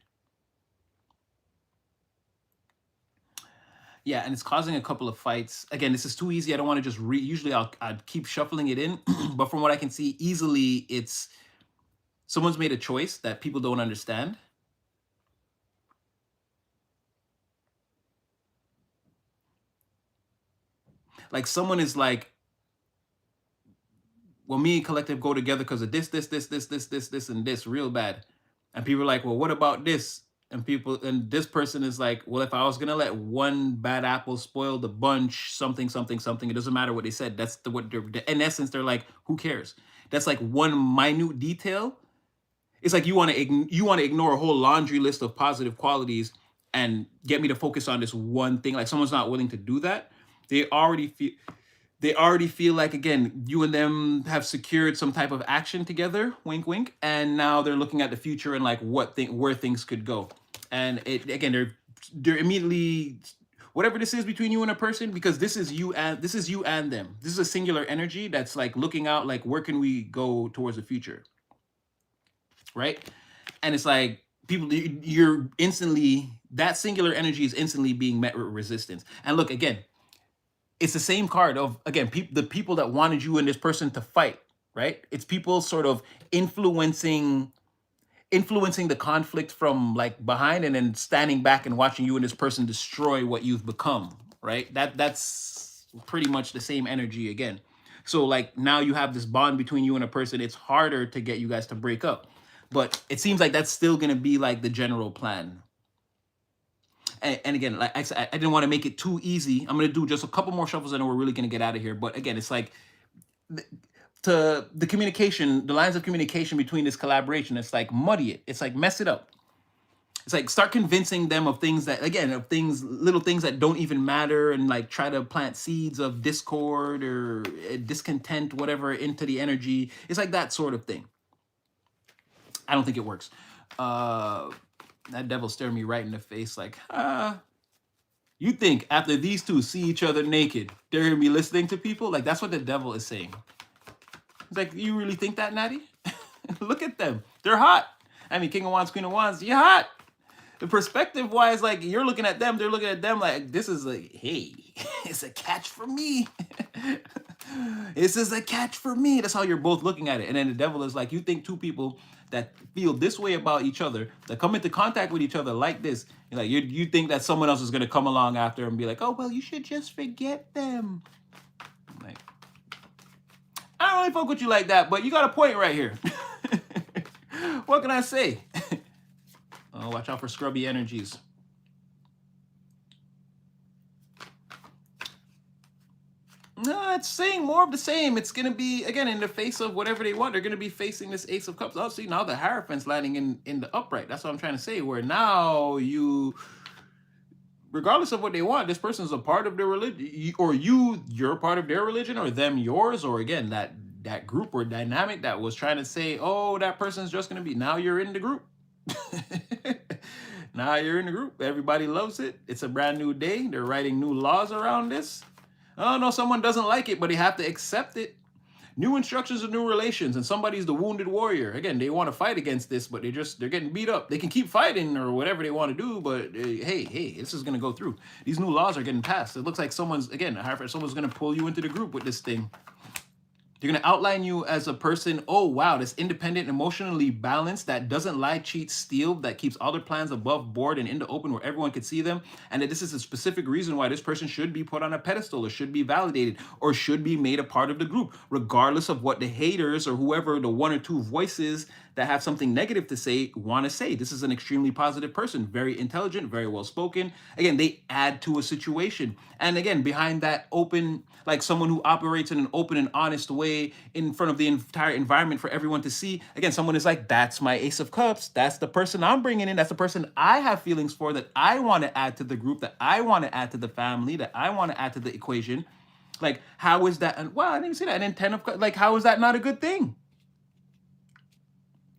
Yeah, and it's causing a couple of fights. Again, this is too easy. I don't want to just read. Usually I'd keep shuffling it in, but from what I can see easily, it's someone's made a choice that people don't understand. Like someone is like, well, me and collective go together because of this, and this real bad. And people are like, well, what about this? And this person is like, well, if I was gonna let one bad apple spoil the bunch, something, something, something, it doesn't matter what they said. That's what they're, in essence, they're like, who cares? That's like one minute detail. It's like you want to ignore a whole laundry list of positive qualities and get me to focus on this one thing. Like someone's not willing to do that. They already feel they already feel like, again, you and them have secured some type of action together, wink wink, and now they're looking at the future and like where things could go. And it, again, they're immediately, whatever this is between you and a person, because this is you and them, this is a singular energy that's like looking out, like where can we go towards the future, right? And it's like people, you're instantly, that singular energy is instantly being met with resistance. And look, again, it's the same card of, again, the people that wanted you and this person to fight, right? It's people sort of influencing the conflict from like behind, and then standing back and watching you and this person destroy what you've become, right? That's pretty much the same energy again. So like now you have this bond between you and a person. It's harder to get you guys to break up, but it seems like that's still going to be like the general plan. And again, like I said, I didn't want to make it too easy. I'm going to do just a couple more shuffles and then we're really going to get out of here. But again, it's like to the communication, the lines of communication between this collaboration, it's like muddy it. It's like mess it up. It's like start convincing them of things that, again, of things, little things that don't even matter, and like try to plant seeds of discord or discontent, whatever, into the energy. It's like that sort of thing. I don't think it works. That devil staring me right in the face like, you think after these two see each other naked, they're gonna be listening to people? Like, that's what the devil is saying. It's like, you really think that, Natty? Look at them. They're hot. I mean, King of Wands, Queen of Wands, you're hot. The perspective wise, like, you're looking at them, they're looking at them like, this is like, hey, it's a catch for me. This is a catch for me. That's how you're both looking at it. And then the devil is like, you think two people that feel this way about each other, that come into contact with each other like this, you're like, you think that someone else is going to come along after and be like, oh, well, you should just forget them. I'm like, I don't really fuck with you like that, but you got a point right here. What can I say? Oh, watch out for scrubby energies. No, it's saying more of the same. It's going to be, again, in the face of whatever they want. They're going to be facing this Ace of Cups. Oh, see, now the Hierophant's landing in the upright. That's what I'm trying to say, where now you, regardless of what they want, this person's a part of their religion, or you're a part of their religion, or them yours, or again, that group or dynamic that was trying to say, oh, that person's just going to be, now you're in the group. Now you're in the group. Everybody loves it. It's a brand new day. They're writing new laws around this. Oh no, someone doesn't like it, but they have to accept it. New instructions of new relations, and somebody's the wounded warrior. Again, they want to fight against this, but they're getting beat up. They can keep fighting or whatever they want to do, but hey, this is going to go through. These new laws are getting passed. It looks like someone's going to pull you into the group with this thing. They're going to outline you as a person, oh, wow, that's independent, emotionally balanced, that doesn't lie, cheat, steal, that keeps all their plans above board and in the open where everyone can see them, and that this is a specific reason why this person should be put on a pedestal or should be validated or should be made a part of the group, regardless of what the haters or whoever, the one or two voices that have something negative to say want to say. This is an extremely positive person, very intelligent, very well spoken. Again, they add to a situation. And again, behind that open, like someone who operates in an open and honest way in front of the entire environment for everyone to see. Again, someone is like, that's my Ace of Cups. That's the person I'm bringing in. That's the person I have feelings for, that I want to add to the group, that I want to add to the family, that I want to add to the equation. Like, how is that? And wow, I didn't see that. And then 10 of Cups, like, how is that not a good thing?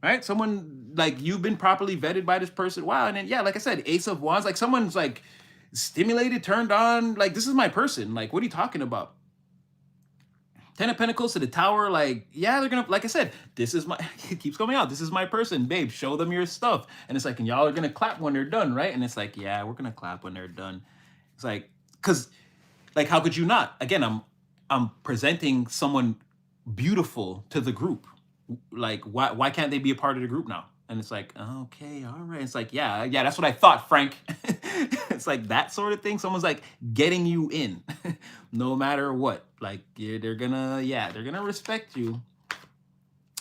Right? Someone, like, you've been properly vetted by this person. Wow. And then, yeah, like I said, Ace of Wands, like someone's like stimulated, turned on, like, this is my person. Like, what are you talking about? 10 of Pentacles to the Tower, like, yeah, they're gonna, like I said, this is my, it keeps coming out, this is my person, babe, show them your stuff. And it's like, and y'all are gonna clap when they're done, right? And it's like, yeah, we're gonna clap when they're done. It's like, because, like, how could you not? Again, I'm presenting someone beautiful to the group. Like, why can't they be a part of the group now? And it's like, okay, all right. It's like, yeah, that's what I thought, Frank. It's like that sort of thing. Someone's like getting you in, no matter what. Like, yeah, they're gonna respect you.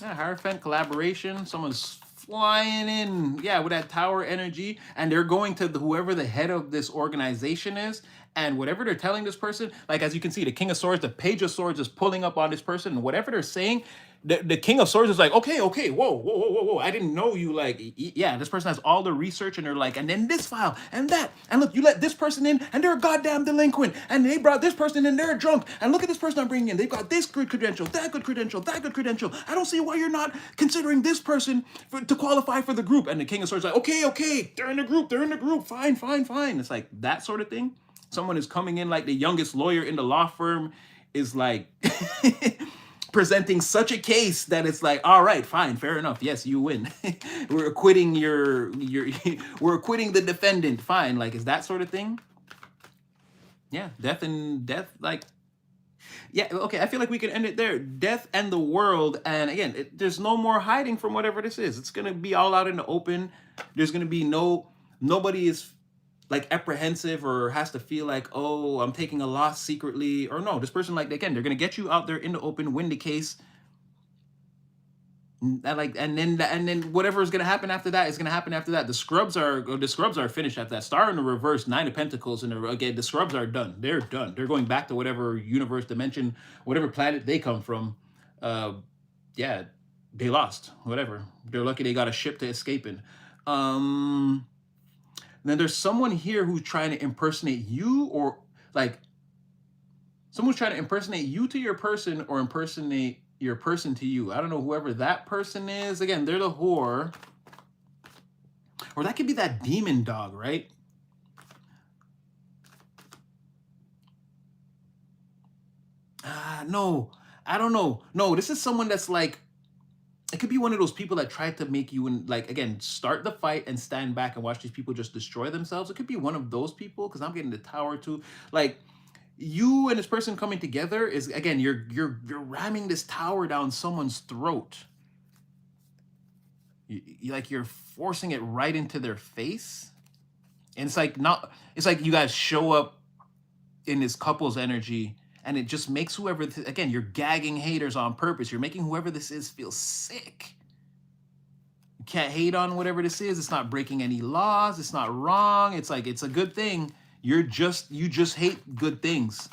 Yeah, Hierophant collaboration. Someone's flying in, yeah, with that Tower energy, and they're going to whoever the head of this organization is, and whatever they're telling this person, like, as you can see, the King of Swords, the Page of Swords is pulling up on this person, and whatever they're saying, the King of Swords is like, okay, okay, whoa. I didn't know you. Like, yeah, this person has all the research, and they're like, and then this file and that, and look, you let this person in, and they're a goddamn delinquent, and they brought this person in, they're drunk, and look at this person I'm bringing in. They've got this good credential, that good credential, that good credential. I don't see why you're not considering this person to qualify for the group. And the King of Swords is like, okay, they're in the group, fine. It's like that sort of thing. Someone is coming in like the youngest lawyer in the law firm is like presenting such a case that it's like, all right, fine, fair enough, yes, you win. We're acquitting we're acquitting the defendant, fine. Like, is that sort of thing. Yeah, death, like, yeah, okay, I feel like we can end it there. Death and the world, and again, there's no more hiding from whatever this is. It's gonna be all out in the open. There's gonna be nobody is like apprehensive or has to feel like, oh, I'm taking a loss secretly, or no, this person, like, again, they're gonna get you out there in the open, win the case, and then whatever is gonna happen after that is gonna happen after that. The scrubs are finished after that. Star in the reverse, 9 of Pentacles, and again, the scrubs are done. They're done. They're going back to whatever universe, dimension, whatever planet they come from. Yeah, they lost. Whatever. They're lucky they got a ship to escape in. Then there's someone here who's trying to impersonate you, or like someone's trying to impersonate you to your person, or impersonate your person to you. I don't know whoever that person is. Again, they're the whore. Or that could be that demon dog, right? No, I don't know. No, this is someone that's like, it could be one of those people that tried to make you, like, again, start the fight and stand back and watch these people just destroy themselves. It could be one of those people, because I'm getting the tower too. Like, you and this person coming together is, again, you're ramming this tower down someone's throat. Like, you're forcing it right into their face. And it's like you guys show up in this couple's energy, and it just makes whoever, again, you're gagging haters on purpose. You're making whoever this is feel sick. You can't hate on whatever this is. It's not breaking any laws. It's not wrong. It's like, it's a good thing. You just hate good things.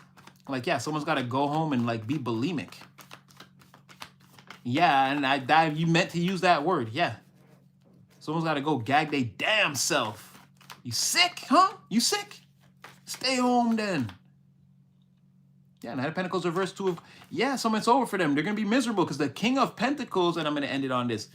Like, yeah, someone's got to go home and like be bulimic. Yeah, and you meant to use that word. Yeah. Someone's got to go gag their damn self. You sick, huh? You sick? Stay home then. Yeah, Knight of Pentacles reverse, 2 of... Yeah, someone's over for them. They're going to be miserable because the King of Pentacles, and I'm going to end it on this.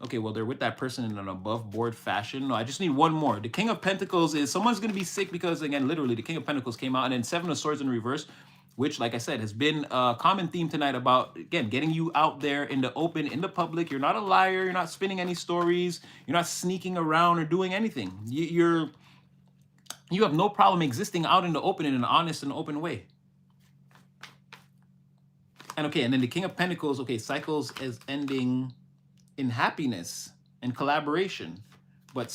Okay, well, they're with that person in an above board fashion. No, I just need one more. The King of Pentacles is someone's going to be sick because, again, literally, the King of Pentacles came out, and then 7 of Swords in reverse, which, like I said, has been a common theme tonight about, again, getting you out there in the open, in the public. You're not a liar. You're not spinning any stories. You're not sneaking around or doing anything. You have no problem existing out in the open in an honest and open way. And okay, and then the King of Pentacles, okay, cycles is ending in happiness and collaboration, but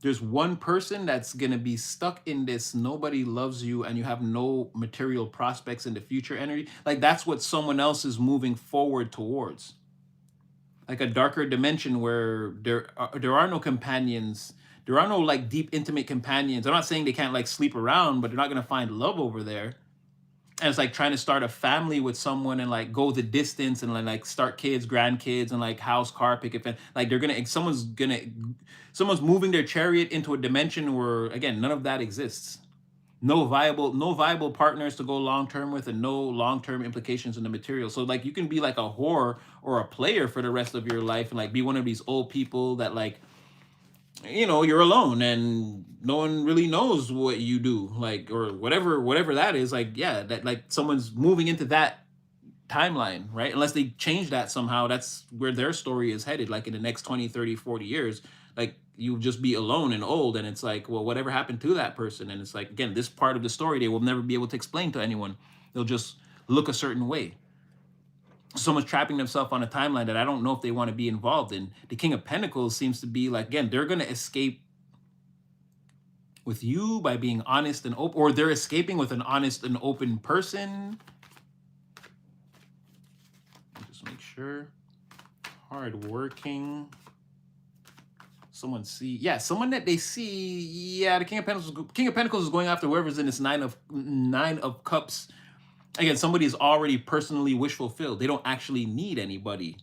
there's one person that's gonna be stuck in this nobody loves you and you have no material prospects in the future energy. Like, that's what someone else is moving forward towards. Like a darker dimension where there are no companions. There are no like deep, intimate companions. I'm not saying they can't like sleep around, but they're not gonna find love over there. And it's like trying to start a family with someone and like go the distance and like start kids, grandkids, and like house, car, picket fence. Like someone's moving their chariot into a dimension where, again, none of that exists. No viable partners to go long term with, and no long term implications in the material. So like you can be like a whore or a player for the rest of your life and like be one of these old people that like, you know, you're alone and no one really knows what you do, like, or whatever that is. Like, yeah, that like someone's moving into that timeline, right? Unless they change that somehow, that's where their story is headed, like in the next 20, 30, 40 years. Like, you'll just be alone and old, and it's like, well, whatever happened to that person? And it's like, again, this part of the story they will never be able to explain to anyone. They'll just look a certain way. Someone's trapping themselves on a timeline that I don't know if they want to be involved in. The King of Pentacles seems to be like, again, they're going to escape with you by being honest and open, or they're escaping with an honest and open person. Just make sure. Hardworking. Someone see, yeah, someone that they see, yeah, the King of Pentacles is going after whoever's in this nine of cups. Again, somebody is already personally wish fulfilled. They don't actually need anybody,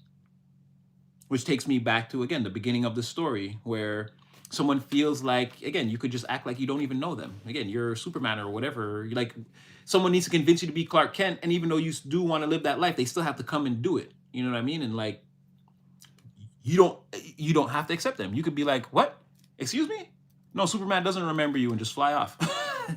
which takes me back to, again, the beginning of the story, where someone feels like, again, you could just act like you don't even know them. Again, you're Superman or whatever. You're like, someone needs to convince you to be Clark Kent, and even though you do want to live that life, they still have to come and do it. You know what I mean? And like, you don't have to accept them. You could be like, what? Excuse me? No, Superman doesn't remember you, and just fly off.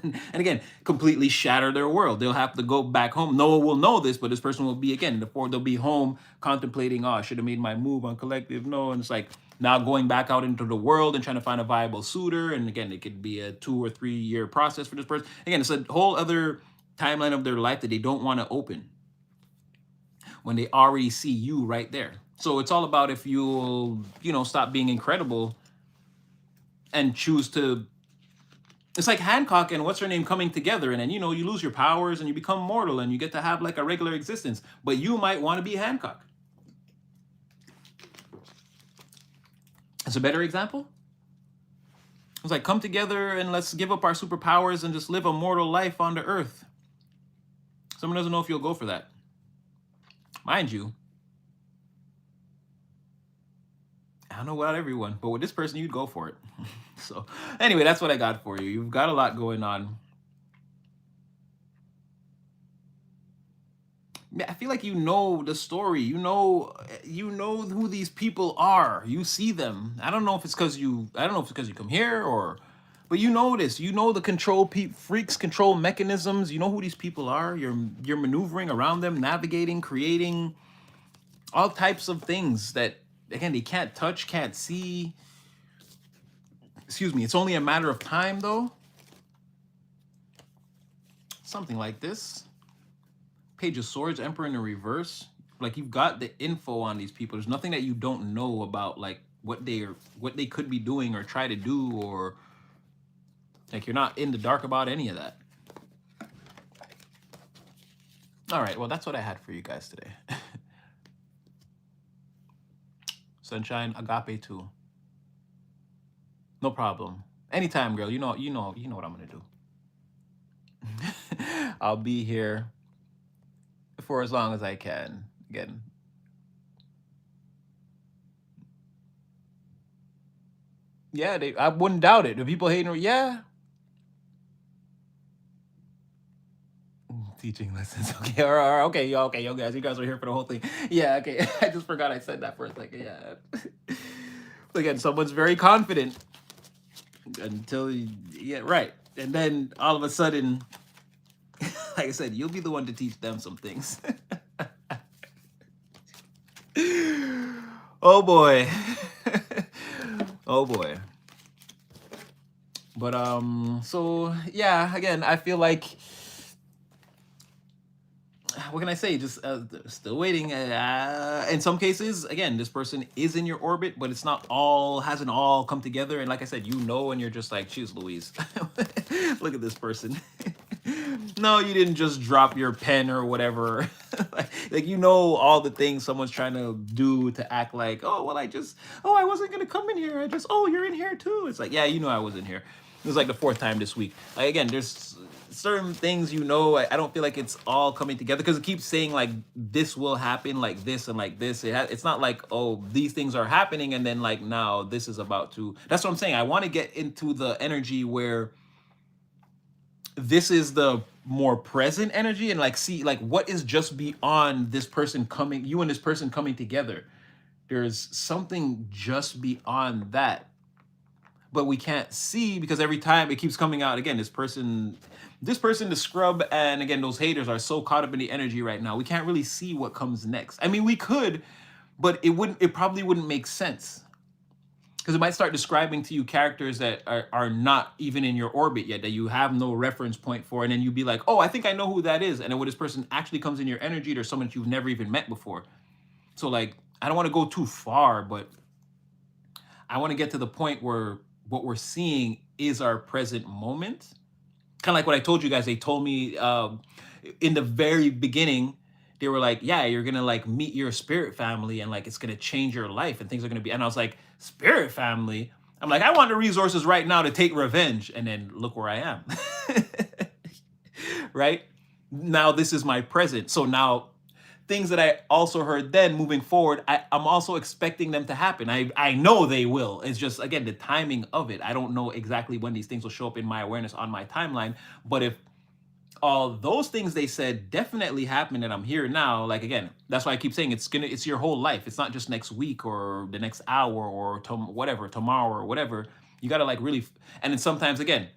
And again, completely shatter their world. They'll have to go back home. No one will know this, but this person will be, again, they'll be home contemplating, oh, I should have made my move on collective. No, and it's like now going back out into the world and trying to find a viable suitor. And again, it could be a 2 or 3 year process for this person. Again, it's a whole other timeline of their life that they don't want to open when they already see you right there. So it's all about if you'll, stop being incredible and choose to. It's like Hancock and what's her name coming together, and then you lose your powers and you become mortal and you get to have like a regular existence, but you might want to be Hancock. It's a better example. It's like, come together and let's give up our superpowers and just live a mortal life on the earth. Someone doesn't know if you'll go for that. Mind you, I don't know about everyone, but with this person, you'd go for it. So anyway, that's what I got for you. You've got a lot going on. I feel like you know the story. You know who these people are. You see them. I don't know if it's because you come here, but you know this. You know the control freaks, control mechanisms. You know who these people are. You're maneuvering around them, navigating, creating all types of things that, again, they can't touch, can't see. Excuse me. It's only a matter of time, though. Something like this. Page of Swords, Emperor in the reverse. Like, you've got the info on these people. There's nothing that you don't know about, like what they could be doing or try to do, or like you're not in the dark about any of that. All right, well, that's what I had for you guys today. Sunshine, agape too. No problem. Anytime, girl. You know what I'm gonna do. I'll be here for as long as I can. Again. Yeah, I wouldn't doubt it. The people hating, yeah. Teaching lessons. Okay, all right, okay, you guys are here for the whole thing. Yeah, okay. I just forgot I said that for a second. Yeah. Again, someone's very confident until yeah, right. And then all of a sudden, like I said, you'll be the one to teach them some things. Oh boy. Oh boy. But so yeah, again, I feel like, what can I say? Just still waiting. In some cases, again, this person is in your orbit, but hasn't all come together. And like I said, and you're just like, choose Louise. Look at this person. No, you didn't just drop your pen or whatever. like all the things someone's trying to do to act like, oh, well, I wasn't gonna come in here. You're in here too. It's like, yeah, I was in here. It was like the 4th time this week. Like, again, there's certain things, I don't feel like it's all coming together, because it keeps saying like this will happen like this and like this. It's not like, oh, these things are happening and then like now this is about to. That's what I'm saying. I want to get into the energy where this is the more present energy, and like see like what is just beyond this person coming, you and this person coming together. There's something just beyond that, but we can't see because every time it keeps coming out again. This person, the scrub, and again, those haters are so caught up in the energy right now. We can't really see what comes next. I mean, we could, but it probably wouldn't make sense, because it might start describing to you characters that are not even in your orbit yet, that you have no reference point for, and then you'd be like, oh, I think I know who that is. And then when this person actually comes in your energy, there's someone that you've never even met before. So like, I don't want to go too far, but I want to get to the point where what we're seeing is our present moment. Kind of like what I told you guys. They told me in the very beginning, they were like, yeah, you're gonna like meet your spirit family, and like it's gonna change your life and things are gonna be. And I was like, spirit family? I'm like, I want the resources right now to take revenge. And then look where I am. Right? Now this is my present. So now things that I also heard then moving forward, I'm also expecting them to happen. I know they will. It's just, again, the timing of it. I don't know exactly when these things will show up in my awareness on my timeline. But if all those things they said definitely happened and I'm here now, like, again, that's why I keep saying it's your whole life. It's not just next week or the next hour or whatever, tomorrow or whatever. You got to like really, and then sometimes, again,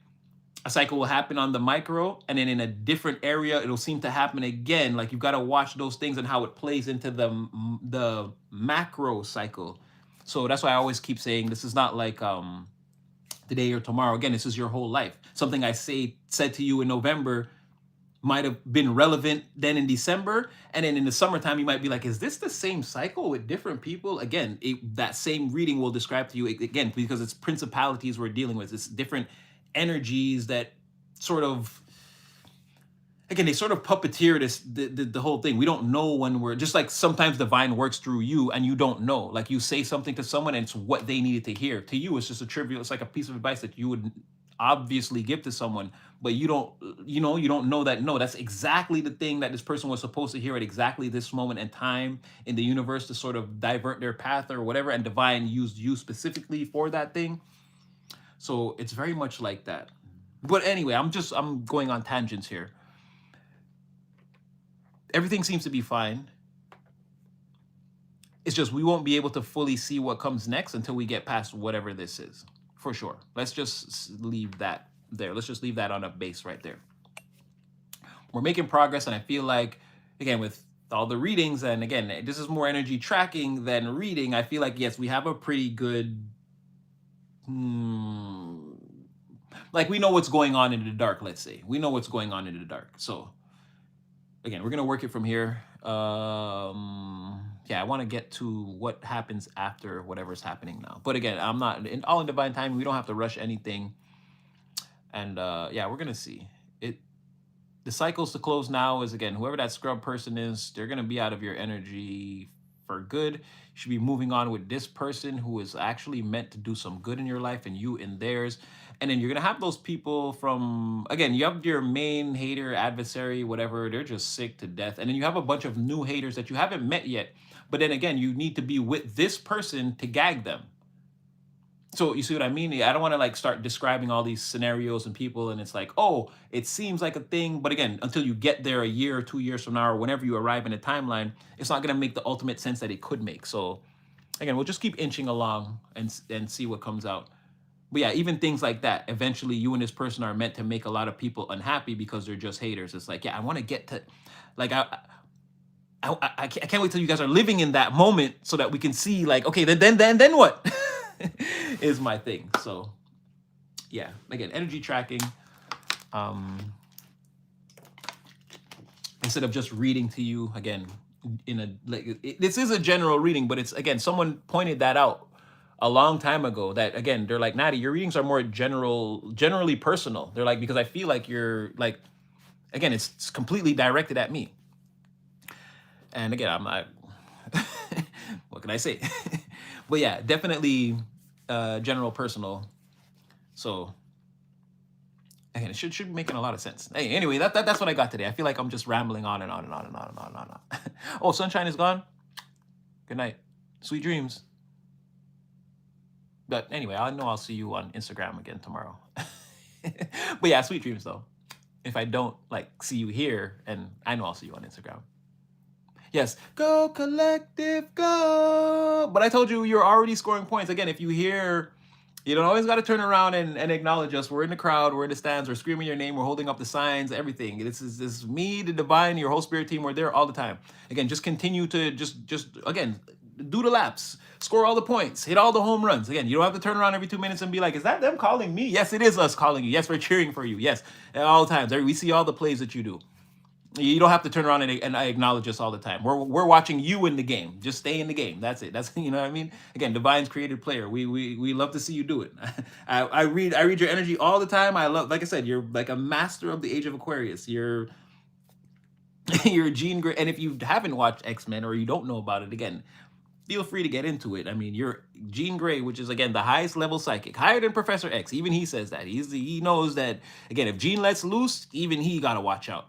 a cycle will happen on the micro, and then in a different area it'll seem to happen again. Like, you've got to watch those things and how it plays into the macro cycle. So that's why I always keep saying this is not like today or tomorrow. Again, this is your whole life. Something I said to you in November might have been relevant then in December, and then in the summertime you might be like, is this the same cycle with different people? Again, that same reading will describe to you, again, because it's principalities we're dealing with. It's different energies that sort of, again, they sort of puppeteer the whole thing. We don't know when we're, just like sometimes divine works through you and you don't know. Like, you say something to someone and it's what they needed to hear. To you, it's just a trivial, it's like a piece of advice that you would obviously give to someone, but you don't know that, no, that's exactly the thing that this person was supposed to hear at exactly this moment in time in the universe to sort of divert their path or whatever, and divine used you specifically for that thing. So it's very much like that. But anyway, I'm going on tangents here. Everything seems to be fine. It's just we won't be able to fully see what comes next until we get past whatever this is, for sure. Let's just leave that there. Let's just leave that on a base right there. We're making progress, and I feel like, again, with all the readings, and again, this is more energy tracking than reading, I feel like, yes, we have a pretty good, like, we know what's going on in the dark, let's say. We know what's going on in the dark. So, again, we're going to work it from here. Yeah, I want to get to what happens after whatever's happening now. But again, I'm not all in divine timing. We don't have to rush anything. And yeah, we're gonna see it. The cycles to close now is, again, whoever that scrub person is, they're gonna be out of your energy for good. You should be moving on with this person who is actually meant to do some good in your life and you in theirs. And then you're gonna have those people from, again, you have your main hater, adversary, whatever, they're just sick to death. And then you have a bunch of new haters that you haven't met yet. But then again, you need to be with this person to gag them. So you see what I mean? I don't want to like start describing all these scenarios and people, and it's like, oh, it seems like a thing. But again, until you get there a year or 2 years from now, or whenever you arrive in a timeline, it's not going to make the ultimate sense that it could make. So again, we'll just keep inching along and see what comes out. But yeah, even things like that, eventually you and this person are meant to make a lot of people unhappy because they're just haters. It's like, yeah, I want to get to, like, I can't wait till you guys are living in that moment so that we can see, like, okay, then what? Is my thing. So yeah, again, energy tracking, instead of just reading to you, again, in a, like, this is a general reading, but it's, again, someone pointed that out a long time ago, that, again, they're like, Natty, your readings are more generally personal. They're like, because I feel like you're like, again, it's completely directed at me. And again, I'm not, what can I say? But yeah, definitely general personal. So again, it should be making a lot of sense. Hey, anyway, that's what I got today. I feel like I'm just rambling on and on and on and on and on and on. Oh, sunshine is gone. Good night. Sweet dreams. But anyway, I know I'll see you on Instagram again tomorrow. But yeah, sweet dreams though. If I don't like see you here, and I know I'll see you on Instagram. Yes, go collective, go. But I told you, you're already scoring points. Again, if you hear, you don't always got to turn around and acknowledge us. We're in the crowd, we're in the stands, we're screaming your name, we're holding up the signs, everything. This is me, the divine, your whole spirit team. We're there all the time. Again, just continue to just again, do the laps, score all the points, hit all the home runs. Again, you don't have to turn around every 2 minutes and be like, is that them calling me? Yes, it is us calling you. Yes, we're cheering for you. Yes, at all times. We see all the plays that you do. You don't have to turn around and acknowledge us all the time. We're watching you in the game. Just stay in the game. That's it. That's, you know what I mean? Again, divine's created player. We love to see you do it. I read your energy all the time. I love, like I said, you're like a master of the age of Aquarius. You're Jean Grey. And if you haven't watched X-Men or you don't know about it, again, feel free to get into it. I mean, you're Jean Grey, which is again the highest level psychic, higher than Professor X. Even he says that. He knows that again, if Jean lets loose, even he gotta watch out.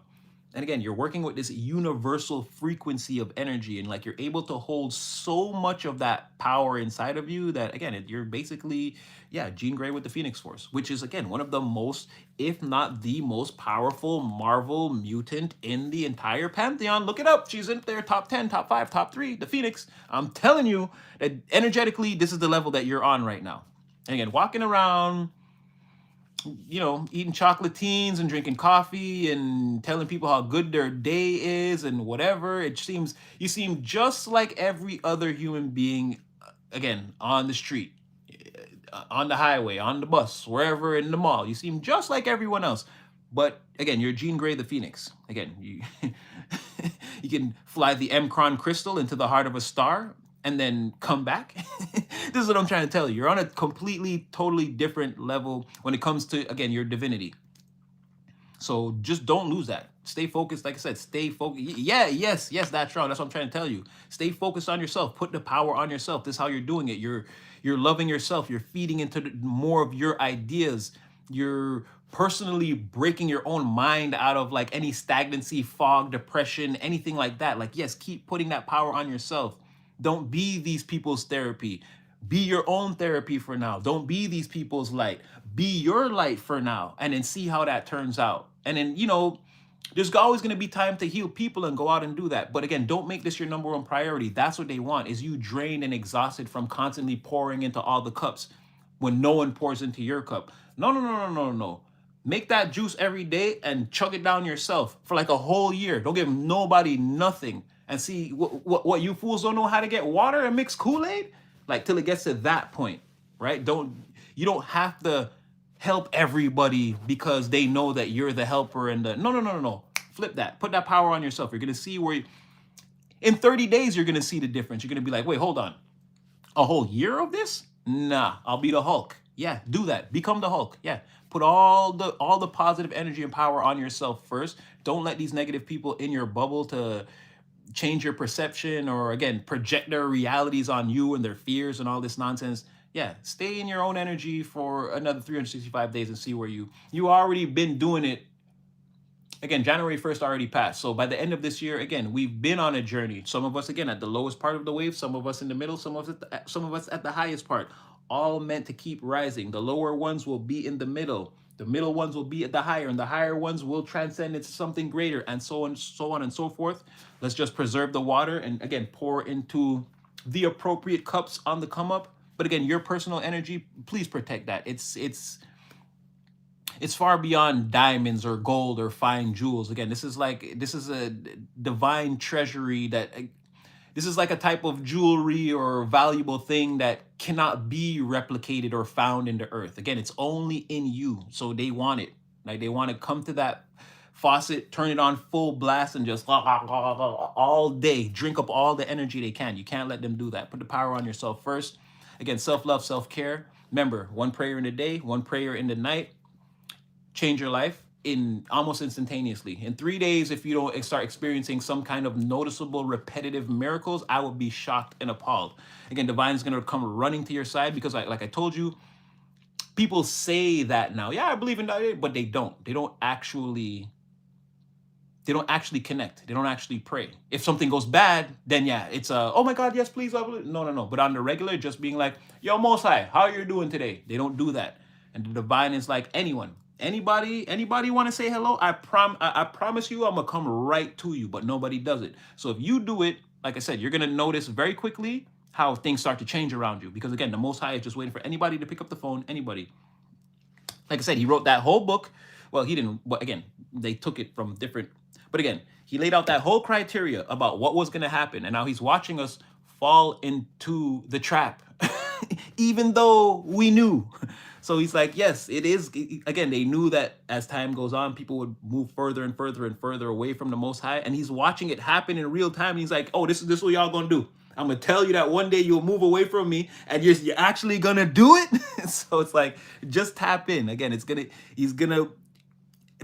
And again, you're working with this universal frequency of energy, and like you're able to hold so much of that power inside of you that again, you're basically, yeah, Jean Grey with the Phoenix Force, which is again one of the most, if not the most powerful Marvel mutant in the entire pantheon. Look it up. She's in there, top 10, top 5, top 3, the Phoenix. I'm telling you that energetically, this is the level that you're on right now. And again, walking around, eating chocolatines and drinking coffee and telling people how good their day is and whatever. You seem just like every other human being, again, on the street, on the highway, on the bus, wherever, in the mall. You seem just like everyone else. But again, you're Jean Grey the Phoenix. Again, you you can fly the Mcron crystal into the heart of a star and then come back. This is what I'm trying to tell you. You're on a completely, totally different level when it comes to, again, your divinity. So just don't lose that. Stay focused. Like I said, stay focused. Yeah, yes, that's wrong. That's what I'm trying to tell you. Stay focused on yourself. Put the power on yourself. This is how you're doing it. You're loving yourself. You're feeding into more of your ideas. You're personally breaking your own mind out of like any stagnancy, fog, depression, anything like that. Like, yes, keep putting that power on yourself. Don't be these people's therapy. Be your own therapy for now. Don't be these people's light. Be your light for now, and then see how that turns out. And then, there's always going to be time to heal people and go out and do that. But again, don't make this your number one priority. That's what they want, is you drained and exhausted from constantly pouring into all the cups when no one pours into your cup. No. Make that juice every day and chug it down yourself for like a whole year. Don't give nobody nothing. And see what you fools don't know how to get water and mix Kool-Aid? Like till it gets to that point, right? You don't have to help everybody because they know that you're the helper and the no. Flip that. Put that power on yourself. You're gonna see in 30 days you're gonna see the difference. You're gonna be like, wait, hold on. A whole year of this? Nah, I'll be the Hulk. Yeah, do that. Become the Hulk. Yeah. Put all the positive energy and power on yourself first. Don't let these negative people in your bubble to change your perception or again project their realities on you and their fears and all this nonsense. Yeah, stay in your own energy for another 365 days and see where you already been doing it. Again, January 1st already passed. So by the end of this year, again, we've been on a journey. Some of us, again, at the lowest part of the wave, some of us in the middle, some of us at the highest part, all meant to keep rising. The lower ones will be in the middle. The middle ones will be at the higher, and the higher ones will transcend into something greater, and so on and so forth. Let's just preserve the water and again, pour into the appropriate cups on the come up. But again, your personal energy, please protect that. It's far beyond diamonds or gold or fine jewels. Again, this is a divine treasury this is like a type of jewelry or valuable thing that cannot be replicated or found in the earth. Again, it's only in you. So they want it. Like they want to come to that faucet, turn it on full blast and just all day, drink up all the energy they can. You can't let them do that. Put the power on yourself first. Again, self-love, self-care. Remember, one prayer in the day, one prayer in the night. Change your life in almost instantaneously. In 3 days, if you don't start experiencing some kind of noticeable repetitive miracles, I will be shocked and appalled. Again, divine is going to come running to your side because like I told you, people say that now. Yeah, I believe in that, but they don't. They don't actually connect. They don't actually pray. If something goes bad, then yeah, it's oh my God, yes, please. I believe. No. But on the regular, just being like, yo, Most High, how are you doing today? They don't do that. And the divine is like anybody want to say hello? I promise you I'm gonna come right to you, but nobody does it. So if you do it, like I said, you're gonna notice very quickly how things start to change around you, because again, the Most High is just waiting for anybody to pick up the phone. Anybody. Like I said, he wrote that whole book. Well, he didn't, but again, they took it from different, but again, he laid out that whole criteria about what was going to happen, and now he's watching us fall into the trap even though we knew. So he's like, yes, it is. Again, they knew that as time goes on, people would move further and further and further away from the Most High. And he's watching it happen in real time. And he's like, oh, this is what y'all gonna do. I'm gonna tell you that one day you'll move away from me and you're actually gonna do it. So it's like, just tap in. Again, he's gonna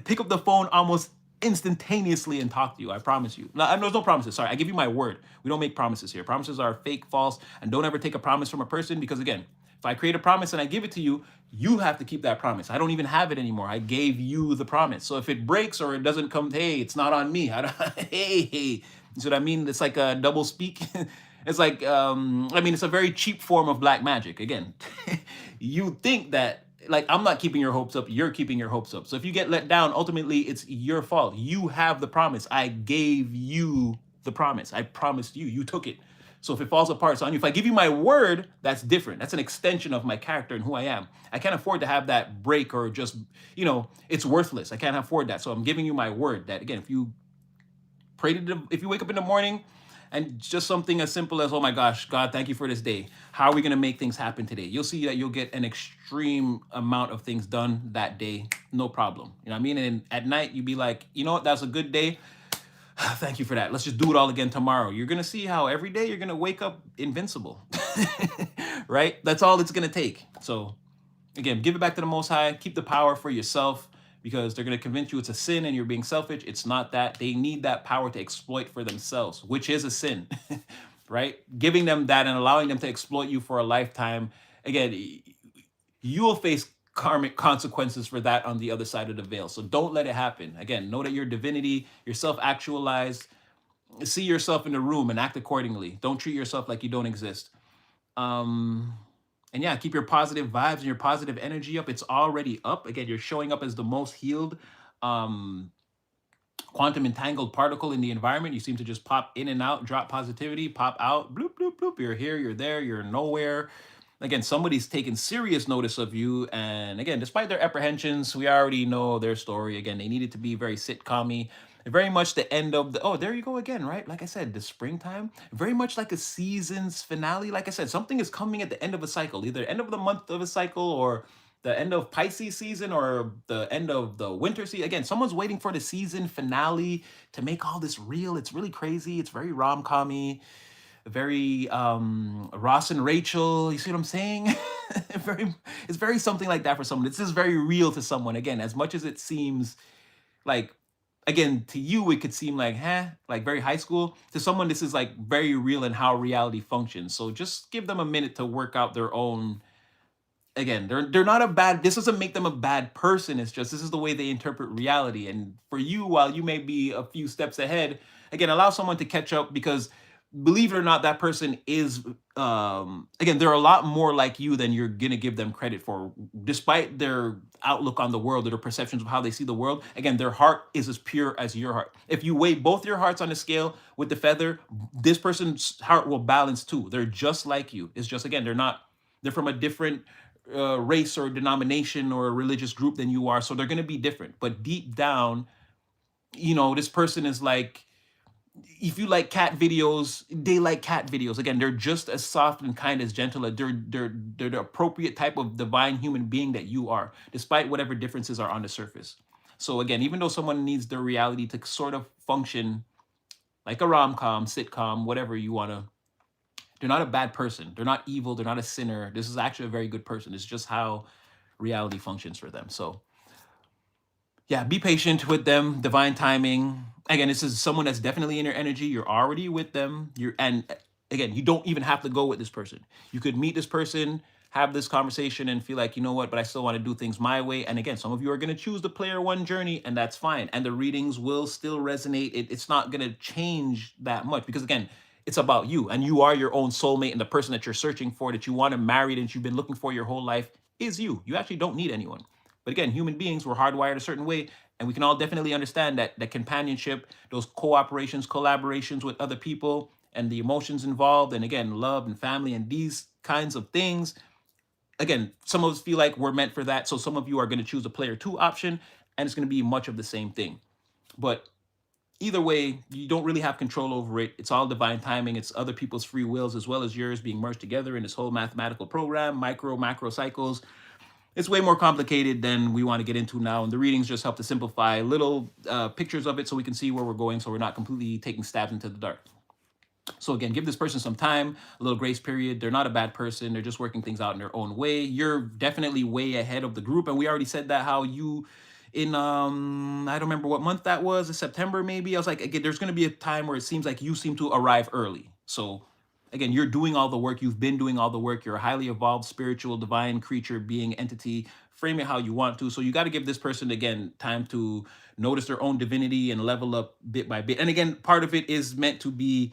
pick up the phone almost instantaneously and talk to you. I promise you. No, there's no promises. Sorry, I give you my word. We don't make promises here. Promises are fake, false, and don't ever take a promise from a person because again, if I create a promise and I give it to you, you have to keep that promise. I don't even have it anymore. I gave you the promise. So if it breaks or it doesn't come, hey, it's not on me. I don't, hey, you see what I mean? It's like a double speak. It's like, I mean, it's a very cheap form of black magic. Again, you think that like I'm not keeping your hopes up, you're keeping your hopes up. So if you get let down, ultimately it's your fault. You have the promise. I gave you the promise. I promised you. You took it. So if it falls apart, it's on you. If I give you my word, that's different. That's an extension of my character and who I am. I can't afford to have that break or just, it's worthless. I can't afford that. So I'm giving you my word that again, if you pray if you wake up in the morning and just something as simple as, oh my gosh, God, thank you for this day. How are we going to make things happen today? You'll see that you'll get an extreme amount of things done that day. No problem. You know what I mean? And at night, you'd be like, you know what? That's a good day. Thank you for that. Let's just do it all again tomorrow. You're going to see how every day you're going to wake up invincible, right? That's all it's going to take. So again, give it back to the Most High. Keep the power for yourself because they're going to convince you it's a sin and you're being selfish. It's not that. They need that power to exploit for themselves, which is a sin, right? Giving them that and allowing them to exploit you for a lifetime. Again, you will face karmic consequences for that on the other side of the veil. So don't let it happen. Again, know that you're divinity, you're self-actualized. See yourself in the room and act accordingly. Don't treat yourself like you don't exist. And yeah, keep your positive vibes and your positive energy up. It's already up. Again, you're showing up as the most healed quantum entangled particle in the environment. You seem to just pop in and out, drop positivity, pop out, bloop, bloop, bloop. You're here, you're there, you're nowhere. Again, somebody's taking serious notice of you. And again, despite their apprehensions, we already know their story. Again, they needed to be very sitcom-y. Very much the end of the, oh, there you go again, right? Like I said, the springtime, very much like a season's finale. Like I said, something is coming at the end of a cycle, either end of the month of a cycle or the end of Pisces season or the end of the winter season. Again, someone's waiting for the season finale to make all this real. It's really crazy. It's very rom-com-y, very Ross and Rachel. You see what I'm saying? It's very something like that for someone. This is very real to someone. Again, as much as it seems like, again, to you, it could seem like, like very high school. To someone, this is like very real in how reality functions. So just give them a minute to work out their own. Again, they're not a bad, this doesn't make them a bad person. It's just, this is the way they interpret reality. And for you, while you may be a few steps ahead, again, allow someone to catch up because believe it or not, that person is, again, they're a lot more like you than you're going to give them credit for. Despite their outlook on the world or their perceptions of how they see the world, again, their heart is as pure as your heart. If you weigh both your hearts on the scale with the feather, this person's heart will balance too. They're just like you. It's just, again, they're from a different race or denomination or a religious group than you are. So they're going to be different. But deep down, this person is like, if you like cat videos, they like cat videos. Again, they're just as soft and kind, as gentle. They're the appropriate type of divine human being that you are, despite whatever differences are on the surface. So again, even though someone needs their reality to sort of function like a rom-com, sitcom, whatever you want to, they're not a bad person. They're not evil. They're not a sinner. This is actually a very good person. It's just how reality functions for them. So yeah, be patient with them. Divine timing. Again, this is someone that's definitely in your energy. You're already with them. And again, you don't even have to go with this person. You could meet this person, have this conversation and feel like, you know what, but I still want to do things my way. And again, some of you are going to choose the player one journey, and that's fine. And the readings will still resonate. It's not going to change that much because again, it's about you, and you are your own soulmate, and the person that you're searching for, that you want to marry, that you've been looking for your whole life is you. You actually don't need anyone. But again, human beings, we're hardwired a certain way, and we can all definitely understand that companionship, those cooperations, collaborations with other people, and the emotions involved, and again, love and family and these kinds of things. Again, some of us feel like we're meant for that. So some of you are going to choose a player two option, and it's going to be much of the same thing. But either way, you don't really have control over it. It's all divine timing. It's other people's free wills as well as yours being merged together in this whole mathematical program, micro, macro cycles. It's way more complicated than we want to get into now. And the readings just help to simplify little pictures of it so we can see where we're going, so we're not completely taking stabs into the dark. So again, give this person some time, a little grace period. They're not a bad person. They're just working things out in their own way. You're definitely way ahead of the group. And we already said that, how you in I don't remember what month that was, in September maybe. I was like, again, there's going to be a time where it seems like you seem to arrive early. So again, you're doing all the work. You've been doing all the work. You're a highly evolved, spiritual, divine creature, being, entity. Frame it how you want to. So you got to give this person, again, time to notice their own divinity and level up bit by bit. And again, part of it is meant to be,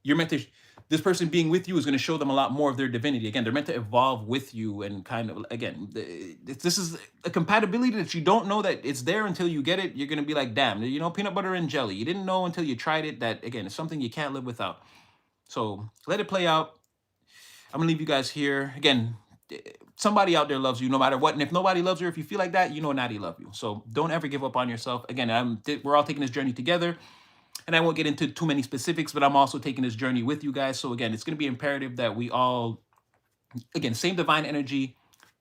you're meant to, this person being with you is going to show them a lot more of their divinity. Again, they're meant to evolve with you, and kind of, again, this is a compatibility that you don't know that it's there until you get it. You're going to be like, damn, you know, peanut butter and jelly. You didn't know until you tried it that, again, it's something you can't live without. So let it play out. I'm gonna leave you guys here. Again, somebody out there loves you no matter what. And if nobody loves you, if you feel like that, you know Natty love you. So don't ever give up on yourself. Again, we're all taking this journey together. And I won't get into too many specifics, but I'm also taking this journey with you guys. So again, it's going to be imperative that we all, again, same divine energy,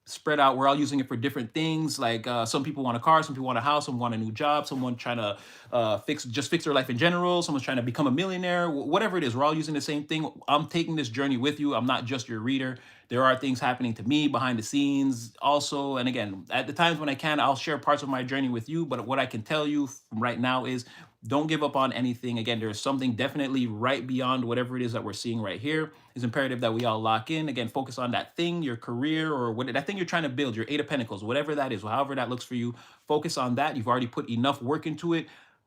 spread out. We're all using it for different things. Like some people want a car, some people want a house, some want a new job, someone trying to fix their life in general. Someone's trying to become a millionaire. Whatever it is, we're all using the same thing. I'm taking this journey with you. I'm not just your reader. There are things happening to me behind the scenes also. And again, at the times when I can, I'll share parts of my journey with you. But what I can tell you right now is don't give up on anything. Again, there's something definitely right beyond whatever it is that we're seeing right here. It's imperative that we all lock in. Again, focus on that thing, your career, or what that thing you're trying to build, your Eight of Pentacles, whatever that is, however that looks for you. Focus on that. You've already put enough work into it.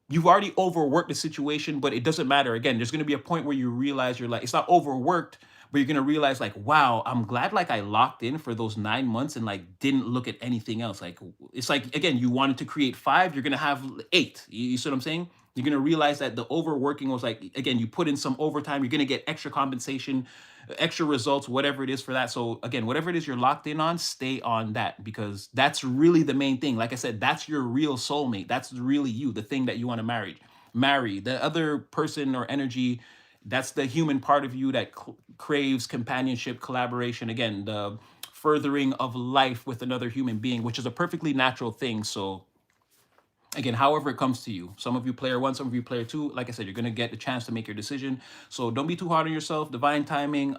You've already overworked the situation, but it doesn't matter. Again, there's going to be a point where you realize you're like, it's not overworked, but you're going to realize like, wow, I'm glad like I locked in for those 9 months and like didn't look at anything else. Like, it's like, again, you wanted to create 5, you're going to have 8. You see what I'm saying? You're going to realize that the overworking was like, again, you put in some overtime, you're going to get extra compensation, extra results, whatever it is for that. So again, whatever it is you're locked in on, stay on that, because that's really the main thing. Like I said, that's your real soulmate. That's really you, the thing that you want to marry. The other person or energy, that's the human part of you that craves companionship, collaboration. Again, the furthering of life with another human being, which is a perfectly natural thing. So again, however it comes to you. Some of you player 1, some of you player 2. Like I said, you're going to get the chance to make your decision. So don't be too hard on yourself. Divine timing.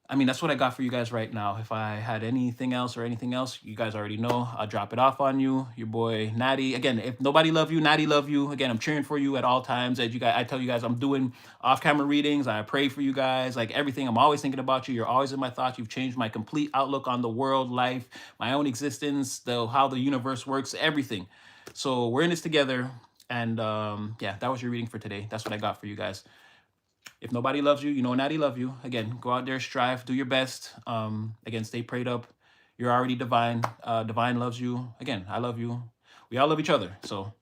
I mean, that's what I got for you guys right now. If I had anything else, you guys already know. I'll drop it off on you. Your boy Natty. Again, if nobody love you, Natty love you. Again, I'm cheering for you at all times. As you guys, I tell you guys, I'm doing off-camera readings. I pray for you guys. Like everything, I'm always thinking about you. You're always in my thoughts. You've changed my complete outlook on the world, life, my own existence, how the universe works, everything. So we're in this together. And yeah, that was your reading for today. That's what I got for you guys. If nobody loves you, you know Natty love you. Again, go out there, strive, do your best. Again, stay prayed up. You're already divine. Divine loves you. Again, I love you. We all love each other. So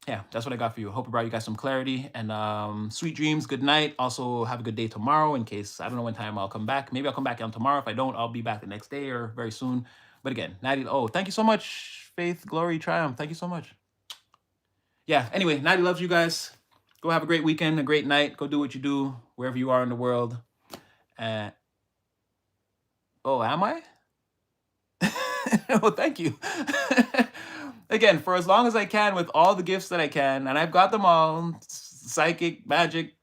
yeah, that's what I got for you. Hope it brought you guys some clarity, and sweet dreams. Good night. Also have a good day tomorrow, in case I don't know when time I'll come back. Maybe I'll come back on tomorrow. If I don't, I'll be back the next day or very soon. But again, Natty, oh, thank you so much. Faith, glory, triumph. Thank you so much. Yeah, anyway, Natty loves you guys. Go have a great weekend, a great night. Go do what you do wherever you are in the world. Oh, am I? Well, thank you. Again, for as long as I can, with all the gifts that I can, and I've got them all, psychic, magic,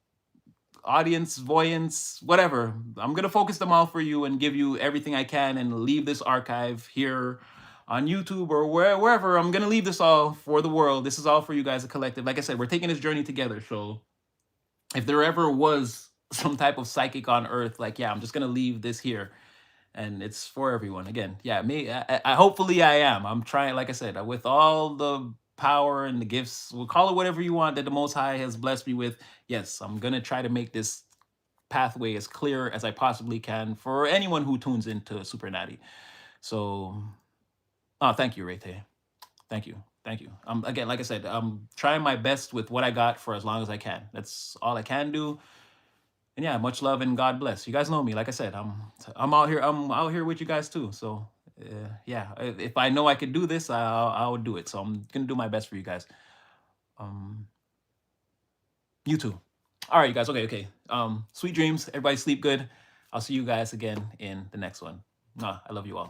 audience, voyance, whatever. I'm going to focus them all for you and give you everything I can and leave this archive here on YouTube or wherever. I'm going to leave this all for the world. This is all for you guys, a collective. Like I said, we're taking this journey together. So if there ever was some type of psychic on Earth, like, yeah, I'm just going to leave this here. And it's for everyone. Again, yeah, me. I hopefully I am. I'm trying, like I said, with all the power and the gifts, we'll call it whatever you want, that the Most High has blessed me with. Yes, I'm going to try to make this pathway as clear as I possibly can for anyone who tunes into Super Natty. So, oh, thank you, Rayte. Thank you. Thank you. Again, like I said, I'm trying my best with what I got for as long as I can. That's all I can do. And yeah, much love and God bless. You guys know me. Like I said, I'm out here. I'm out here with you guys too. So yeah, if I know I could do this, I would do it. So I'm gonna do my best for you guys. You too. All right, you guys. Okay. Sweet dreams. Everybody sleep good. I'll see you guys again in the next one. I love you all.